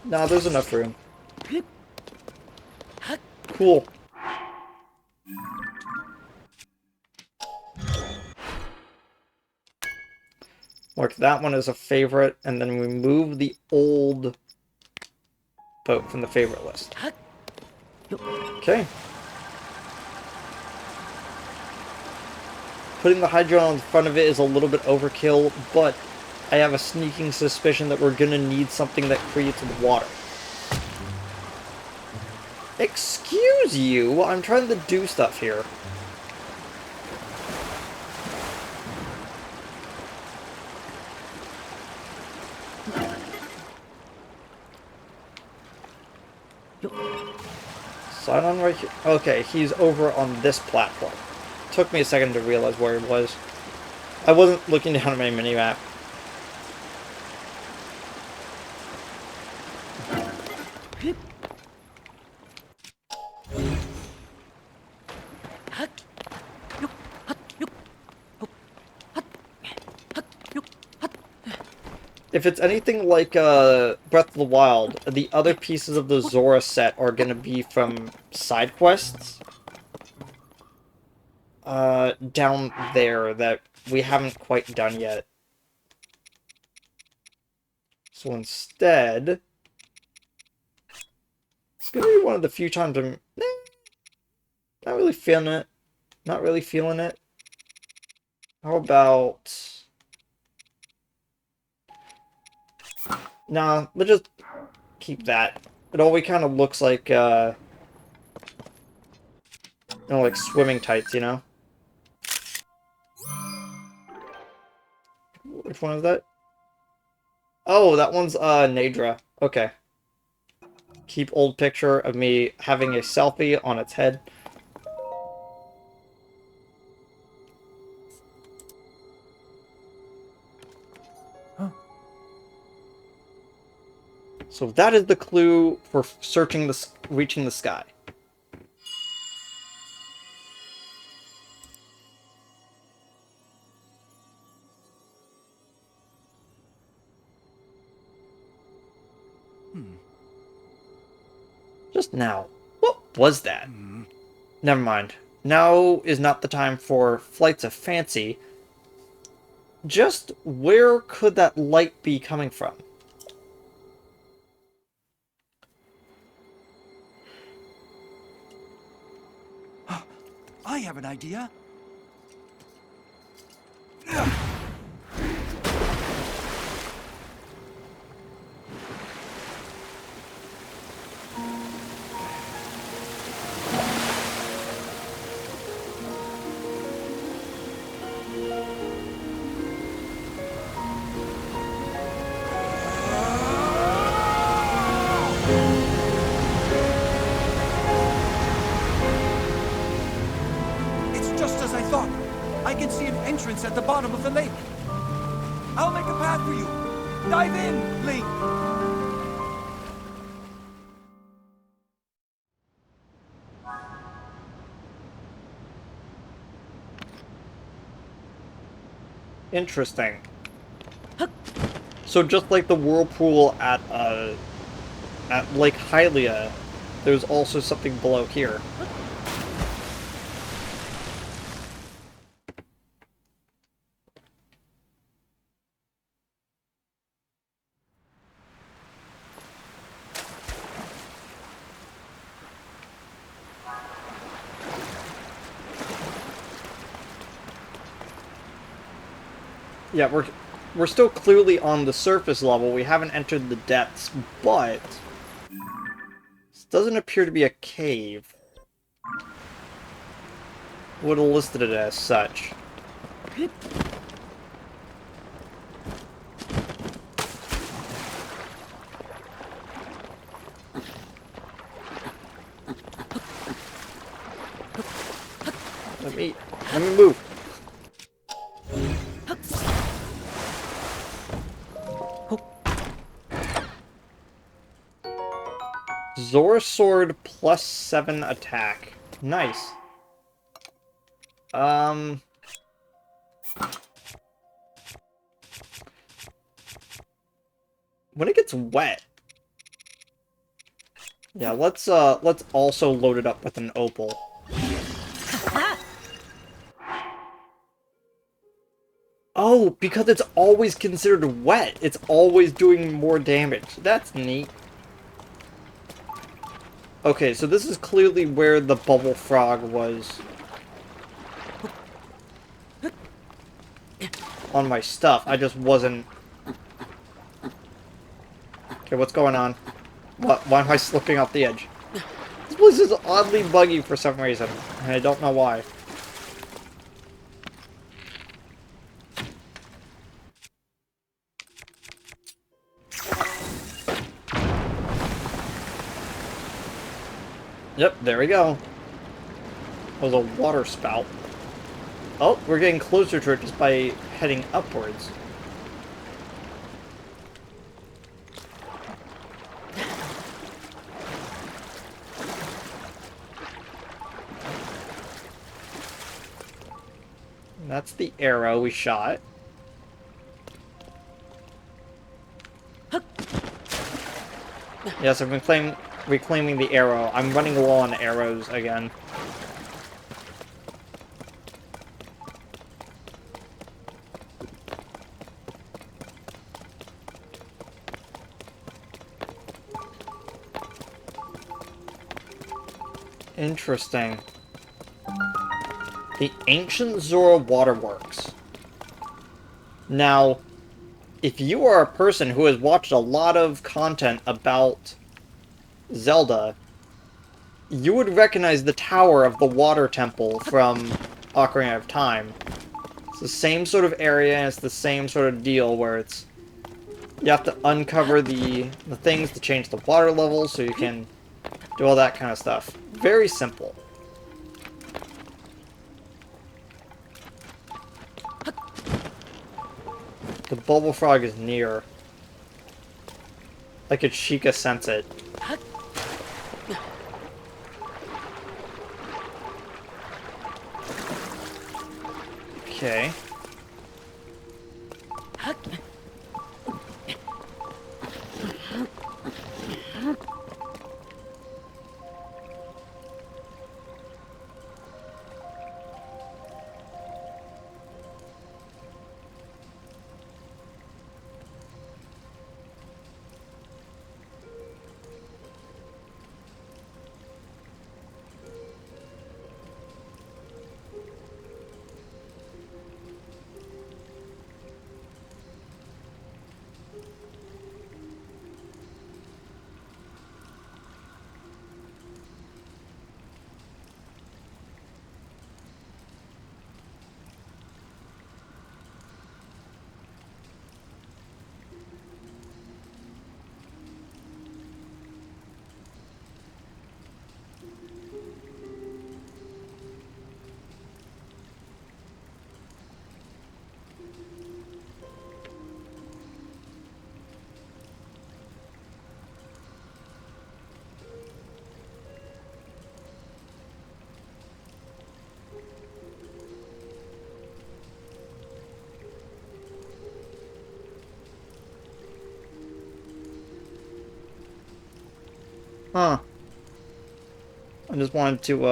nah, there's enough room. Cool. Mark that one as a favorite, and then remove the old boat from the favorite list. Okay. Putting the hydrant on the front of it is a little bit overkill, but I have a sneaking suspicion that we're gonna need something that creates water. Excuse you? I'm trying to do stuff here. Sign on right here. Okay, he's over on this platform. Took me a second to realize where he was. I wasn't looking down at my mini-map. If it's anything like Breath of the Wild, the other pieces of the Zora set are gonna be from side quests. Down there that we haven't quite done yet. So instead, it's gonna be one of the few times I'm not really feeling it. Not really feeling it. How about... nah, let's just keep that. It always kind of looks like, you know, like swimming tights, you know? Which one is that? Oh, that one's, Nadra. Okay. Keep old picture of me having a selfie on its head. So that is the clue for searching the, reaching the sky. Just now. What was that? Never mind. Now is not the time for flights of fancy. Just where could that light be coming from? I have an idea. I can see an entrance at the bottom of the lake. I'll make a path for you. Dive in, Link. Interesting. So just like the whirlpool at Lake Hylia, there's also something below here. Yeah, we're still clearly on the surface level. We haven't entered the depths, but this doesn't appear to be a cave. would have listed it as such. Let me move. Zora Sword plus 7 attack. Nice. When it gets wet. Yeah, let's also load it up with an opal. Oh, because it's always considered wet. It's always doing more damage. That's neat. Okay, so this is clearly where the bubble frog was on my stuff. I just wasn't... Okay, what's going on? Why am I slipping off the edge? This place is oddly buggy for some reason, and I don't know why. Yep, there we go. That was a water spout. Oh, we're getting closer to it just by heading upwards. That's the arrow we shot. Yes, I've been reclaiming the arrow. I'm running low on arrows again. Interesting. The Ancient Zora Waterworks. Now, if you are a person who has watched a lot of content about Zelda, you would recognize the Tower of the Water Temple from Ocarina of Time. It's the same sort of area, and it's the same sort of deal where it's... You have to uncover the things to change the water level so you can do all that kind of stuff. Very simple. The bubble frog is near. I could Sheikah sense it. Okay. Huh. I just wanted to,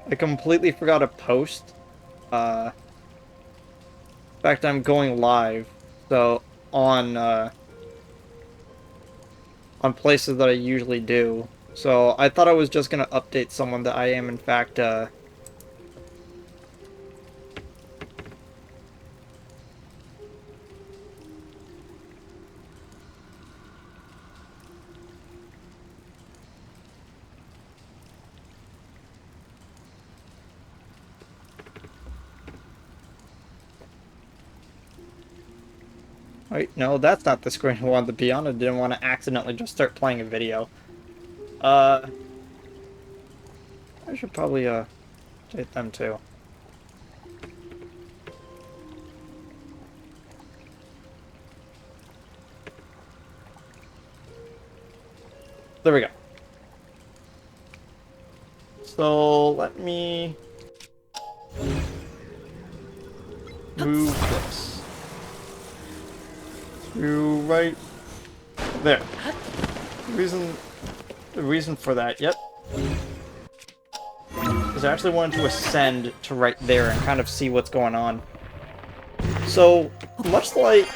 I completely forgot to post. In fact, I'm going live. So, on places that I usually do. So, I thought I was just gonna update someone that I am, in fact, Wait, no, that's not the screen I wanted to be on. I didn't want to accidentally just start playing a video. I should probably, take them too. There we go. So, let me move this to right there. The reason for that, yep, is I actually wanted to ascend to right there and kind of see what's going on. So, much like,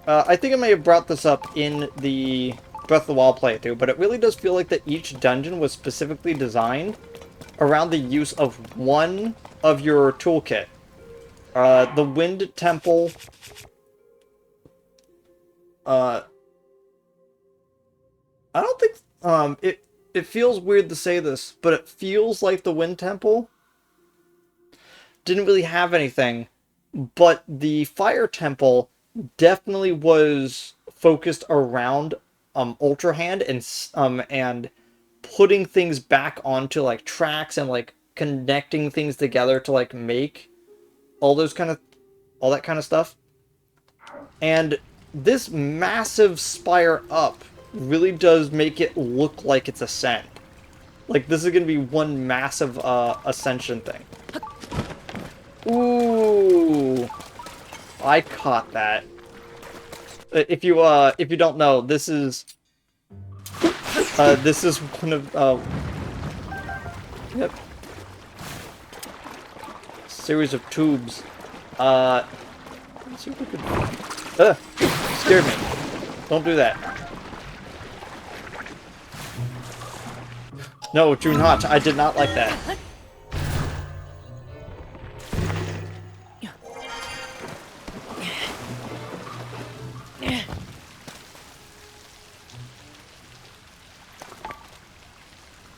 I think I may have brought this up in the Breath of the Wild playthrough, but it really does feel like that each dungeon was specifically designed around the use of one of your toolkit. The Wind Temple, I don't think, it feels weird to say this, but it feels like the Wind Temple didn't really have anything, but the Fire Temple definitely was focused around Ultra Hand and putting things back onto like tracks and like connecting things together to like make all that kind of stuff. And this massive spire up really does make it look like it's ascent. Like this is gonna be one massive ascension thing. Ooh, I caught that. If you don't know, this is one of yep, series of tubes. Let's see if we could. Scared me. Don't do that. No, June Hotch, I did not like that.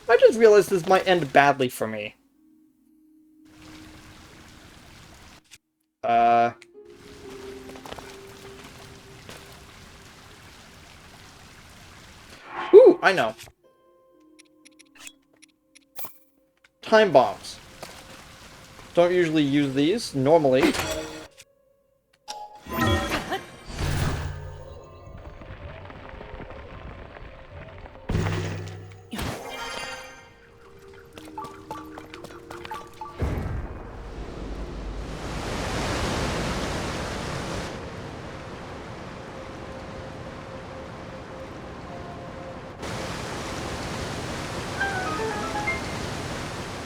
I just realized this might end badly for me. Ooh, I know. Time bombs. Don't usually use these, normally.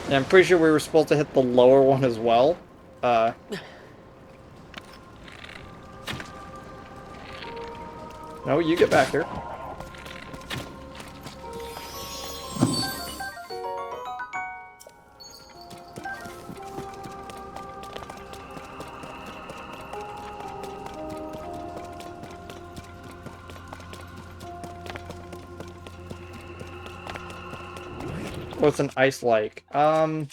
And I'm pretty sure we were supposed to hit the lower one as well. No, you get back here. What's an ice like? I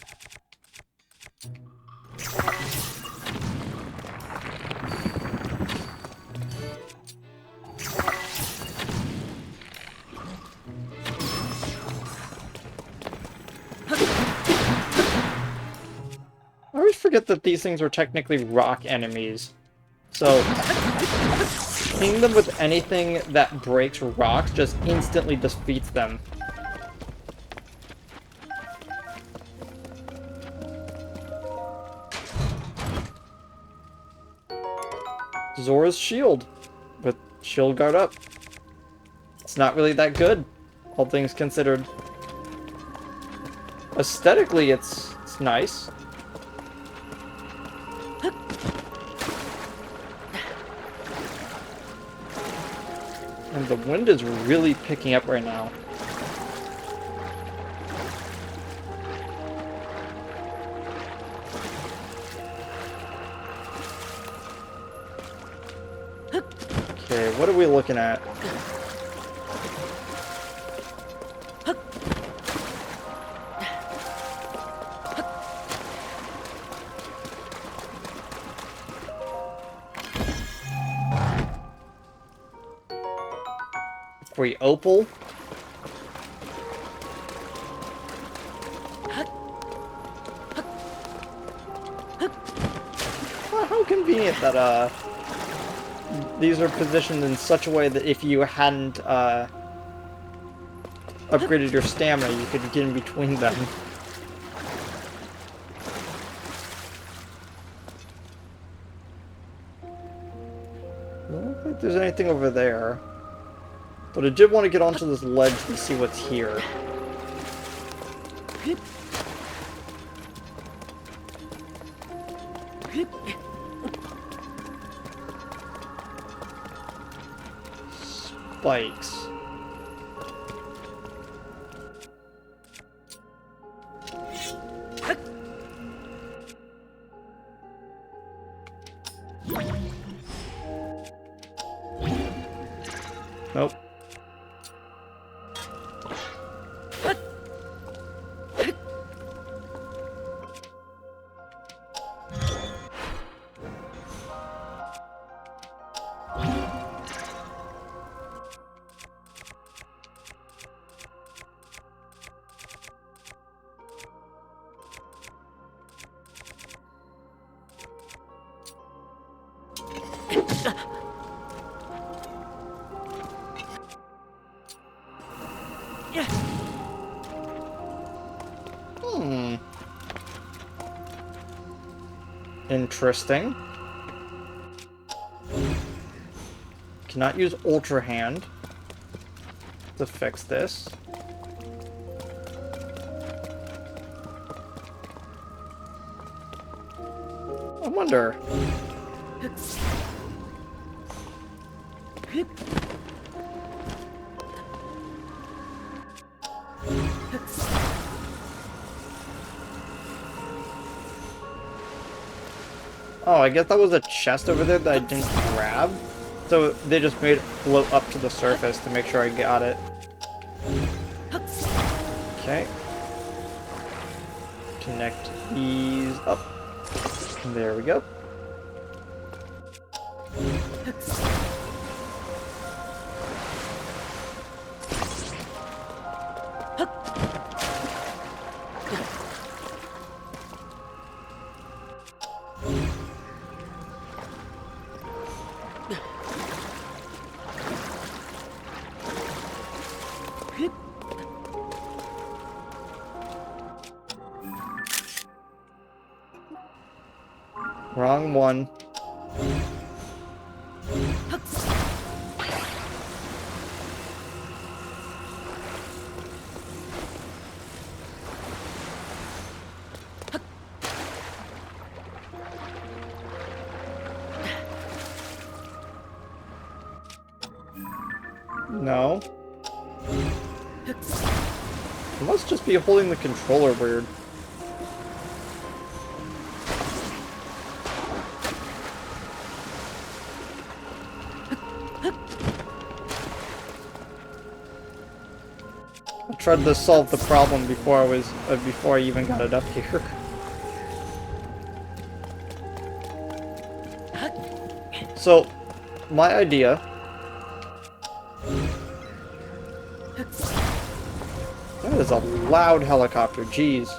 always forget that these things are technically rock enemies. So, hitting them with anything that breaks rocks just instantly defeats them. Zora's shield, with shield guard up. It's not really that good, all things considered. Aesthetically, it's nice. And the wind is really picking up right now. Okay, what are we looking at? Free opal. Well, how convenient that these are positioned in such a way that if you hadn't upgraded your stamina, you could get in between them. I don't think there's anything over there. But I did want to get onto this ledge to see what's here. Spikes. Nope. Hmm. Interesting. Cannot use Ultra Hand to fix this. I wonder. Oh, I guess that was a chest over there that I didn't grab. So they just made it float up to the surface to make sure I got it. Okay. Connect these up. There we go. Wrong one. No. I must just be holding the controller weird. I tried to solve the problem before I even got it up here. So, my idea. That is a loud helicopter, jeez.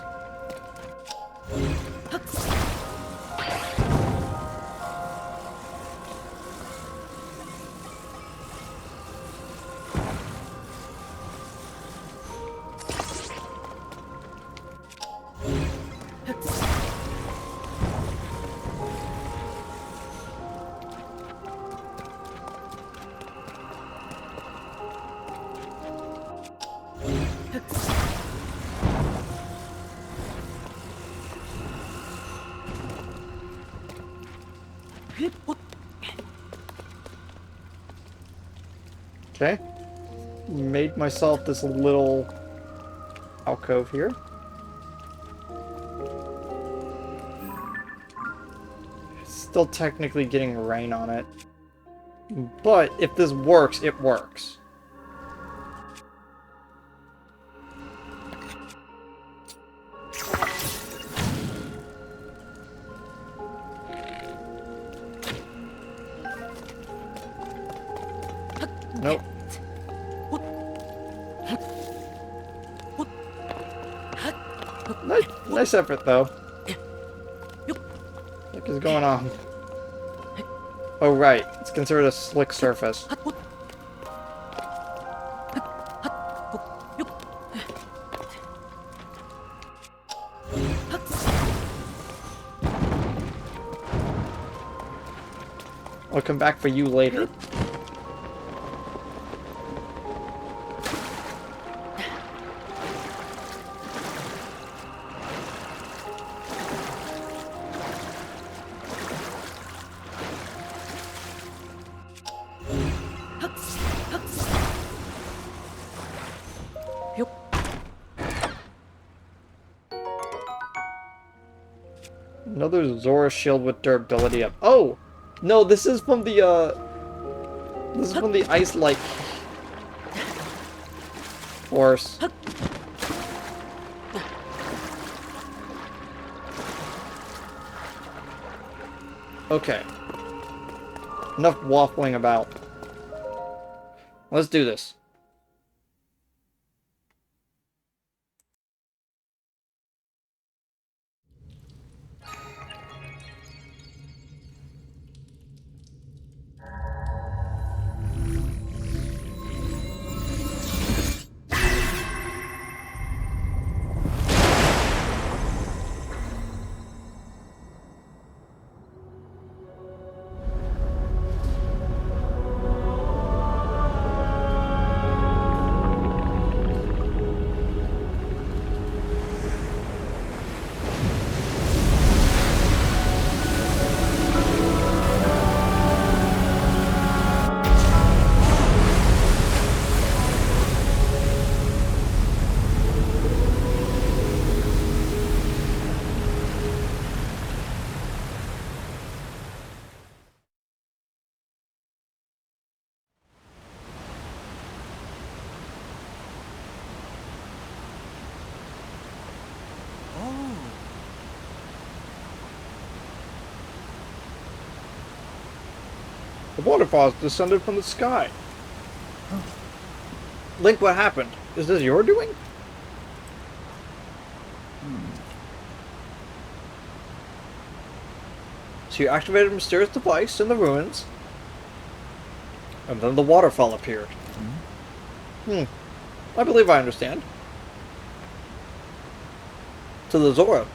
Okay. Made myself this little alcove here. Still technically getting rain on it. But if this works, it works. Nope. Nice effort, though. What is going on? Oh, right. It's considered a slick surface. I'll come back for you later. Another Zora shield with durability up. Oh! No, this is from the, this is from the ice-like force. Okay. Enough waffling about. Let's do this. Oh. The waterfalls descended from the sky. Link, what happened? Is this your doing? So you activated a mysterious device in the ruins, and then the waterfall appeared. I believe I understand. To the Zora,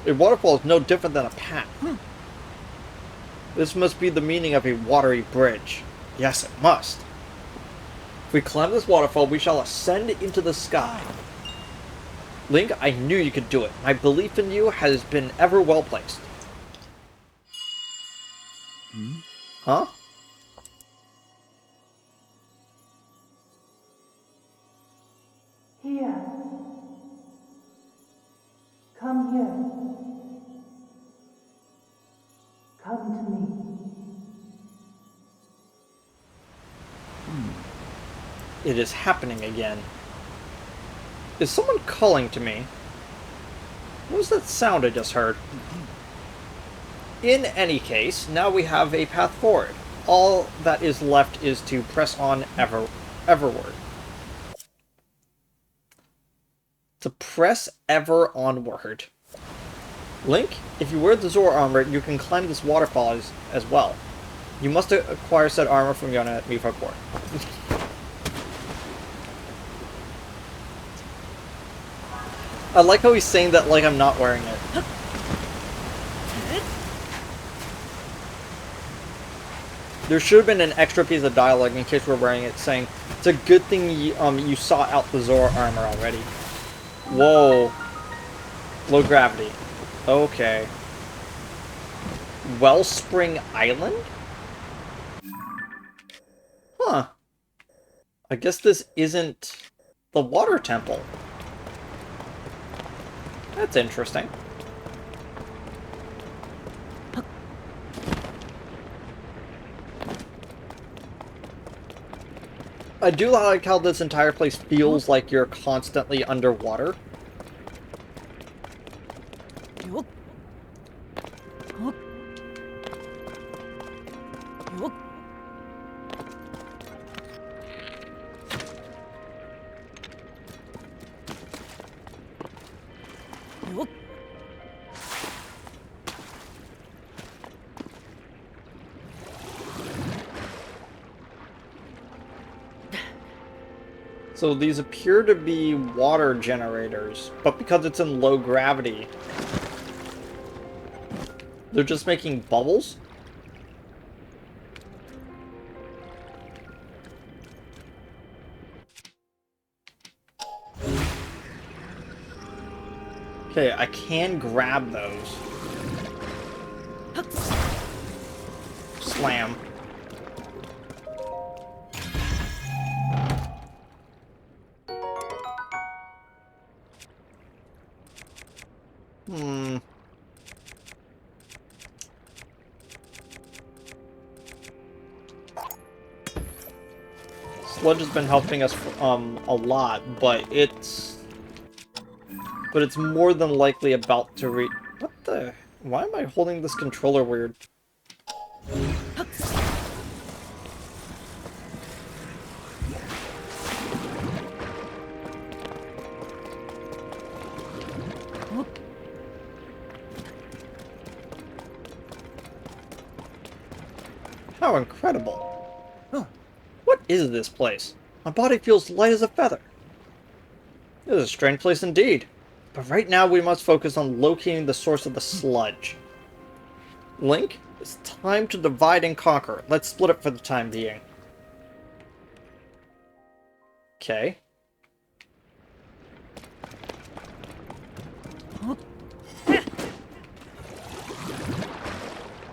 a waterfall is no different than a path. This must be the meaning of a watery bridge. Yes, it must. If we climb this waterfall, we shall ascend into the sky. Link, I knew you could do it. My belief in you has been ever well placed. Huh? Here. Come here. Come to me. It is happening again. Is someone calling to me? What was that sound I just heard? In any case, now we have a path forward. All that is left is to press on everward. To press ever onward. Link, if you wear the Zora armor, you can climb this waterfall as well. You must acquire said armor from Yona at Mifa Court. I like how he's saying that like I'm not wearing it. There should have been an extra piece of dialogue in case we're wearing it, saying, it's a good thing you sought out the Zora armor already. Whoa. Low gravity. Okay. Wellspring Island? Huh. I guess this isn't the water temple. That's interesting. I do like how this entire place feels like you're constantly underwater. So these appear to be water generators, but because it's in low gravity, they're just making bubbles? Okay, I can grab those. Slam. Hmm. Sludge has been helping us a lot, but it's more than likely about to what the? Why am I holding this controller weird? How incredible. Huh. What is this place? My body feels light as a feather. This is a strange place indeed. But right now we must focus on locating the source of the sludge. Link, it's time to divide and conquer. Let's split it for the time being. Okay.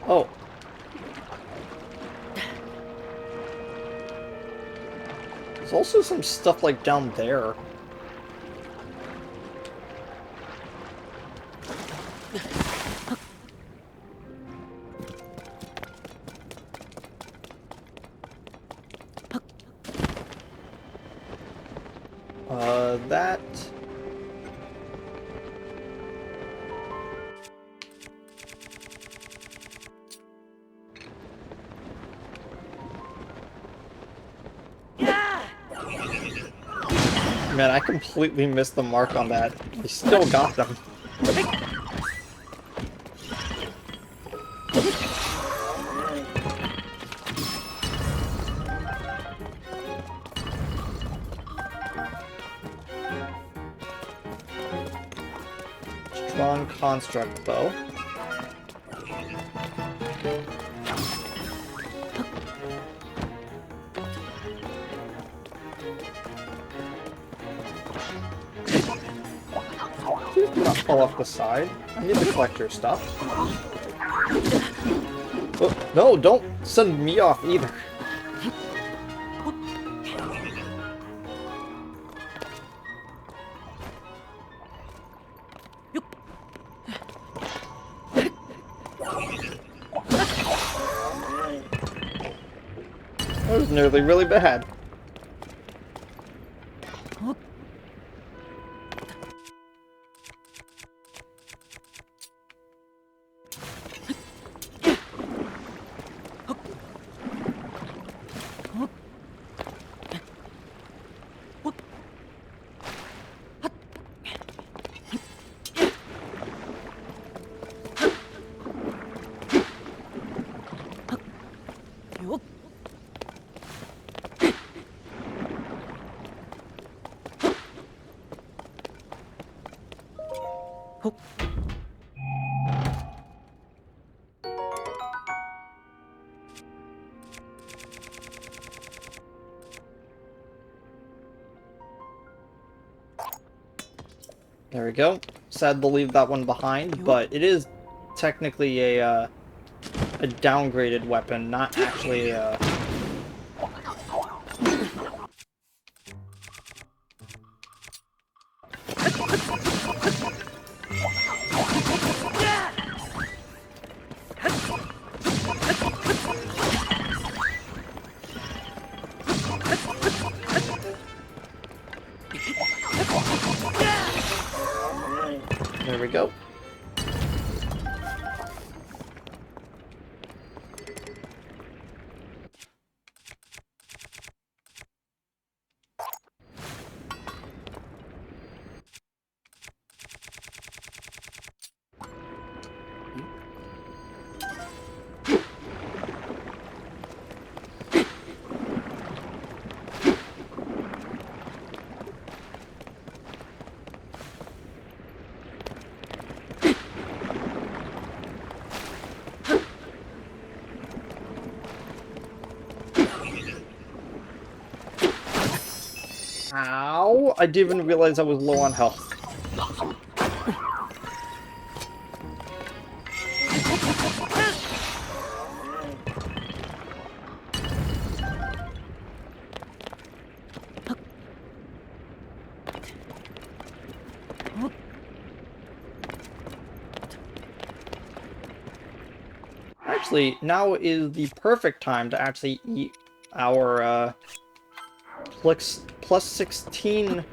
Oh. There's also some stuff like down there. That... Man, I completely missed the mark on that. We still got them. Strong construct bow. Please do not fall off the side. I need to collect your stuff. Oh, no, don't send me off either. That was nearly really bad. There we go. Sad to leave that one behind, but it is technically a downgraded weapon, not actually a... There we go. Ow! I didn't even realize I was low on health. Actually, now is the perfect time to actually eat our plus 16.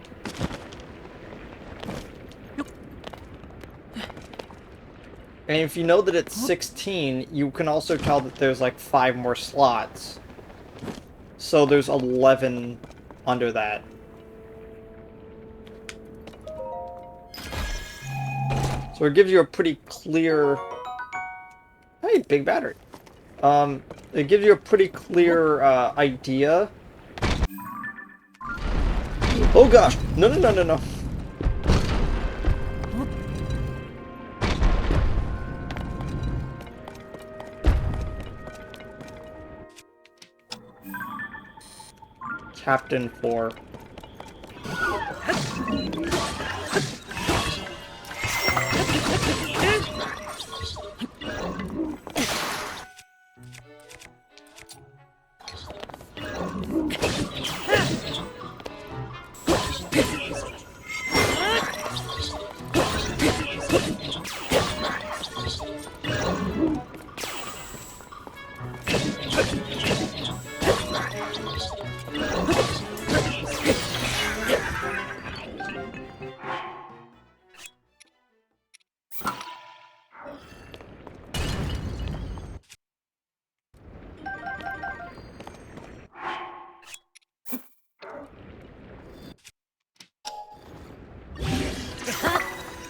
And if you know that it's 16, you can also tell that there's like 5 more slots. So there's 11 under that. So it gives you a pretty clear... Hey, big battery. It gives you a pretty clear idea. Oh gosh! No, no, no, no, no. Captain 4.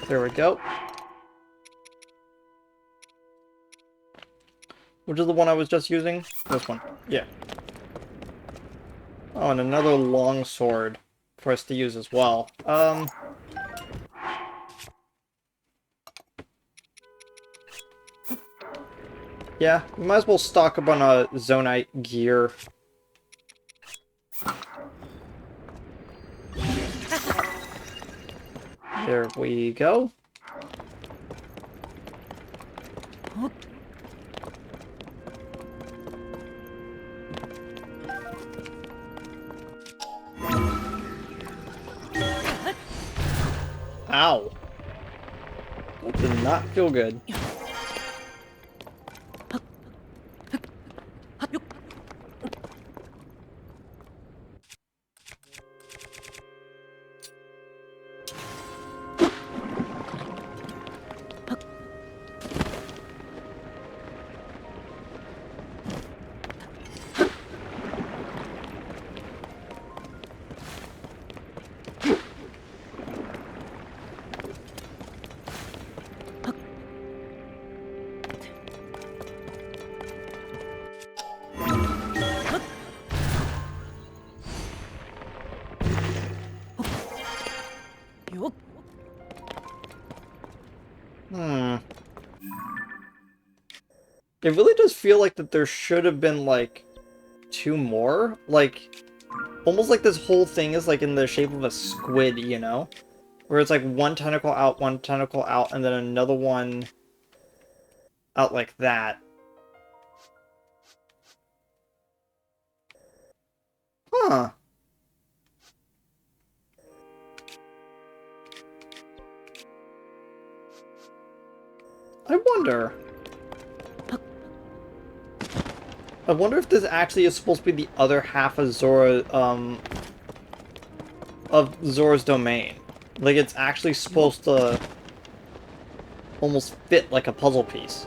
There we go. Which is the one I was just using? This one. Yeah. Oh, and another long sword for us to use as well. Yeah, we might as well stock up on a Zonite gear. There we go. Ow. That did not feel good. It really does feel like that there should have been, like, 2 more. Like, almost like this whole thing is, like, in the shape of a squid, you know? Where it's, like, one tentacle out, and then another one out like that. Huh. I wonder. I wonder if this actually is supposed to be the other half of Zora's domain. Like, it's actually supposed to almost fit like a puzzle piece.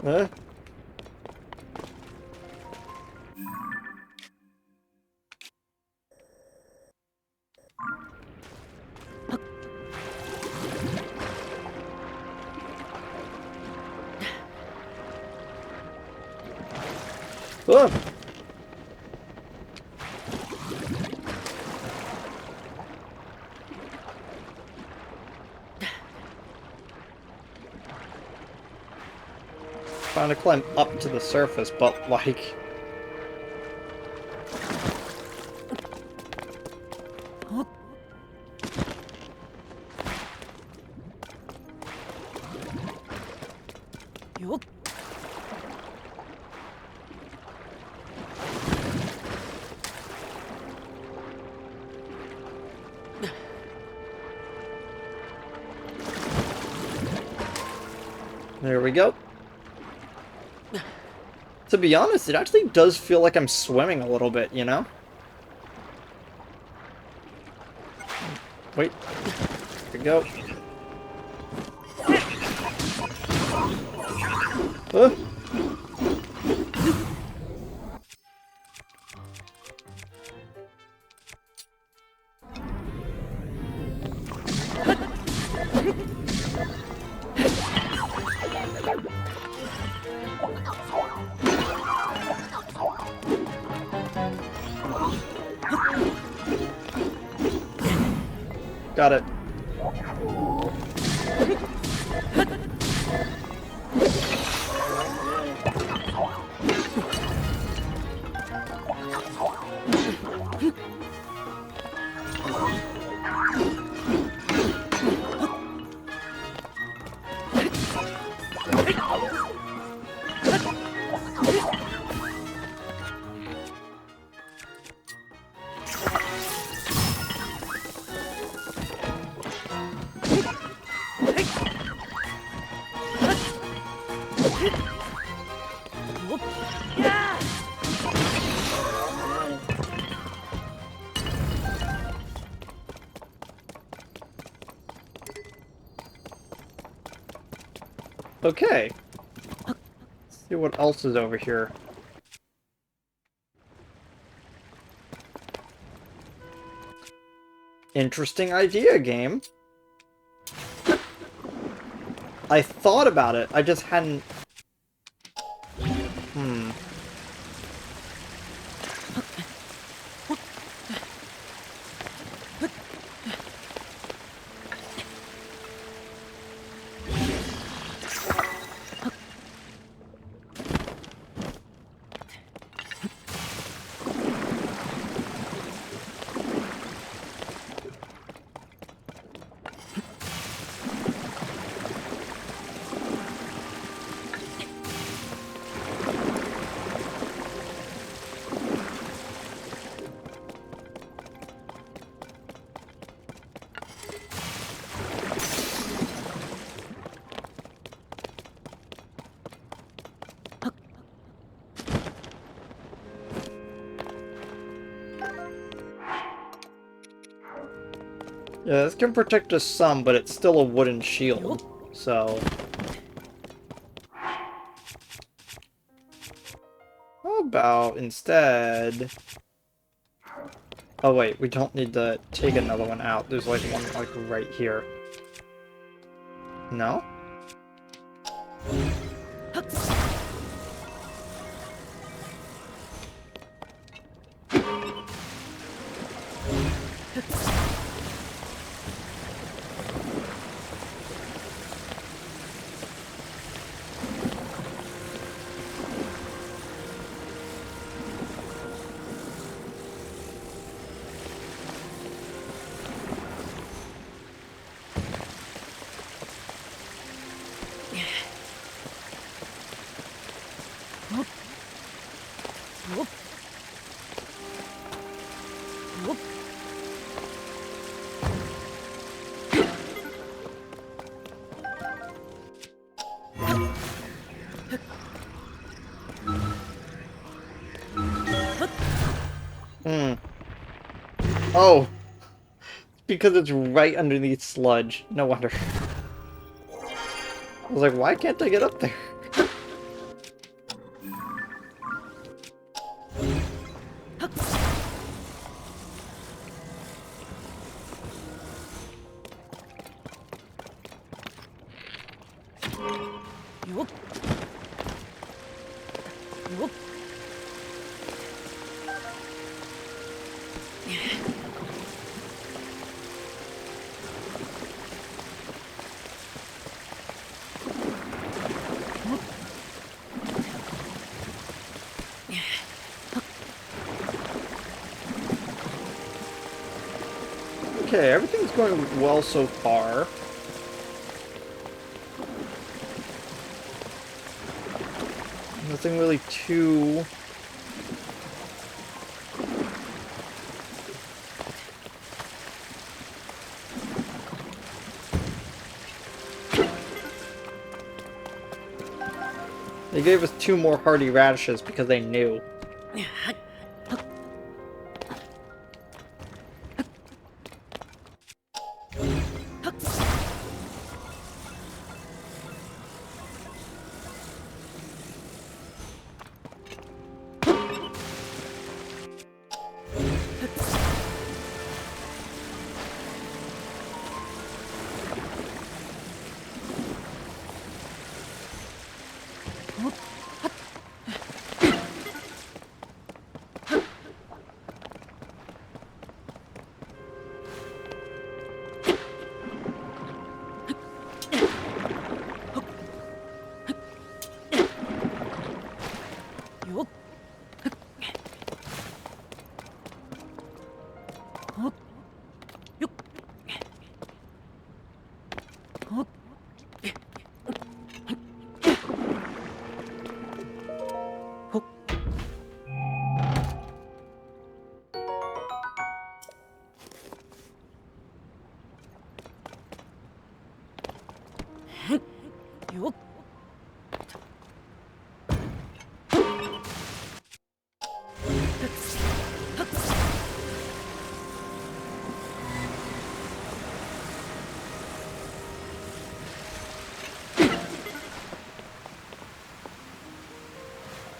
Huh? Oh. trying to climb up to the surface, but like... There we go. To be honest, it actually does feel like I'm swimming a little bit, you know? Wait. Here we go. Uh. Got it. Okay. Let's see what else is over here. Interesting idea, game. I thought about it, I just hadn't... Yeah, this can protect us some, but it's still a wooden shield, so... How about instead... Oh wait, we don't need to take another one out. There's like one like right here. No? Oh! Because it's right underneath sludge. No wonder. I was like, why can't I get up there? Okay, everything's going well so far. Nothing really too... They gave us 2 more hardy radishes because they knew.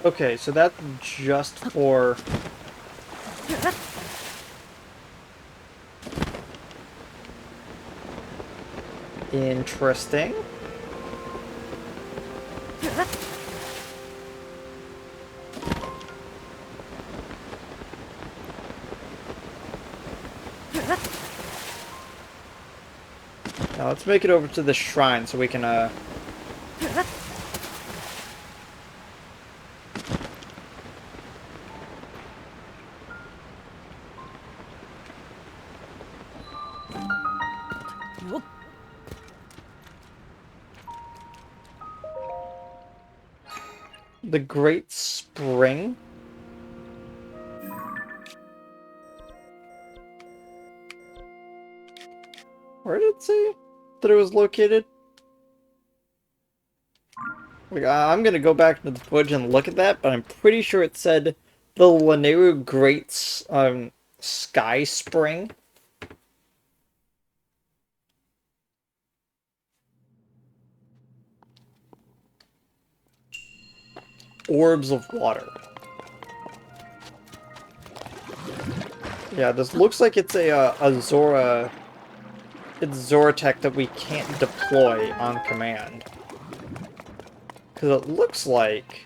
Okay, so that's just for... Interesting. Now let's make it over to the shrine so we can, the Great Spring. Where did it say that it was located? Like, I'm gonna go back to the footage and look at that, but I'm pretty sure it said the Lanayru Great Sky Spring. Orbs of water. Yeah, this looks like it's a Zora... It's Zoratech that we can't deploy on command. Because it looks like...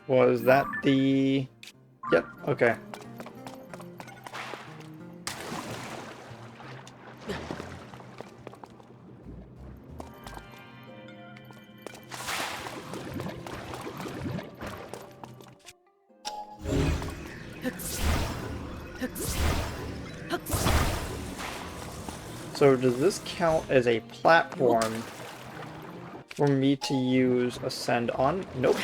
Was that the... Yep, okay. So does this count as a platform for me to use Ascend on? Nope.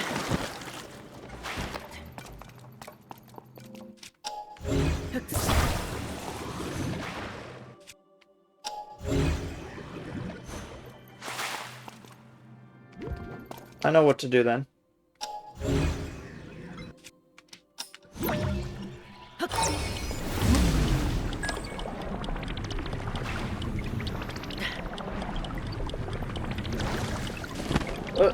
I know what to do then. Uh,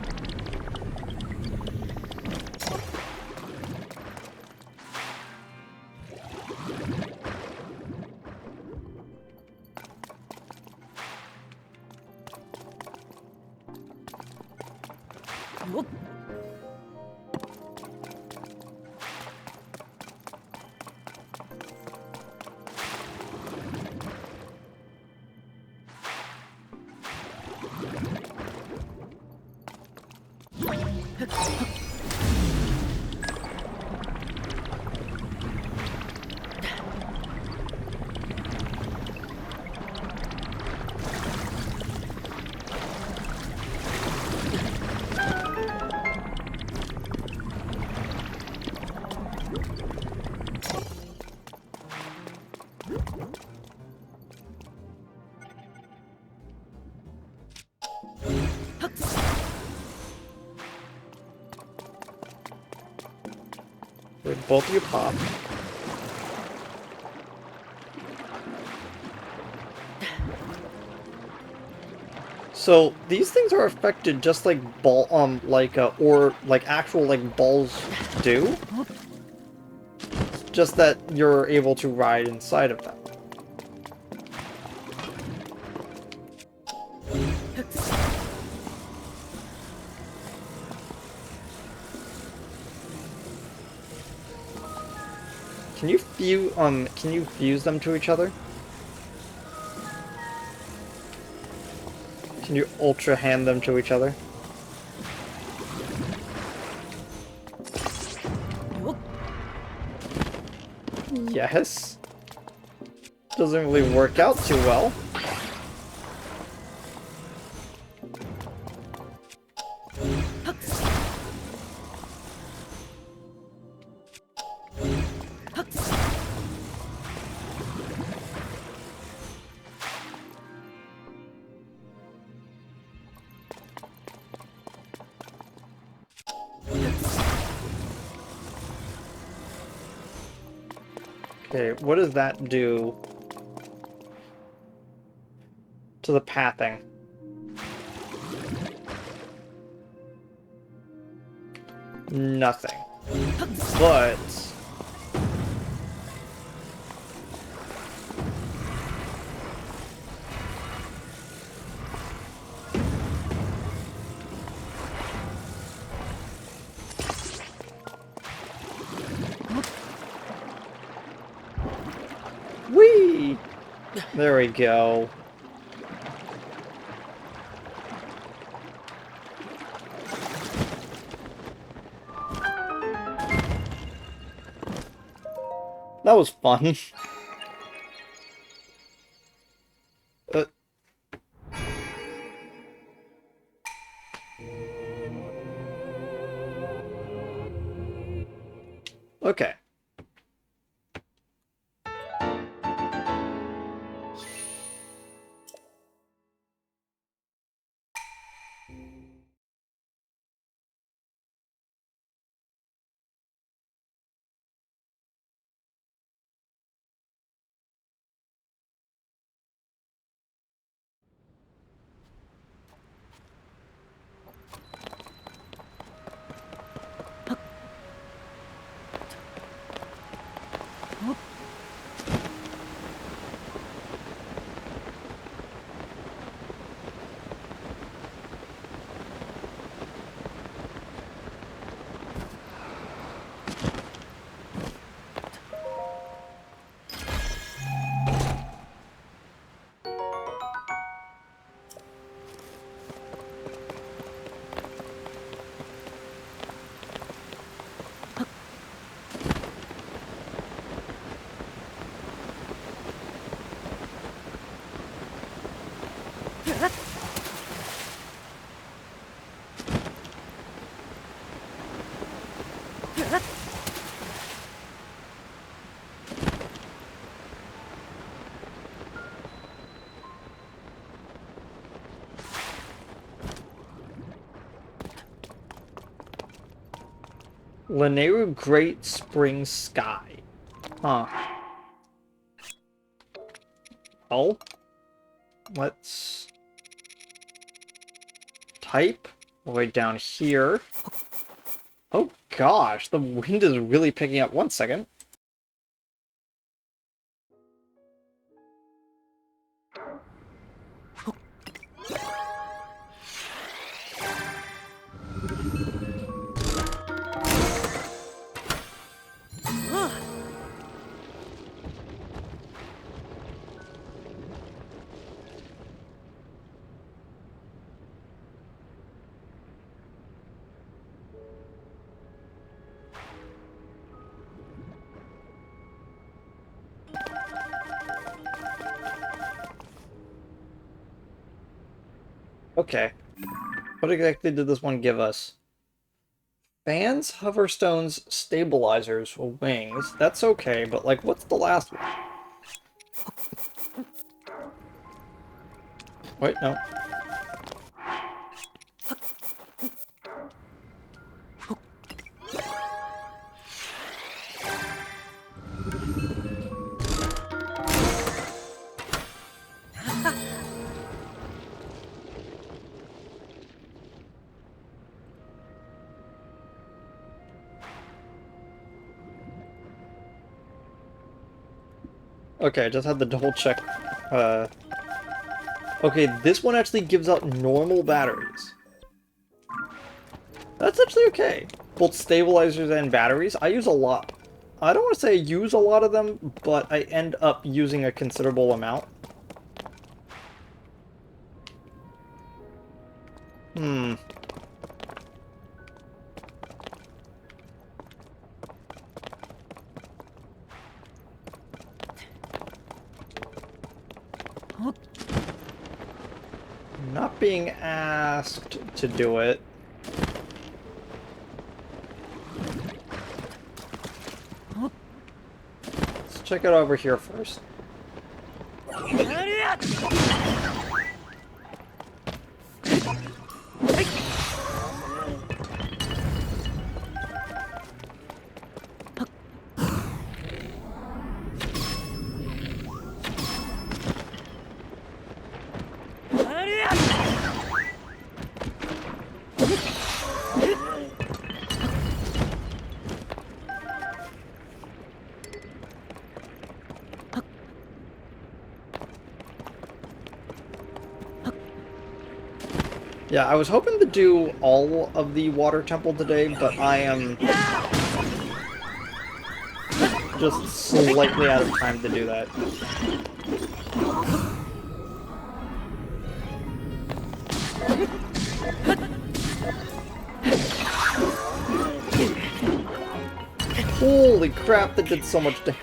both of you pop. So these things are affected just like or like actual like balls do. Just that you're able to ride inside of them. Can you fuse them to each other? Can you ultra hand them to each other? Yes. Doesn't really work out too well. Okay, what does that do to the pathing? Nothing. But... Whee! There we go. That was fun. uh, okay. Lanayru Great Spring Sky. Huh. Oh? Let's... type? all the way down here. Oh gosh, the wind is really picking up. 1 second. Okay. What exactly did this one give us? Fans, hoverstones, stabilizers, wings. That's okay, but like, what's the last one? Wait, no. Okay, I just had to double check. Okay, this one actually gives out normal batteries. That's actually okay. Both stabilizers and batteries, I use a lot. I don't want to say I use a lot of them, but I end up using a considerable amount. Hmm. Not being asked to do it. Let's check it over here first. Yeah, I was hoping to do all of the water temple today, but I am just slightly out of time to do that. Holy crap, that did so much damage.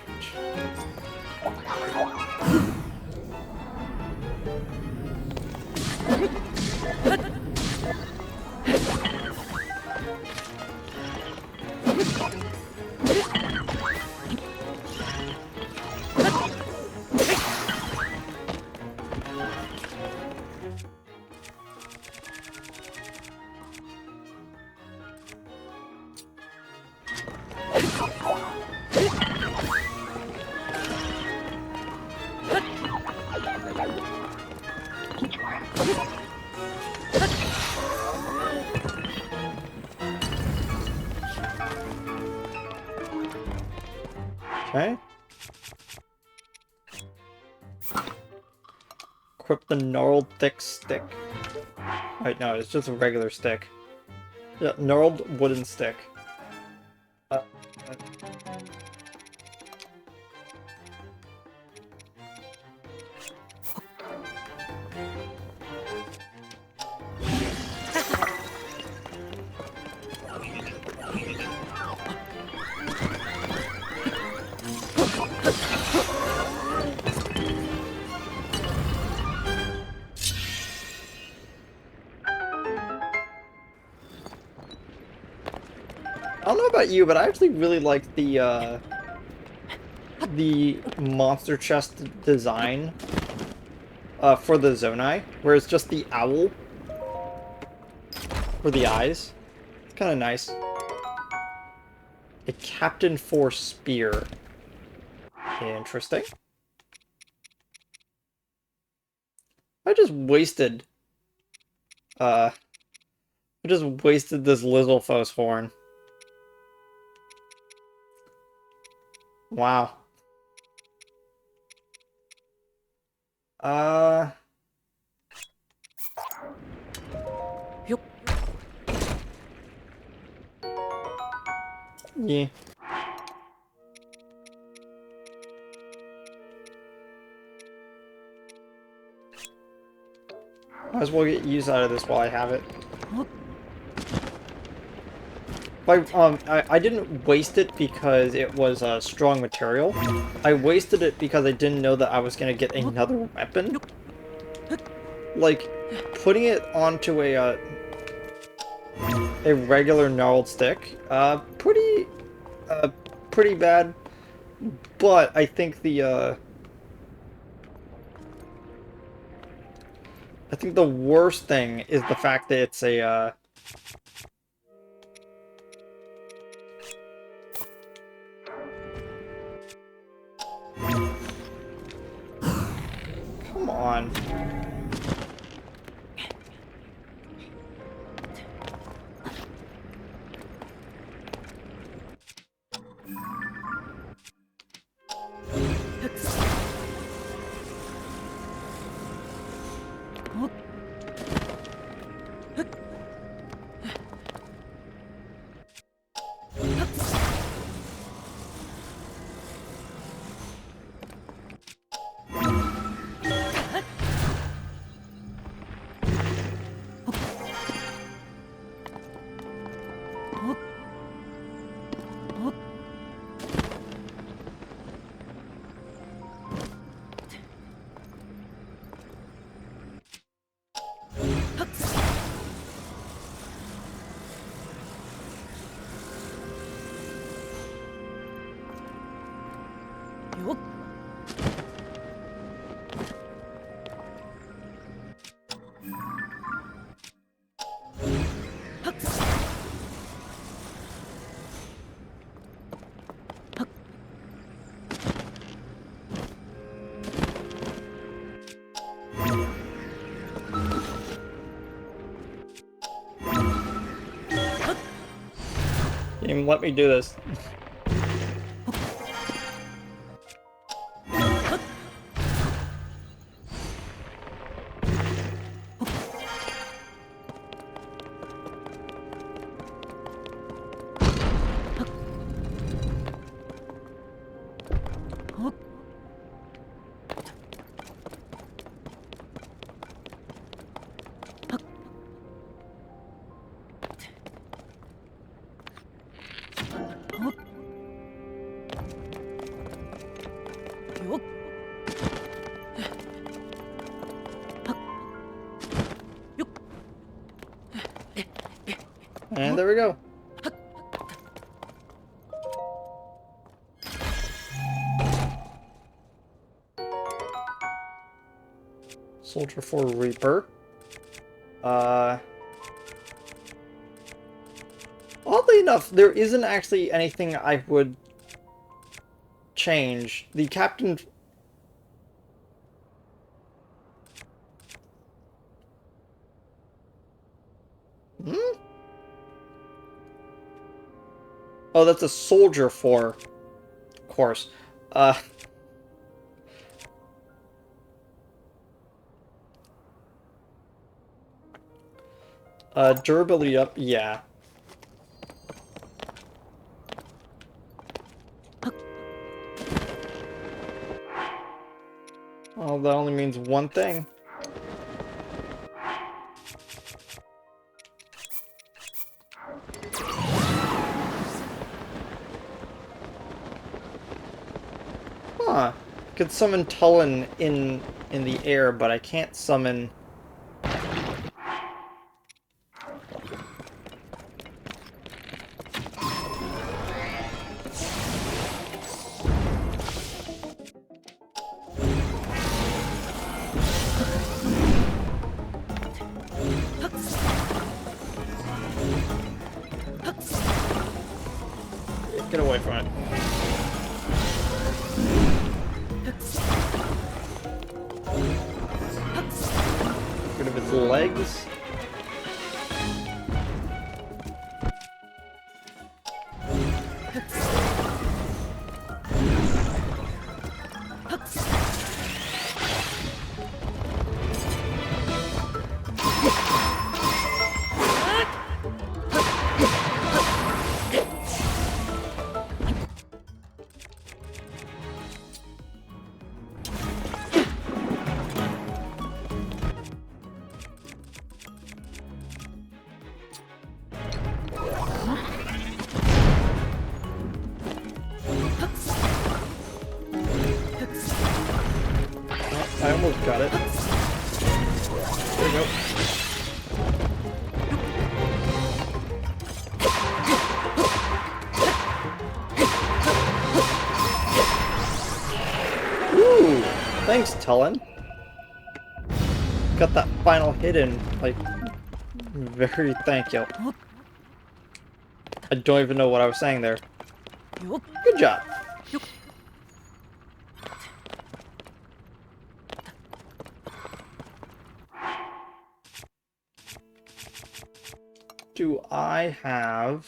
Okay. Equip the gnarled thick stick. Wait, no, it's just a regular stick. Yeah, gnarled wooden stick. Uh, I don't know about you, but I actually really like the monster chest design for the Zonai, where it's just the owl for the eyes. It's kind of nice. A Captain 4 spear. Interesting. I just wasted I just wasted this Lizalfos horn. Wow. Yup. Yeah. Might as well get use out of this while I have it. I didn't waste it because it was a strong material. I wasted it because I didn't know that I was gonna get another weapon. Like, putting it onto a regular gnarled stick, pretty bad. But I think the worst thing is the fact that it's a, come on. Game, let me do this. And there we go. Soldier for Reaper. Oddly enough, there isn't actually anything I would change. The captain... Hmm? Oh, that's a soldier for... Of course. Durability up, yeah. Well, that only means one thing. Huh. I could summon Tullen in the air, but I can't summon... Get away from it. Rid of its legs. Got it. There we go. Ooh! Thanks, Tullen. Got that final hit in, like, very thank you. I don't even know what I was saying there. Good job. Do I have...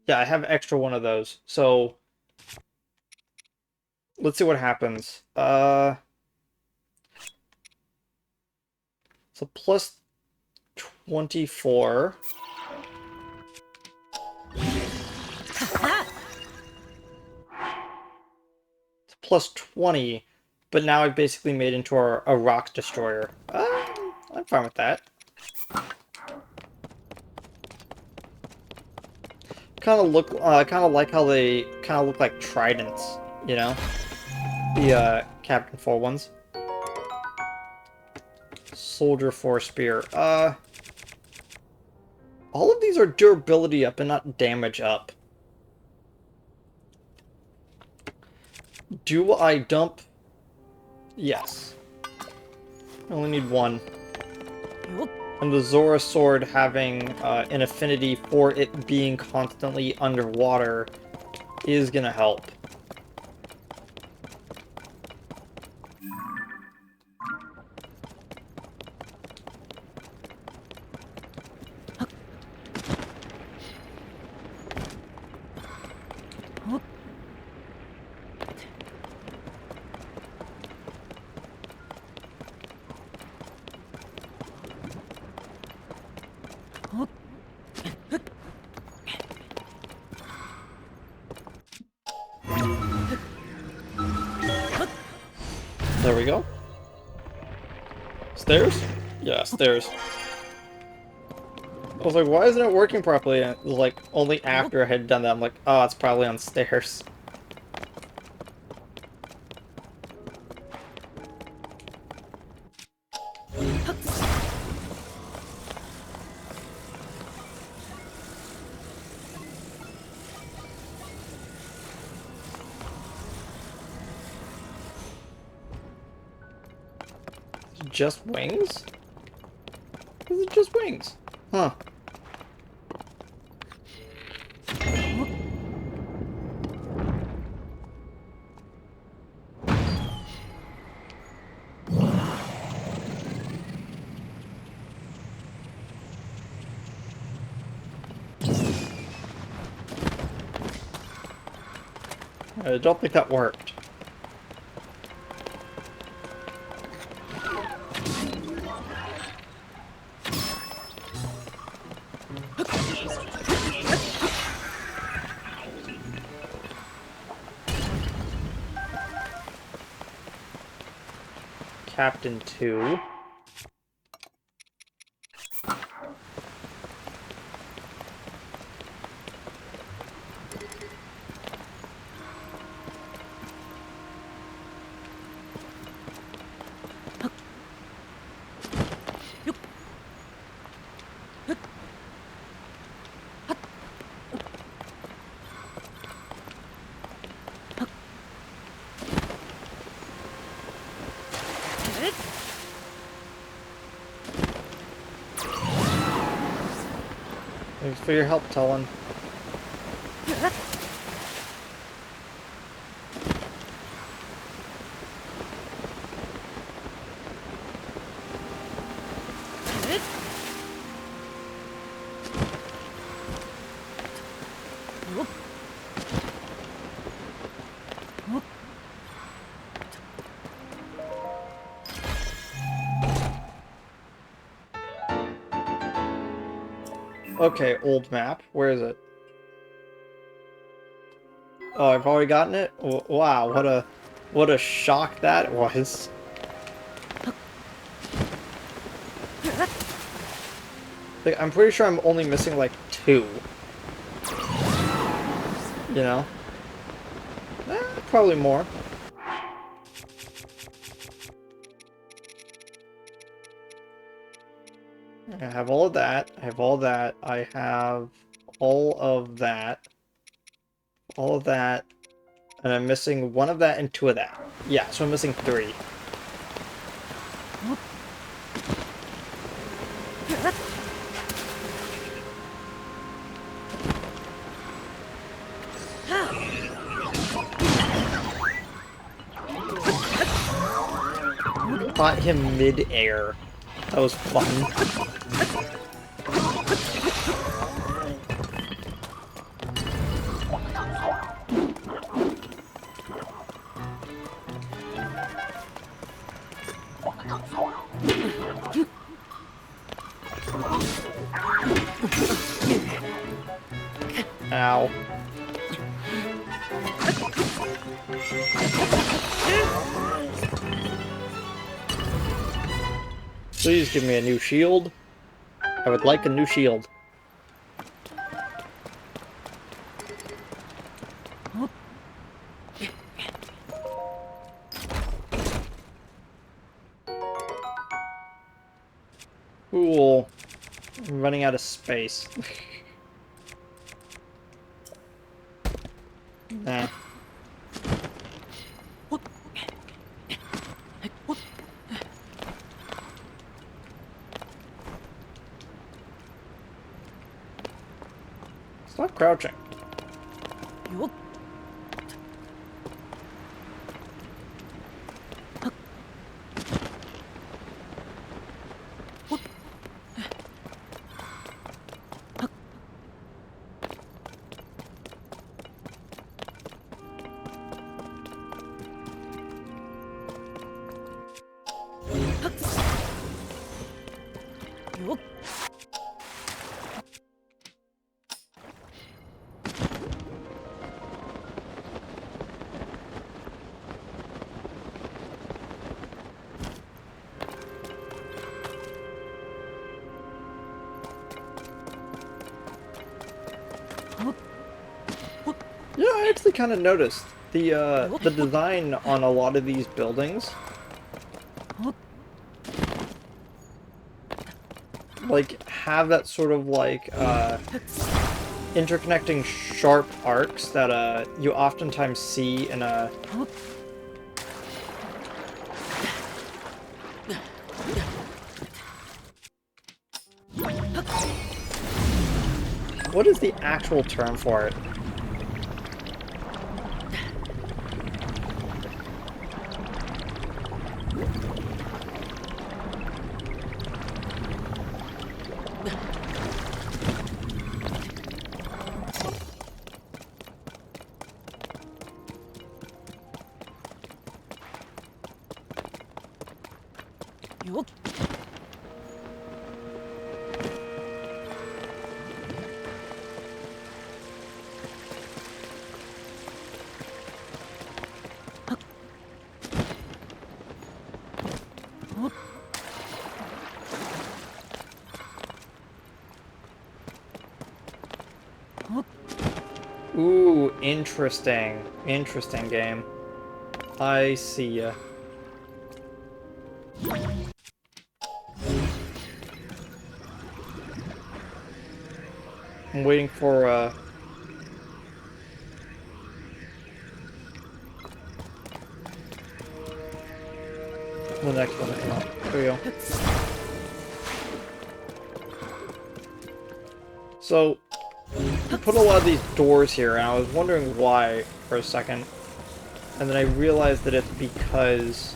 Yeah, I have extra one of those. So, let's see what happens. So plus 24. It's plus 20, but now I've basically made into a rock destroyer. I'm fine with that. Kind of like how they kind of look like tridents, you know? The Captain 4 ones. Soldier 4 spear. All of these are durability up and not damage up. Do I dump? Yes. I only need one. And the Zora sword having an affinity for it being constantly underwater is gonna help. There we go. Stairs? Yeah, stairs. I was like, why isn't it working properly? And it was like, only after I had done that, I'm like, oh, it's probably on stairs. Just wings? Is it just wings? Huh. I don't think that worked. Captain 2. Thanks for your help, Tullen. Okay, old map. Where is it? Oh, I've already gotten it? Wow, what a shock that was. Like, I'm pretty sure I'm only missing like 2. You know? Probably more. I have all of that. I have all that. I have all of that. All of that. And I'm missing one of that and two of that. Yeah, so I'm missing three. Caught him mid-air. That was fun. Ow. Please give me a new shield. I would like a new shield. Cool. I'm running out of space. Nah. Stop crouching. Yeah, I actually kind of noticed the design on a lot of these buildings. Like, have that sort of like interconnecting sharp arcs that you oftentimes see in a what is the actual term for it? Ooh, interesting. Interesting game. I see ya. I'm waiting for, the next one to come out. There we go. So, I put a lot of these doors here, and I was wondering why for a second. And then I realized that it's because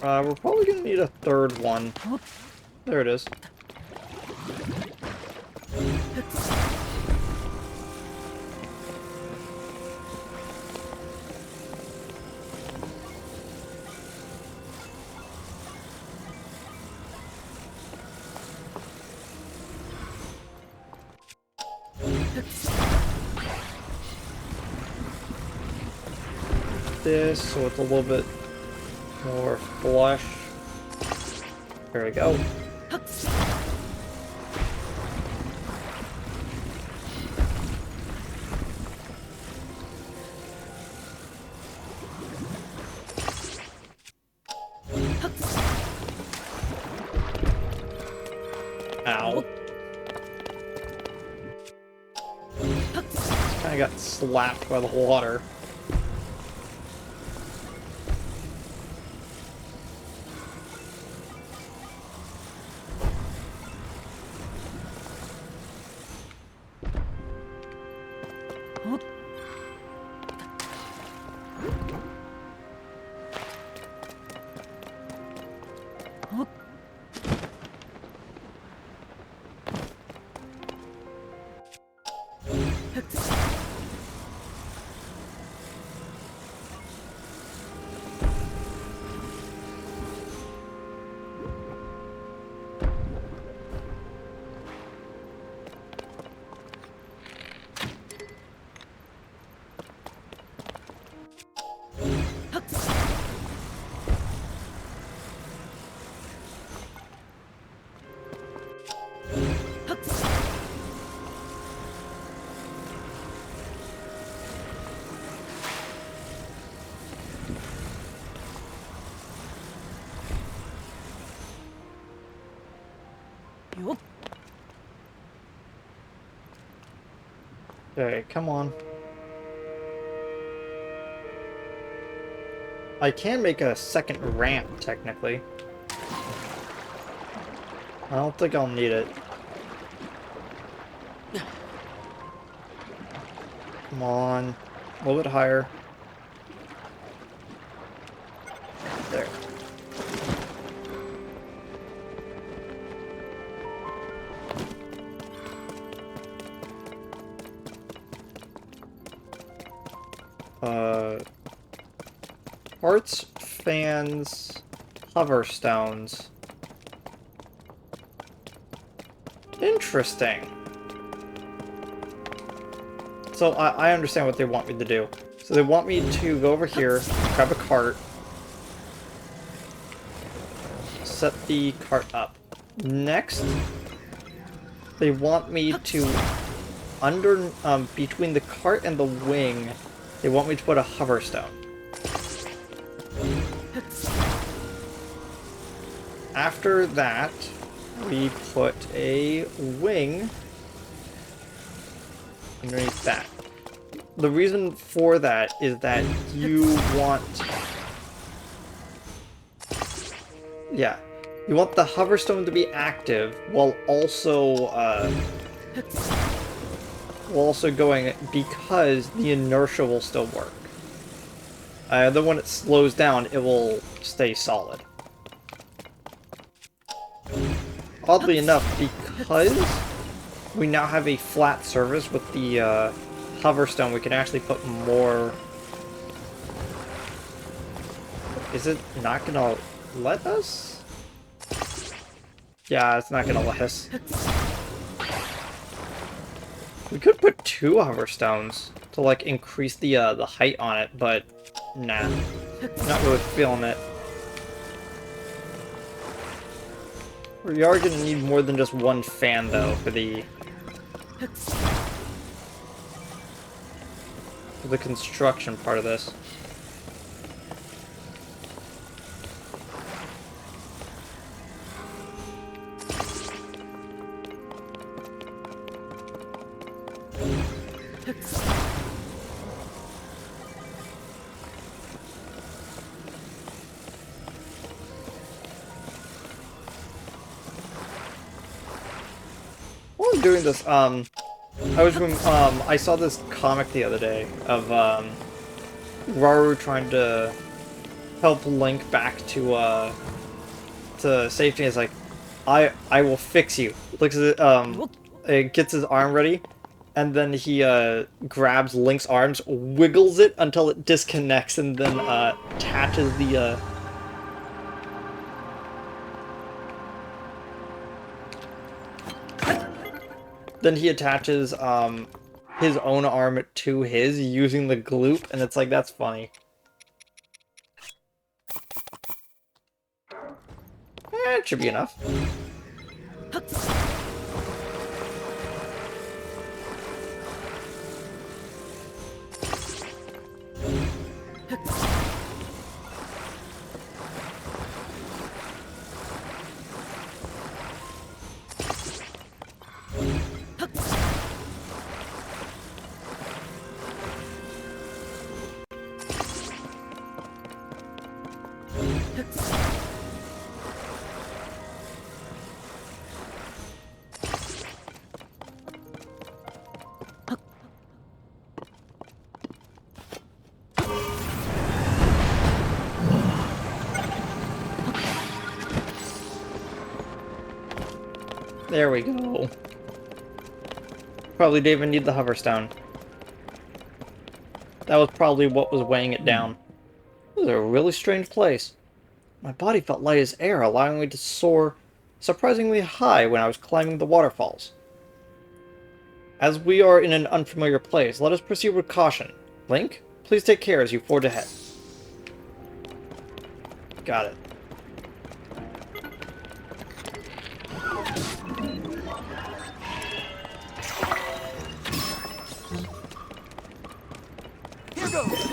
we're probably gonna need a third one. There it is. This, so it's a little bit more flush. There we go. Ow. Kinda got slapped by the water. Okay, come on. I can make a second ramp, technically. I don't think I'll need it. Come on. A little bit higher. There. Hearts, fans, hover stones. Interesting. So I understand what they want me to do. So they want me to go over here, grab a cart, set the cart up. Next, they want me to between the cart and the wing, they want me to put a hover stone. After that, we put a wing underneath that. The reason for that is that you want... Yeah. You want the hoverstone to be active while also going, because the inertia will still work. Then when it slows down, it will stay solid. Oddly enough, because we now have a flat surface with the hoverstone, we can actually put more... Is it not gonna let us? Yeah, it's not gonna let us. We could put 2 hoverstones to like increase the height on it, but nah, not really feeling it. We are gonna need more than just one fan though for the construction part of this. While I'm doing this, I saw this comic the other day of Raru trying to help Link back to safety. It's like, I will fix you. Looks at it, it gets his arm ready, and then he grabs Link's arms, wiggles it until it disconnects, and then attaches the Then he attaches his own arm to his using the gloop, and it's like, that's funny. It should be enough. There we go. Probably didn't even need the hoverstone. That was probably what was weighing it down. This is a really strange place. My body felt light as air, allowing me to soar surprisingly high when I was climbing the waterfalls. As we are in an unfamiliar place, let us proceed with caution. Link, please take care as you forge ahead. Got it. Here goes.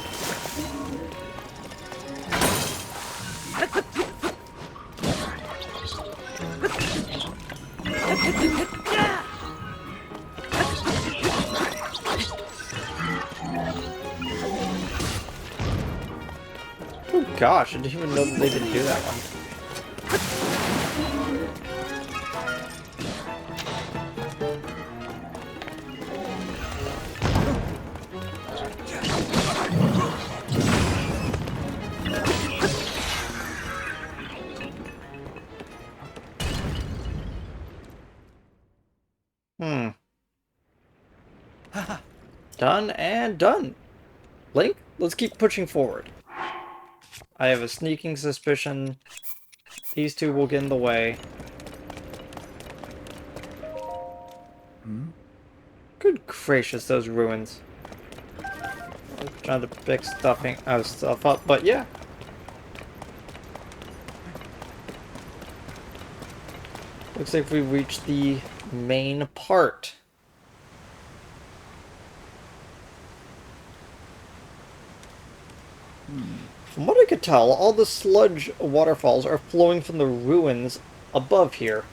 Oh gosh, I didn't even know that they didn't do that one. Done and done. Link, let's keep pushing forward. I have a sneaking suspicion these two will get in the way. Good gracious, those ruins. I was trying to pick stuff up, but yeah. Looks like we reached the main part. From what I could tell, all the sludge waterfalls are flowing from the ruins above here.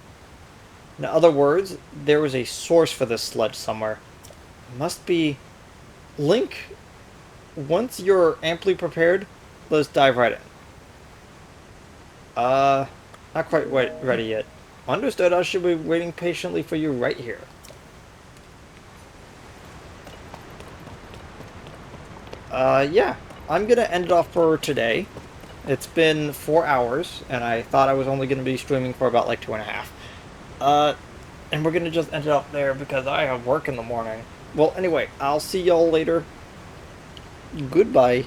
In other words, there was a source for this sludge somewhere. It must be... Link, once you're amply prepared, let's dive right in. Not quite ready yet. Understood, I should be waiting patiently for you right here. Yeah. I'm gonna end it off for today. It's been 4 hours, and I thought I was only gonna be streaming for about like 2.5. And we're gonna just end it up there because I have work in the morning. Well, anyway, I'll see y'all later. Goodbye.